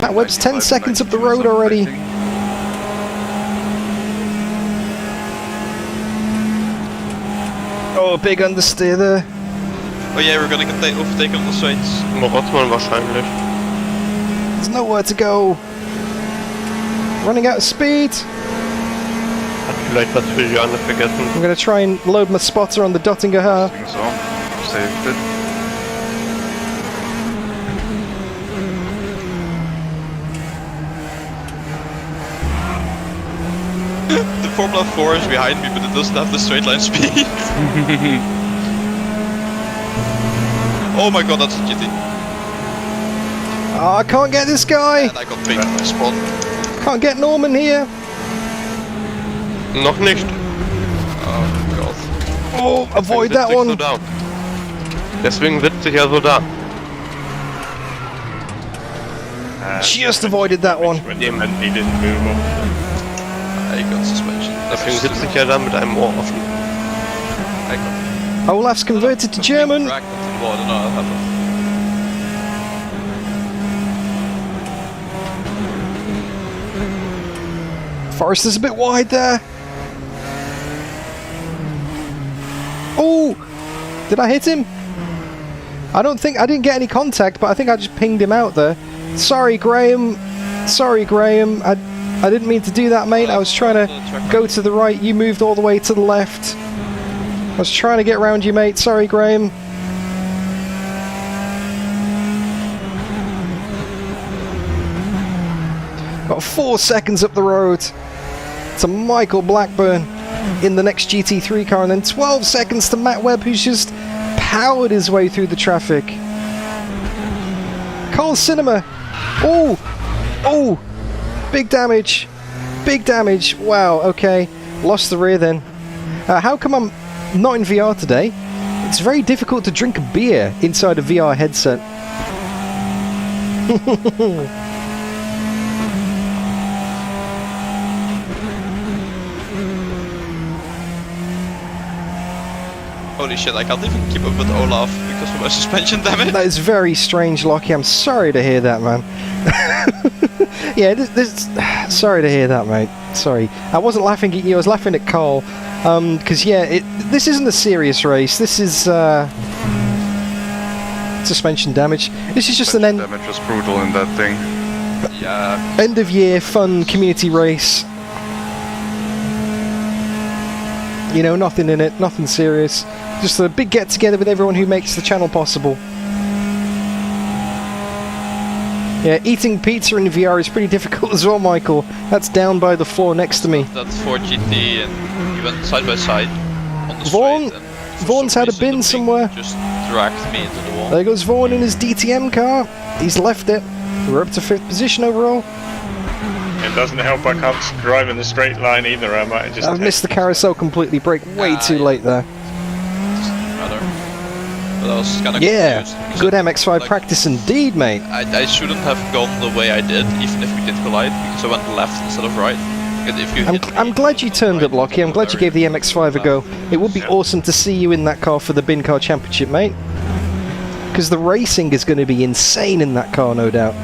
Matt Webb's 10 seconds up the road already. Oh, big understeer there. Oh yeah, we're gonna get overtaken on the straights. Rotzmann wahrscheinlich. There's nowhere to go. Running out of speed. Hat vielleicht was für Juliane vergessen. I'm going to try and load my spotter on the Dottinger Haar. So, saved it. The Formula 4 is behind me, but it doesn't have the straight line speed. Oh my god, that's a GT. Oh, I can't get this guy. And I got picked in my spot. Can't get Norman here. Noch nicht. Oh god. Oh, avoid that Deswegen one. sitze ich so da. Deswegen sitze ich ja so da. Just avoided that one. Jemand die den Müll. I got suspension. Deswegen sitze ich ja da mit einem Ohr offen. Olaf's converted to German. Well, I don't know what happened. Forrester's a bit wide there. Oh, did I hit him? I didn't get any contact, but I think I just pinged him out there. Sorry, Graham. Sorry, Graham. I didn't mean to do that, mate. I was trying to go to the right. You moved all the way to the left. I was trying to get around you, mate. Sorry, Graham. Got 4 seconds up the road to Michael Blackburn in the next GT3 car, and then 12 seconds to Matt Webb, who's just powered his way through the traffic. Carl Cinema. Oh! Oh! Big damage. Big damage. Wow, okay. Lost the rear then. How come I'm not in VR today? It's very difficult to drink a beer inside a VR headset. Holy shit, I can't even keep up with Olaf because of my suspension damage. That is very strange, Lockie. I'm sorry to hear that, man. Yeah, sorry to hear that, mate. Sorry. I wasn't laughing at you, I was laughing at Carl. Because, yeah, this isn't a serious race. This is, suspension damage. This is just an end... Damage was brutal in that thing. Yeah. End of year, fun, community race. You know, nothing in it, nothing serious. Just a big get together with everyone who makes the channel possible. Yeah, eating pizza in VR is pretty difficult as well, Michael. That's down by the floor next to me. That's for GT, and we went side by side on the Vaughn, street. Vaughn's had a bin somewhere. Just dragged me into the wall. There goes Vaughn in his DTM car. He's left it. We're up to 5th position overall. It doesn't help I can't drive in the straight line either, I might just... I've missed the carousel completely. Brake way too late there. But I was kind of Yeah, confused. good MX-5 practice indeed, mate. I shouldn't have gone the way I did, even if we did collide, because I went left instead of right. And if you I'm glad you turned up, Lockie. I'm glad you gave the MX-5 a go. It would be awesome to see you in that car for the Bin Car Championship, mate. Because the racing is going to be insane in that car, no doubt.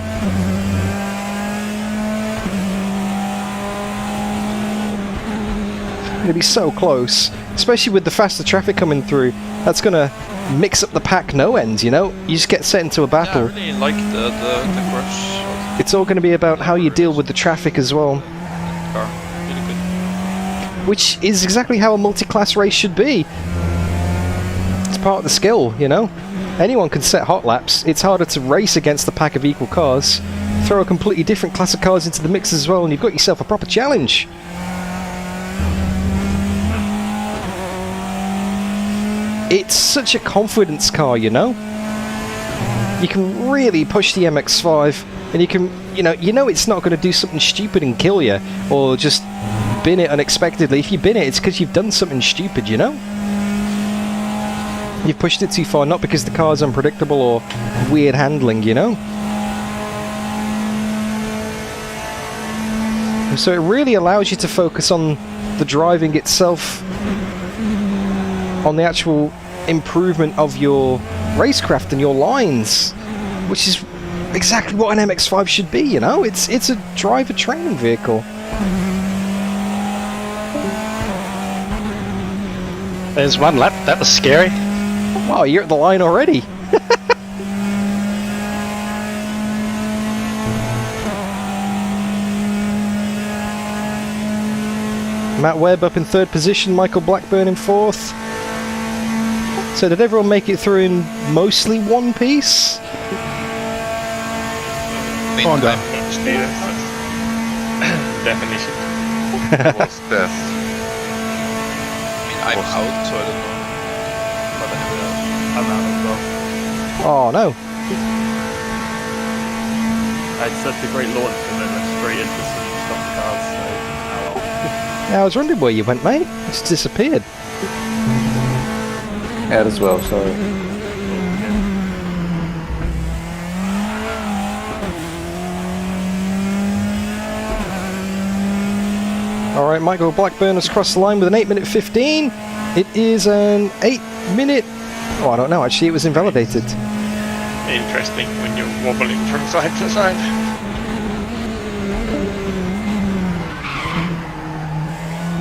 It'll be so close, especially with the faster traffic coming through. That's going to mix up the pack no end, you know? You just get set into a battle. I really like the crush. It's all going to be about how you deal with the traffic as well. Car. Really good. Which is exactly how a multi-class race should be. It's part of the skill, you know? Anyone can set hot laps. It's harder to race against a pack of equal cars. Throw a completely different class of cars into the mix as well, and you've got yourself a proper challenge. It's such a confidence car, you know? You can really push the MX-5, and you can, you know it's not going to do something stupid and kill you, or just bin it unexpectedly. If you bin it, it's because you've done something stupid, you know? You've pushed it too far, not because the car's unpredictable or weird handling, you know? So it really allows you to focus on the driving itself, on the actual improvement of your racecraft and your lines, which is exactly what an MX-5 should be, you know? It's a driver training vehicle. There's one lap, that was scary. Wow, you're at the line already. Matt Webb up in 3rd position, Michael Blackburn in 4th. So did everyone make it through in mostly one piece? Honda. Definition. What's death? I mean, I'm out, so I don't know. But anyway, I'm out as well. Oh no. I had such a great launch and then went straight into some stock cars, so Yeah, I was wondering where you went, mate. It's disappeared. Out as well, sorry. Alright, Michael Blackburn has crossed the line with an 8-minute 15. It is an 8-minute... Oh, I don't know, actually, it was invalidated. Interesting when you're wobbling from side to side.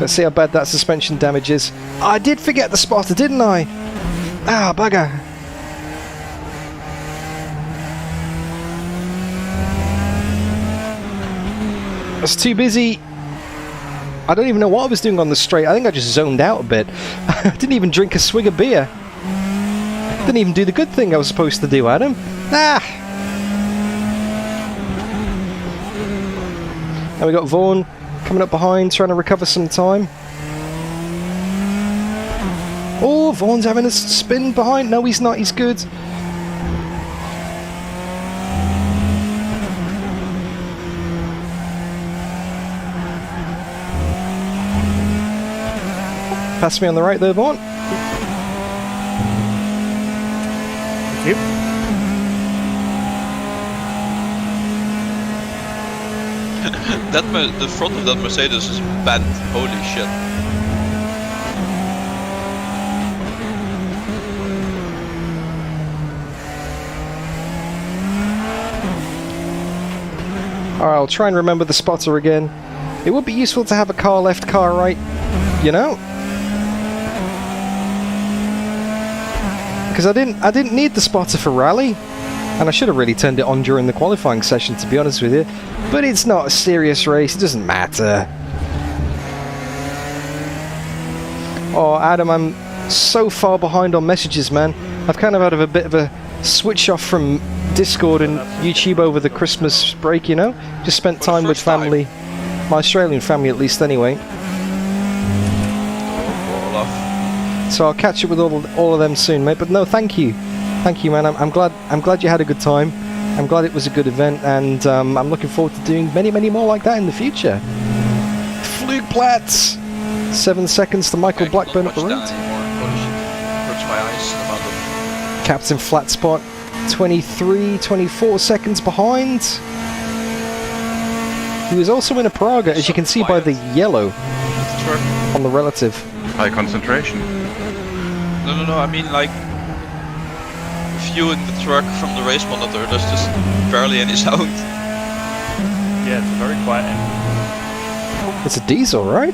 Let's see how bad that suspension damage is. I did forget the spotter, didn't I? Ah, bugger. I was too busy. I don't even know what I was doing on the straight. I think I just zoned out a bit. I didn't even drink a swig of beer. Didn't even do the good thing I was supposed to do, Adam. Ah! And we got Vaughan coming up behind, trying to recover some time. Oh, Vaughan's having a spin behind. No, he's not. He's good. Pass me on the right there, Vaughan. Thank you. The front of that Mercedes is bent. Holy shit. Alright, I'll try and remember the spotter again. It would be useful to have a car left, car right, you know? Because I didn't need the spotter for rally, and I should have really turned it on during the qualifying session, to be honest with you. But it's not a serious race, it doesn't matter. Oh, Adam, I'm so far behind on messages, man. I've kind of had a bit of a switch off from Discord and YouTube over the Christmas break, you know? Just spent time with family. My Australian family, at least, anyway. So I'll catch up with all of them soon, mate. But no, thank you, man. I'm glad you had a good time. I'm glad it was a good event, and I'm looking forward to doing many more like that in the future. Flugplatz, 7 seconds to Michael Blackburn up the road. Hurts my eyes about it. Captain Flatspot, 24 seconds behind. He was also in a Praga, as you can see by the yellow on the relative. High concentration. No, I mean like viewing the truck from the race monitor, there's just barely any sound. Yeah, it's a very quiet engine. It's a diesel, right?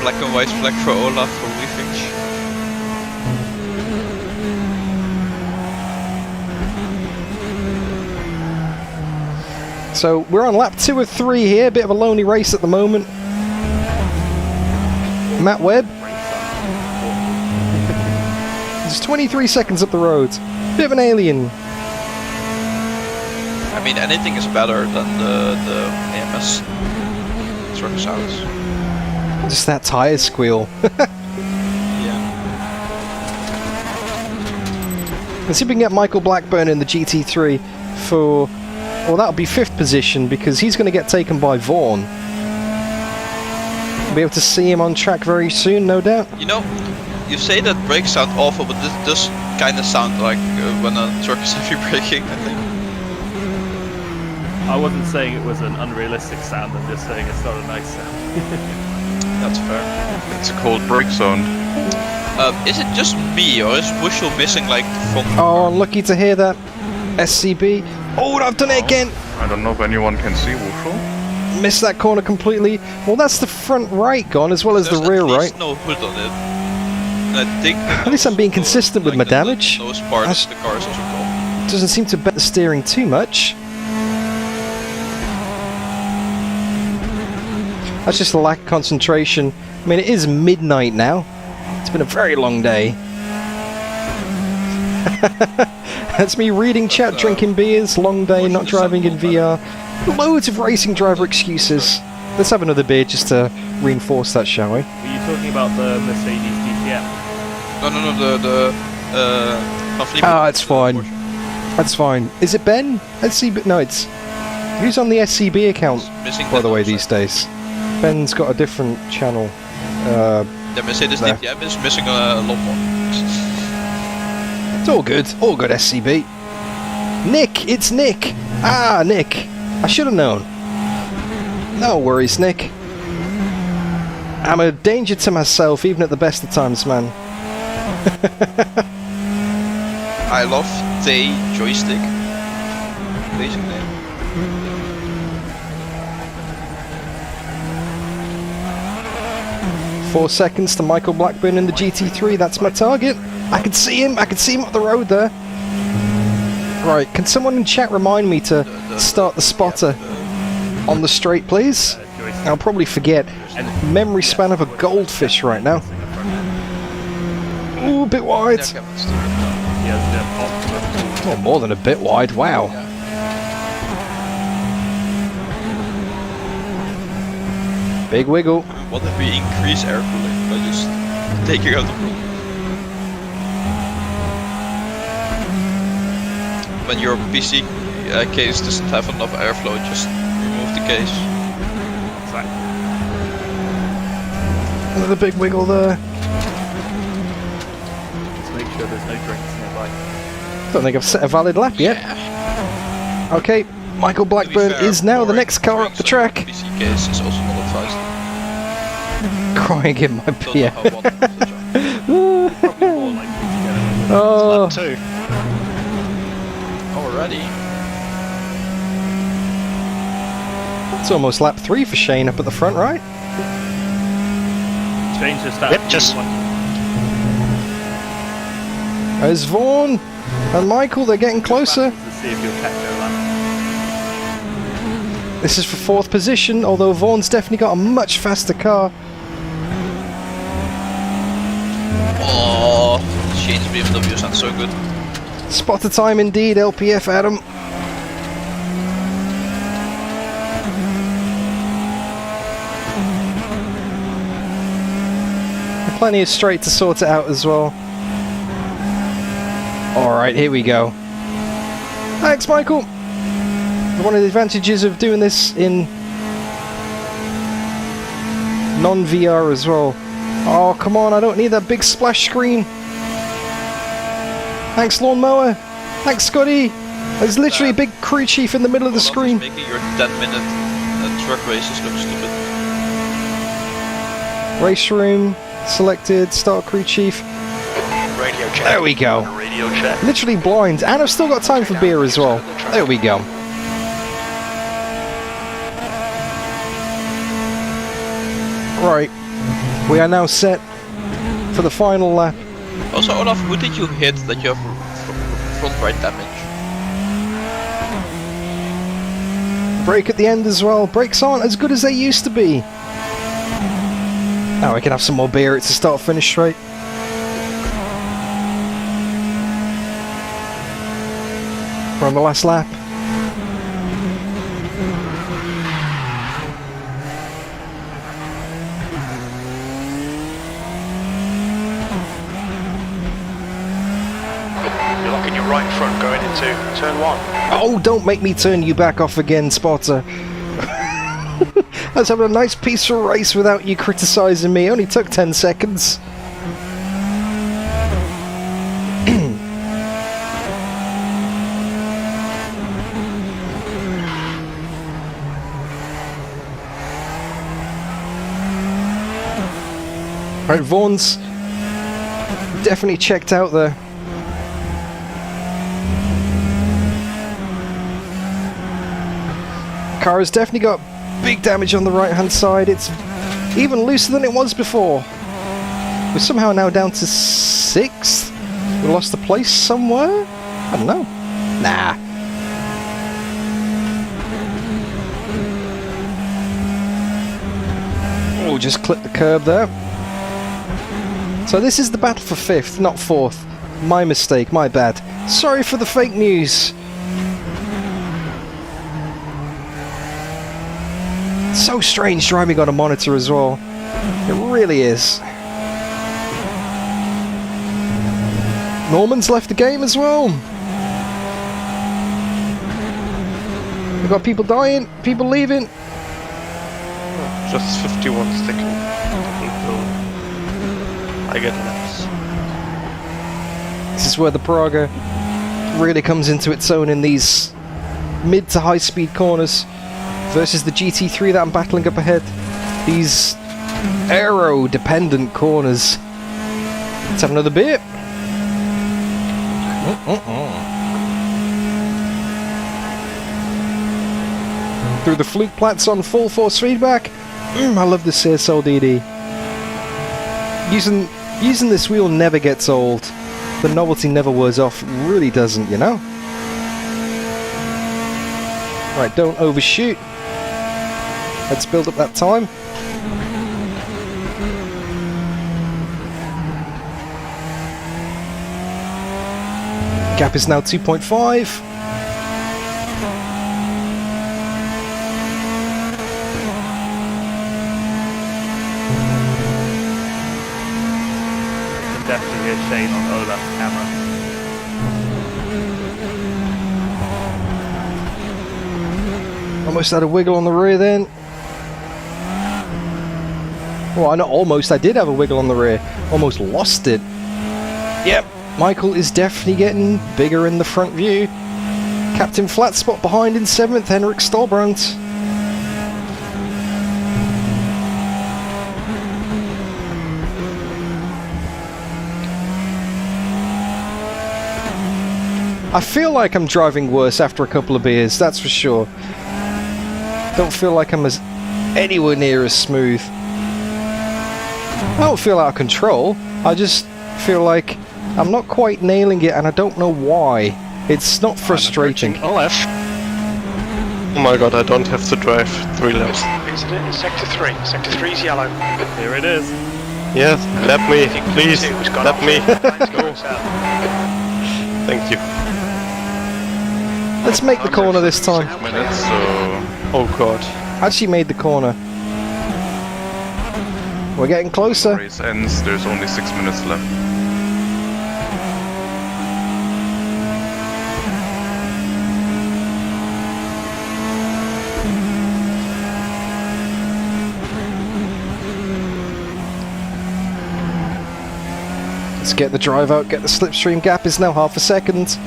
Black and white flag for Olaf for Weefinch. So we're on lap 2 of 3 here, bit of a lonely race at the moment. Matt Webb. It's 23 seconds up the road. Bit of an alien. I mean, anything is better than the AMS truck sounds. Just that tyre squeal. Yeah. Let's see if we can get Michael Blackburn in the GT3 for... Well, that'll be 5th position, because he's going to get taken by Vaughan. We'll be able to see him on track very soon, no doubt. You know, you say that brakes sound awful, but this does kind of sound like when a truck is heavy braking, I think. I wasn't saying it was an unrealistic sound, I'm just saying it's not a nice sound. That's fair. It's a cold brake zone. Is it just me, or is Wushel missing like from... Oh, unlucky to hear that. SCB. Oh, I've done it again! I don't know if anyone can see Wushel. Missed that corner completely. Well, that's the front right gone, as well as the rear right. There's no hood on it. And I think... At least I'm being consistent with my damage. Those parts the car is also gone. Doesn't seem to bend the steering too much. That's just a lack of concentration. I mean, it is midnight now. It's been a very long day. That's me reading chat, drinking beers, long day, not driving in VR. Loads of racing driver excuses. Let's have another beer just to reinforce that, shall we? Were you talking about the Mercedes GTM? No, the Ah, it's fine. That's fine. Is it Ben? SCB? No, it's... Who's on the SCB account, by the way, these days? Ben's got a different channel. The Mercedes DTM is missing a lot more. It's all good, SCB. Nick, it's Nick. Ah, Nick. I should have known. No worries, Nick. I'm a danger to myself, even at the best of times, man. I love the joystick. Basic name. Four seconds to Michael Blackburn in the GT3. That's my target. I can see him. I can see him up the road there. Right. Can someone in chat remind me to start the spotter on the straight, please? I'll probably forget. Memory span of a goldfish right now. Ooh, a bit wide. Oh, more than a bit wide, wow. Big wiggle. What if we increase airflow by just taking out the room? When your PC case doesn't have enough airflow, just remove the case. Another big wiggle there. Just make sure there's no drinks nearby. Don't think I've set a valid lap yet. Okay, Michael Blackburn is now the next car up the track. PC case is also not advised. Crying in my beer. Oh. Oh, Two. Already. it's almost lap 3 for Shane up at the front, right? Change the stat. Yep, just There's Vaughan and Michael, they're getting closer. To see if you'll catch her lap. This is for 4th position, although Vaughan's definitely got a much faster car. Oh, Shane's BMW sounds so good. Spot the time indeed, LPF Adam. Plenty of straight to sort it out as well. Alright, here we go. Thanks, Michael. One of the advantages of doing this in non-VR as well. Oh, come on, I don't need that big splash screen. Thanks, Lawnmower. Thanks, Scotty. There's literally a big crew chief in the middle of the screen. Making your 10-minute truck races look stupid. Race room selected, start crew chief. Radio check. There we go. Radio check. Literally blind, and I've still got time for beer as well. There we go. Right, we are now set for the final lap. Also, Olaf, who did you hit that you have front right damage? Brake at the end as well. Brakes aren't as good as they used to be. Now I can have some more beer. It's a start-finish straight. We're on the last lap. You're locking your right front going into turn 1. Oh, don't make me turn you back off again, Spotter. I was having a nice peaceful race without you criticising me. It only took 10 seconds. Right, Vaughan's definitely checked out there. Car has definitely got big damage on the right hand side. It's even looser than it was before. We're somehow now down to 6th. We lost the place somewhere? I don't know. Nah. Oh, just clip the curb there. So this is the battle for 5th, not 4th. My mistake, my bad. Sorry for the fake news. So strange driving on a monitor as well. It really is. Norman's left the game as well. We've got people dying, people leaving. Just 51 sticking. I get laps. This is where the Praga really comes into its own in these mid to high speed corners versus the GT3 that I'm battling up ahead. These aero dependent corners. Let's have another beer. Through the Fluke Plats on full force feedback. I love this CSL DD. Using this wheel never gets old. The novelty never wears off. Really doesn't, you know? Right, don't overshoot. Let's build up that time. Gap is now 2.5. Definitely hear Shane on Olaf's camera. Almost had a wiggle on the rear then. Well, not almost, I did have a wiggle on the rear. Almost lost it. Yep, Michael is definitely getting bigger in the front view. Captain Flat Spot behind in 7th, Henrik Stolbrandt. I feel like I'm driving worse after a couple of beers, that's for sure. Don't feel like I'm anywhere near as smooth. I don't feel out of control, I just feel like I'm not quite nailing it and I don't know why. It's not frustrating. Oh my god, I don't have to drive 3 laps. Incident in Sector 3. Sector 3 is yellow. Here it is. Yes, lap me, please, lap me. Thank you. Let's make the corner this time. 6 minutes, so... Oh god. Actually made the corner. We're getting closer. Race ends, there's only 6 minutes left. Let's get the drive out, get the slipstream. Gap is now half a second.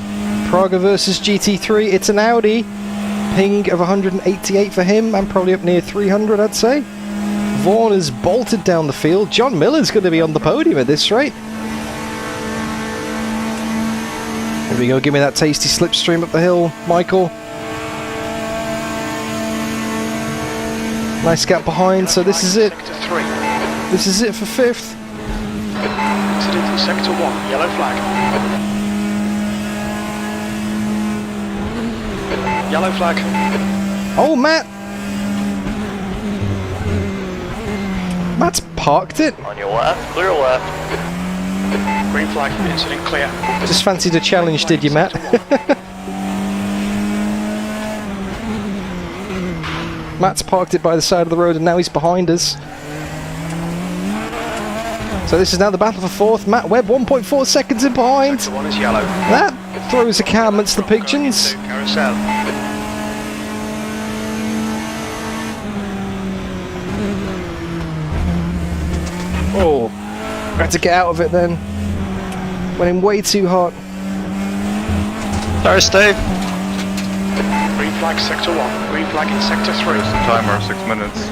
Praga versus GT3, it's an Audi. Ping of 188 for him, and probably up near 300 I'd say. Vaughan has bolted down the field. John Miller's going to be on the podium at this rate. Here we go, give me that tasty slipstream up the hill, Michael. Nice gap behind, so this is it. This is it for 5th. Incident in Sector 1, yellow flag. Yellow flag. Oh, Matt! Matt's parked it. On your left, clear left. Green flag, incident clear. Just fancied a challenge, did you, Matt? Matt's parked it by the side of the road and now he's behind us. So this is now the battle for 4th. Matt Webb 1.4 seconds in behind. Sector 1 is yellow. That throws a cow amongst the pigeons. Carousel. Oh, had to get out of it then. Went in way too hot. Sorry, Steve. Green flag, Sector 1. Green flag in Sector 3. There's the timer, 6 minutes.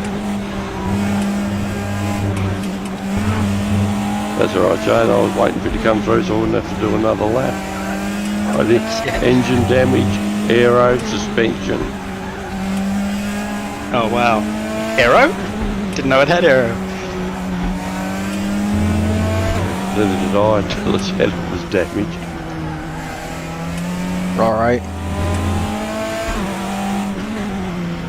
That's alright, Jane. I was waiting for you to come through so I wouldn't have to do another lap. I did engine damage, aero, suspension. Oh wow. Aero? Didn't know it had aero. Neither did I until its head was damaged. Alright.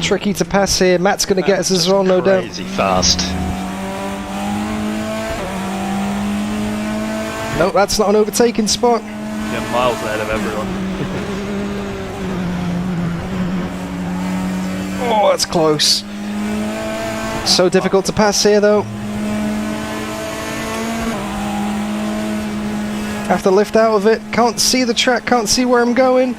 Tricky to pass here. Matt's going to get us as well, no doubt. Crazy fast. Nope, that's not an overtaking spot. Yeah, miles ahead of everyone. Oh, that's close. So difficult to pass here, though. Have to lift out of it. Can't see the track, can't see where I'm going.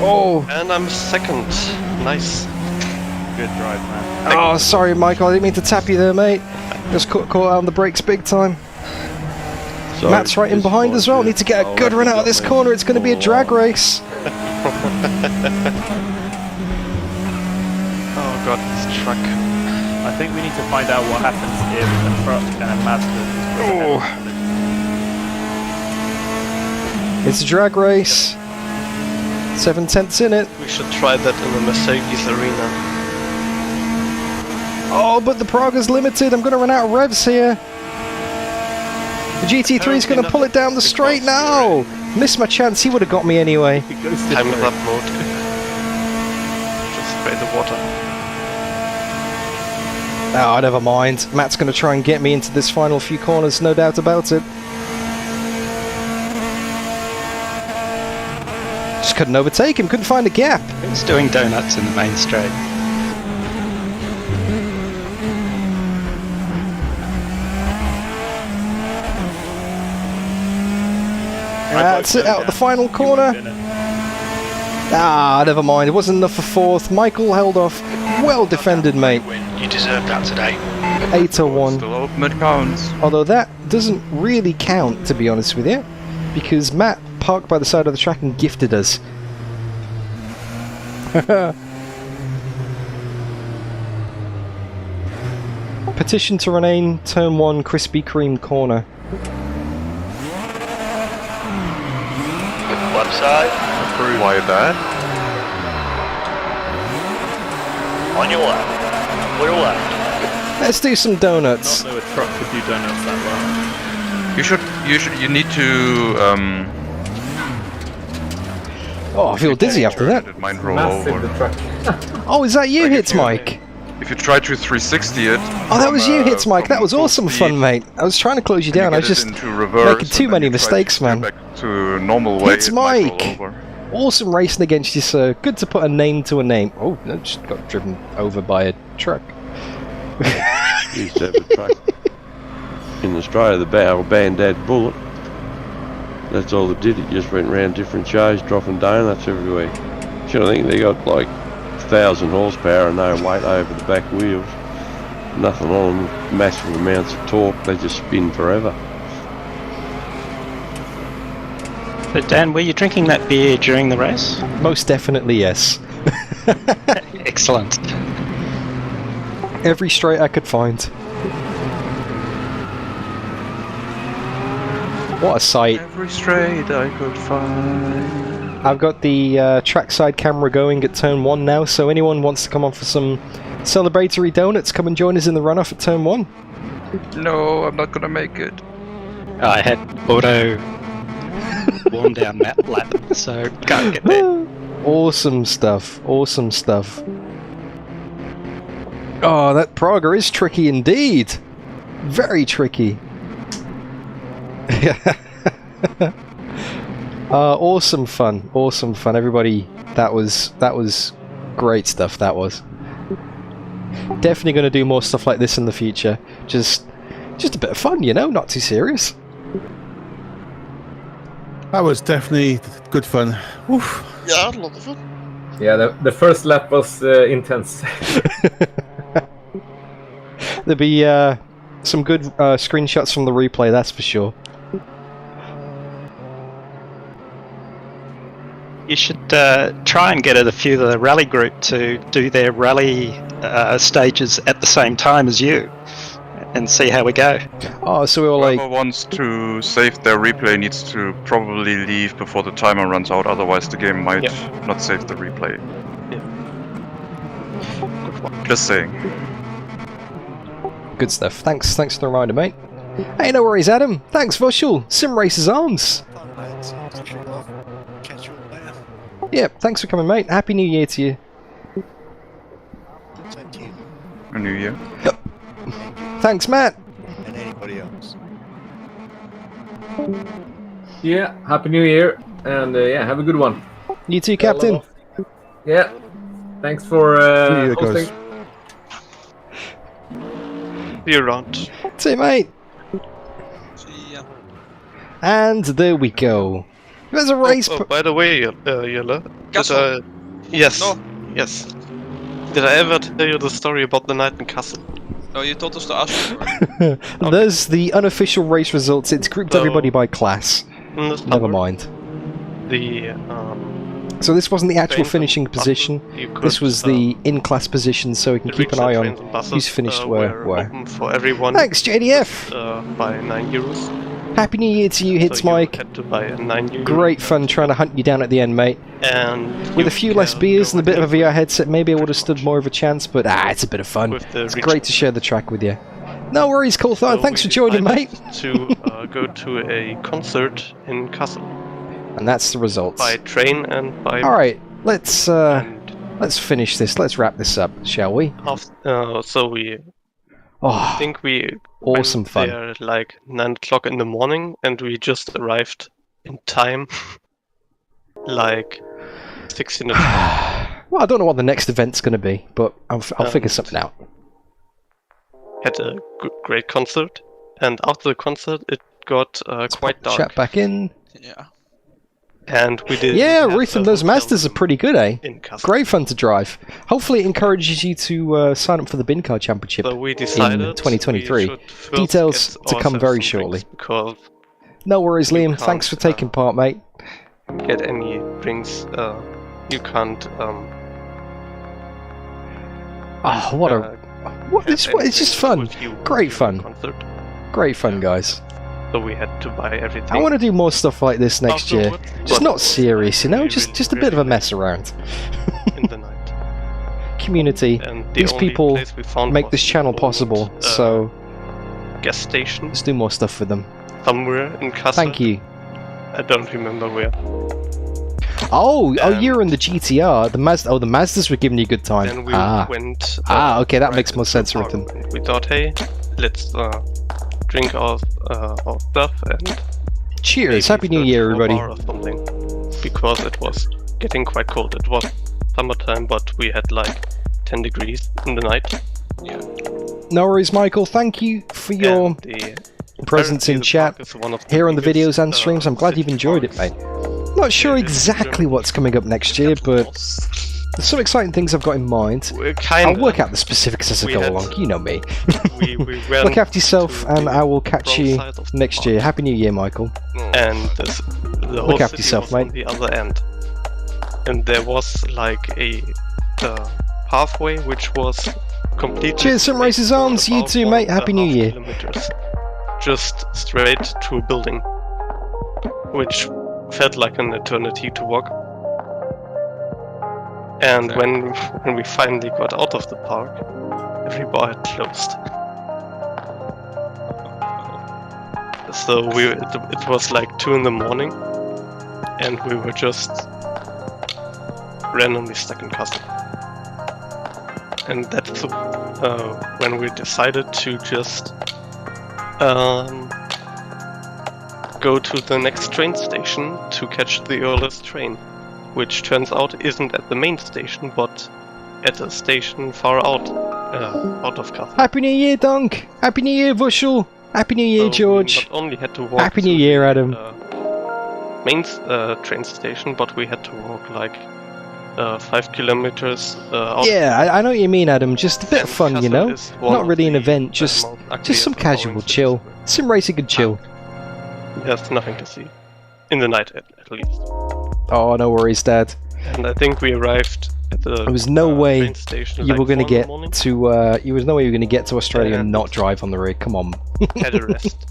Oh. And I'm second. Nice. Good drive, man. Oh, sorry, Michael. I didn't mean to tap you there, mate. Just caught out on the brakes big time. Sorry, Matt's right in behind as well. Need to get a good run out of this corner. It's going to be a drag race. Oh god, this truck. I think we need to find out what happens if the truck and Mazda. It's a drag race. 7/10 in it. We should try that in the Mercedes arena. Oh, but the Praga's limited. I'm going to run out of revs here. The GT3 is going to pull it down the straight now. Missed my chance. He would have got me anyway. Time's up mode. Just spray the water. Oh, never mind. Matt's going to try and get me into this final few corners, no doubt about it. Just couldn't overtake him, couldn't find a gap. He's doing donuts in the main straight. That's it, out the final corner. Ah, never mind. It wasn't enough for fourth. Michael held off. Well defended, mate. You deserve that today. 8-1. Still open, it counts. Although that doesn't really count, to be honest with you, because Matt parked by the side of the track and gifted us. Petition to rename Turn 1 Krispy Kreme Corner. Website. Why that? On your left. Clear left. Let's do some donuts. I don't know a truck could do donuts that You need to Oh, I feel dizzy after that. it might roll Massive, over. the truck. Oh, is that you, Hits Mike? If you try to 360 it. Oh, that was you, Hits Mike. from That was full awesome speed, fun, mate. I was trying to close you and down. I get was it just into reverse, making too and many then you try mistakes, to steer man. back to normal way. Hits it might roll Mike. over. Awesome racing against you, sir. Good to put a name to a name. Oh, I just got driven over by a truck. Used to have a truck in Australia, the Bandad Bullet. That's all it did. It just went around different shows, dropping donuts everywhere. Should I think they got like 1,000 horsepower and no weight over the back wheels. Nothing on them, massive amounts of torque. They just spin forever. But Dan, were you drinking that beer during the race? Most definitely, yes. Excellent. Every straight I could find. What a sight. Every straight I could find. I've got the trackside camera going at Turn 1 now, so anyone wants to come on for some celebratory donuts, come and join us in the runoff at Turn 1. No, I'm not gonna make it. I had auto warm down that lap, so can't get there. Awesome stuff, awesome stuff. Oh, that Praga is tricky indeed. Very tricky. Awesome fun, everybody. That was great stuff. That was definitely going to do more stuff like this in the future. Just a bit of fun, you know, not too serious. That was definitely good fun. Oof. Yeah, a lot of fun. Yeah, the first lap was intense. There'll be some good screenshots from the replay, that's for sure. You should try and get a few of the rally group to do their rally stages at the same time as you, and see how we go. Oh, so we were like... Whoever wants to save their replay needs to probably leave before the timer runs out, otherwise the game might not save the replay. Just saying. Good stuff. Thanks for the reminder, mate. Hey, no worries, Adam. Thanks, Vushul. Sim Racers Arms. Yeah, thanks for coming, mate. Happy New Year to you. A new year. Yep. Thanks, Matt. And anybody else. Yeah, Happy New Year, and yeah, have a good one. You too, Captain. Yeah, thanks for hosting. See you around. See you, mate. See ya. And there we go. There's a race. By the way, Jelle. Kassel. Yes. No. Yes. Did I ever tell you the story about the night in Kassel? No, you told us to ask for. There's the unofficial race results. It's grouped everybody by class. Never mind. The So this wasn't the actual finishing position. This was the in-class position, so we can keep an eye on who's finished where. Open for everyone. Thanks, JDF. By €9. Happy New Year to you, Hits So you Mike. had to buy a €9. Great fun trying to hunt you down at the end, mate. And with a few less beers and a bit of a VR headset, maybe I would have stood more of a chance, but it's a bit of fun. It's great to share the track with you. No worries, Cool Thought. Thanks for joining, mate. To go to a concert in Kassel. And that's the results. By train and by... Alright, let's finish this. Let's wrap this up, shall we? So we I think we awesome went fun. there at like 9 o'clock in the morning, and we just arrived in time, like 16 o'clock. Well, I don't know what the next event's going to be, but I'll figure something out. Had a great concert, and after the concert, it got quite dark. Chat back in. Yeah. And we did. Yeah, Ruth and those Mazdas are pretty good, eh? in Kassel. Great fun to drive. Hopefully it encourages you to sign up for the Bin Car Championship So we decided in 2023. we should first Details get to come ourselves very some shortly. drinks, because No worries, you Liam. can't, Thanks for taking part, mate. get any drinks. You can't. Oh, what a... It's just fun. Great fun. Concert. Great fun, guys. So we had to buy everything. I want to do more stuff like this next year. Just not serious, you know? Just a bit of a mess around. in the night. Community. And the These only people place we found make was this channel an old, possible, so gas station let's do more stuff with them. somewhere in Kassel. Thank you. I don't remember where. Oh, you're in the GTR. The Mazdas were giving you a good time. Then we went. Okay, that makes more sense, Rhythm. We thought, hey, let's drink our stuff and Cheers! Happy New search Year, for a everybody. bar or something, because it was getting quite cold. It was summertime, but we had like 10 degrees in the night. Yeah. No worries, Michael. Thank you for your And the presence in chat here on the videos and streams. I'm glad you've enjoyed it, mate. Not sure exactly what's coming up next year, but there's some exciting things I've got in mind. I'll work out the specifics as I go along. You know me. we Look after yourself, and I will catch you next year. Happy New Year, Michael. And the whole Look after city yourself, was on mate. the other end. And there was like a pathway which was completely. Cheers, Sunrises Arms. You too, mate. Happy New Year. Kilometers, just straight to a building, which felt like an eternity to walk. And when we finally got out of the park, every bar had closed. So it was like 2 in the morning, and we were just randomly stuck in Kassel. And that's when we decided to just go to the next train station to catch the earliest train, which turns out isn't at the main station, but at a station far out of Kassel. Happy New Year, Dunk. Happy New Year, Vushel. Happy New Year, George. We not only had to walk Happy to New Year, the, Adam. Main train station, but we had to walk like 5 kilometers out. Yeah, I know what you mean, Adam. Just a bit of fun, you know? is one Not of really an the event, just some casual chill. Sim racing and chill. There's nothing to see. In the night, at least. Oh, no worries, Dad. And I think we arrived at the There was no way train station you like were going to 4 in the get morning. to. You was no way you were going to get to Australia and not drive on the rig. Come on. Had a rest.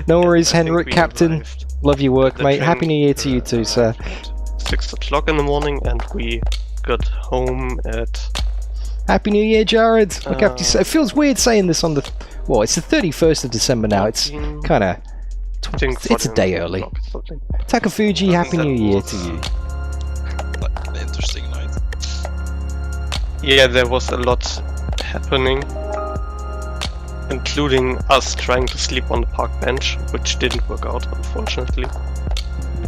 No worries, I think Henrik, we Captain. arrived Love your work, the mate. train Happy New Year to you too, sir. 6 o'clock in the morning, and we got home at. Happy New Year, Jared. Look after yourself. It feels weird saying this on the. Well, it's the 31st of December now. It's kind of. It's a day early. Takafuji, Happy New Year to you. An interesting night. Yeah, there was a lot happening, including us trying to sleep on the park bench, which didn't work out, unfortunately,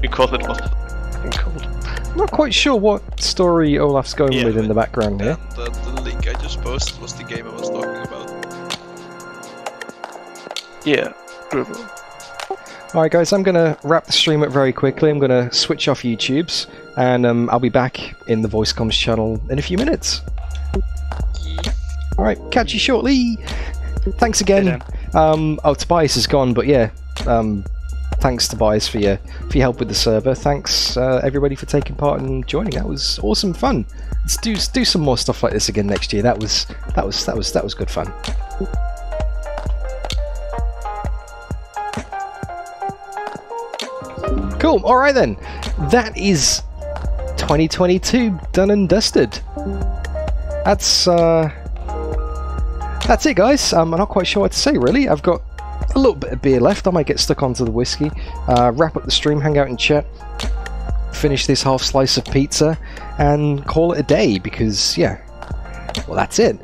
because it was fucking cold. Not quite sure what story Olaf's going with in the background here. The link I just posted was the game I was talking about. Yeah, Dribble. Alright guys, I'm going to wrap the stream up very quickly. I'm going to switch off YouTube's, and I'll be back in the Voice Comms channel in a few minutes. Alright, catch you shortly! Thanks again. Tobias is gone, but yeah, thanks Tobias for your help with the server. Thanks everybody for taking part and joining. That was awesome fun. Let's do some more stuff like this again next year. That was good fun. Cool. All right then. That is 2022 done and dusted. That's it, guys. I'm not quite sure what to say, really. I've got a little bit of beer left. I might get stuck onto the whiskey. Wrap up the stream, hang out in chat, finish this half slice of pizza, and call it a day, because, yeah, well, that's it.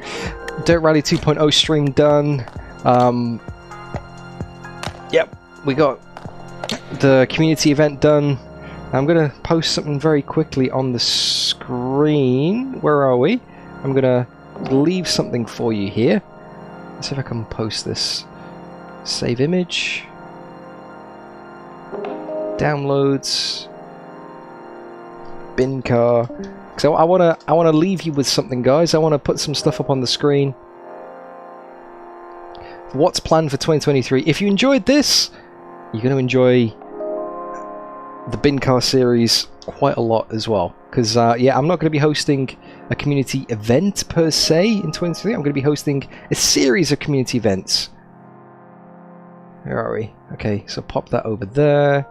Dirt Rally 2.0 stream done. Yep, we got the community event done. I'm going to post something very quickly on the screen. Where are we? I'm going to leave something for you here. Let's see if I can post this. Save image. Downloads. Bin car. So I want to leave you with something, guys. I want to put some stuff up on the screen. What's planned for 2023? If you enjoyed this, you're going to enjoy the Bin Car series quite a lot as well. Because, yeah, I'm not going to be hosting a community event per se in 2023. I'm going to be hosting a series of community events. Where are we? Okay, so pop that over there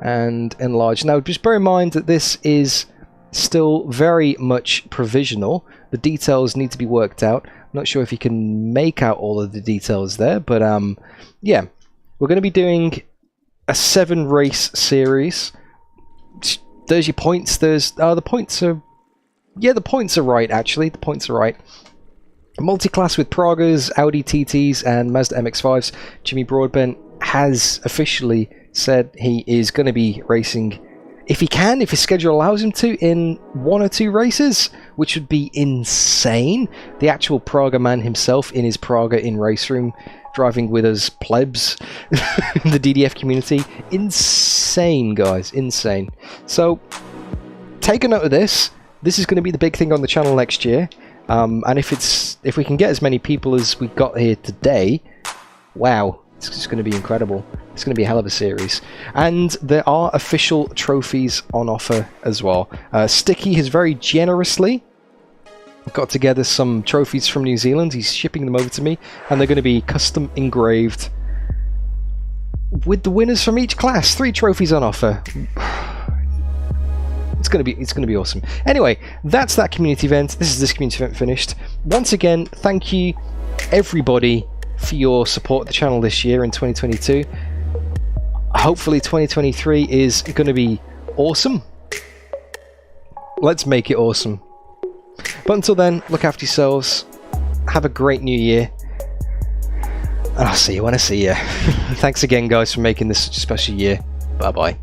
and enlarge. Now, just bear in mind that this is still very much provisional. The details need to be worked out. I'm not sure if you can make out all of the details there, but yeah, we're going to be doing a 7-race series. There's your points. There's the points are, yeah, the points are right. Actually, the points are right. Multi-class with Pragas, Audi TTs, and Mazda MX-5s. Jimmy Broadbent has officially said he is going to be racing, if he can, if his schedule allows him to, in 1 or 2 races, which would be insane. The actual Praga man himself in his Praga in race room, driving with us plebs in the DDF community. Insane, guys, insane. So take a note of this. This is going to be the big thing on the channel next year. And if we can get as many people as we got here today, wow, it's just going to be incredible. It's going to be a hell of a series. And there are official trophies on offer as well. Sticky has very generously got together some trophies from New Zealand. He's shipping them over to me, and they're going to be custom engraved with the winners from each class. 3 trophies on offer. It's going to be awesome. Anyway, that's that community event. This is this community event finished. Once again, thank you everybody for your support of the channel this year in 2022. Hopefully 2023 is going to be awesome. Let's make it awesome. But until then, look after yourselves. Have a great new year. And I'll see you when I see you. Thanks again, guys, for making this such a special year. Bye-bye.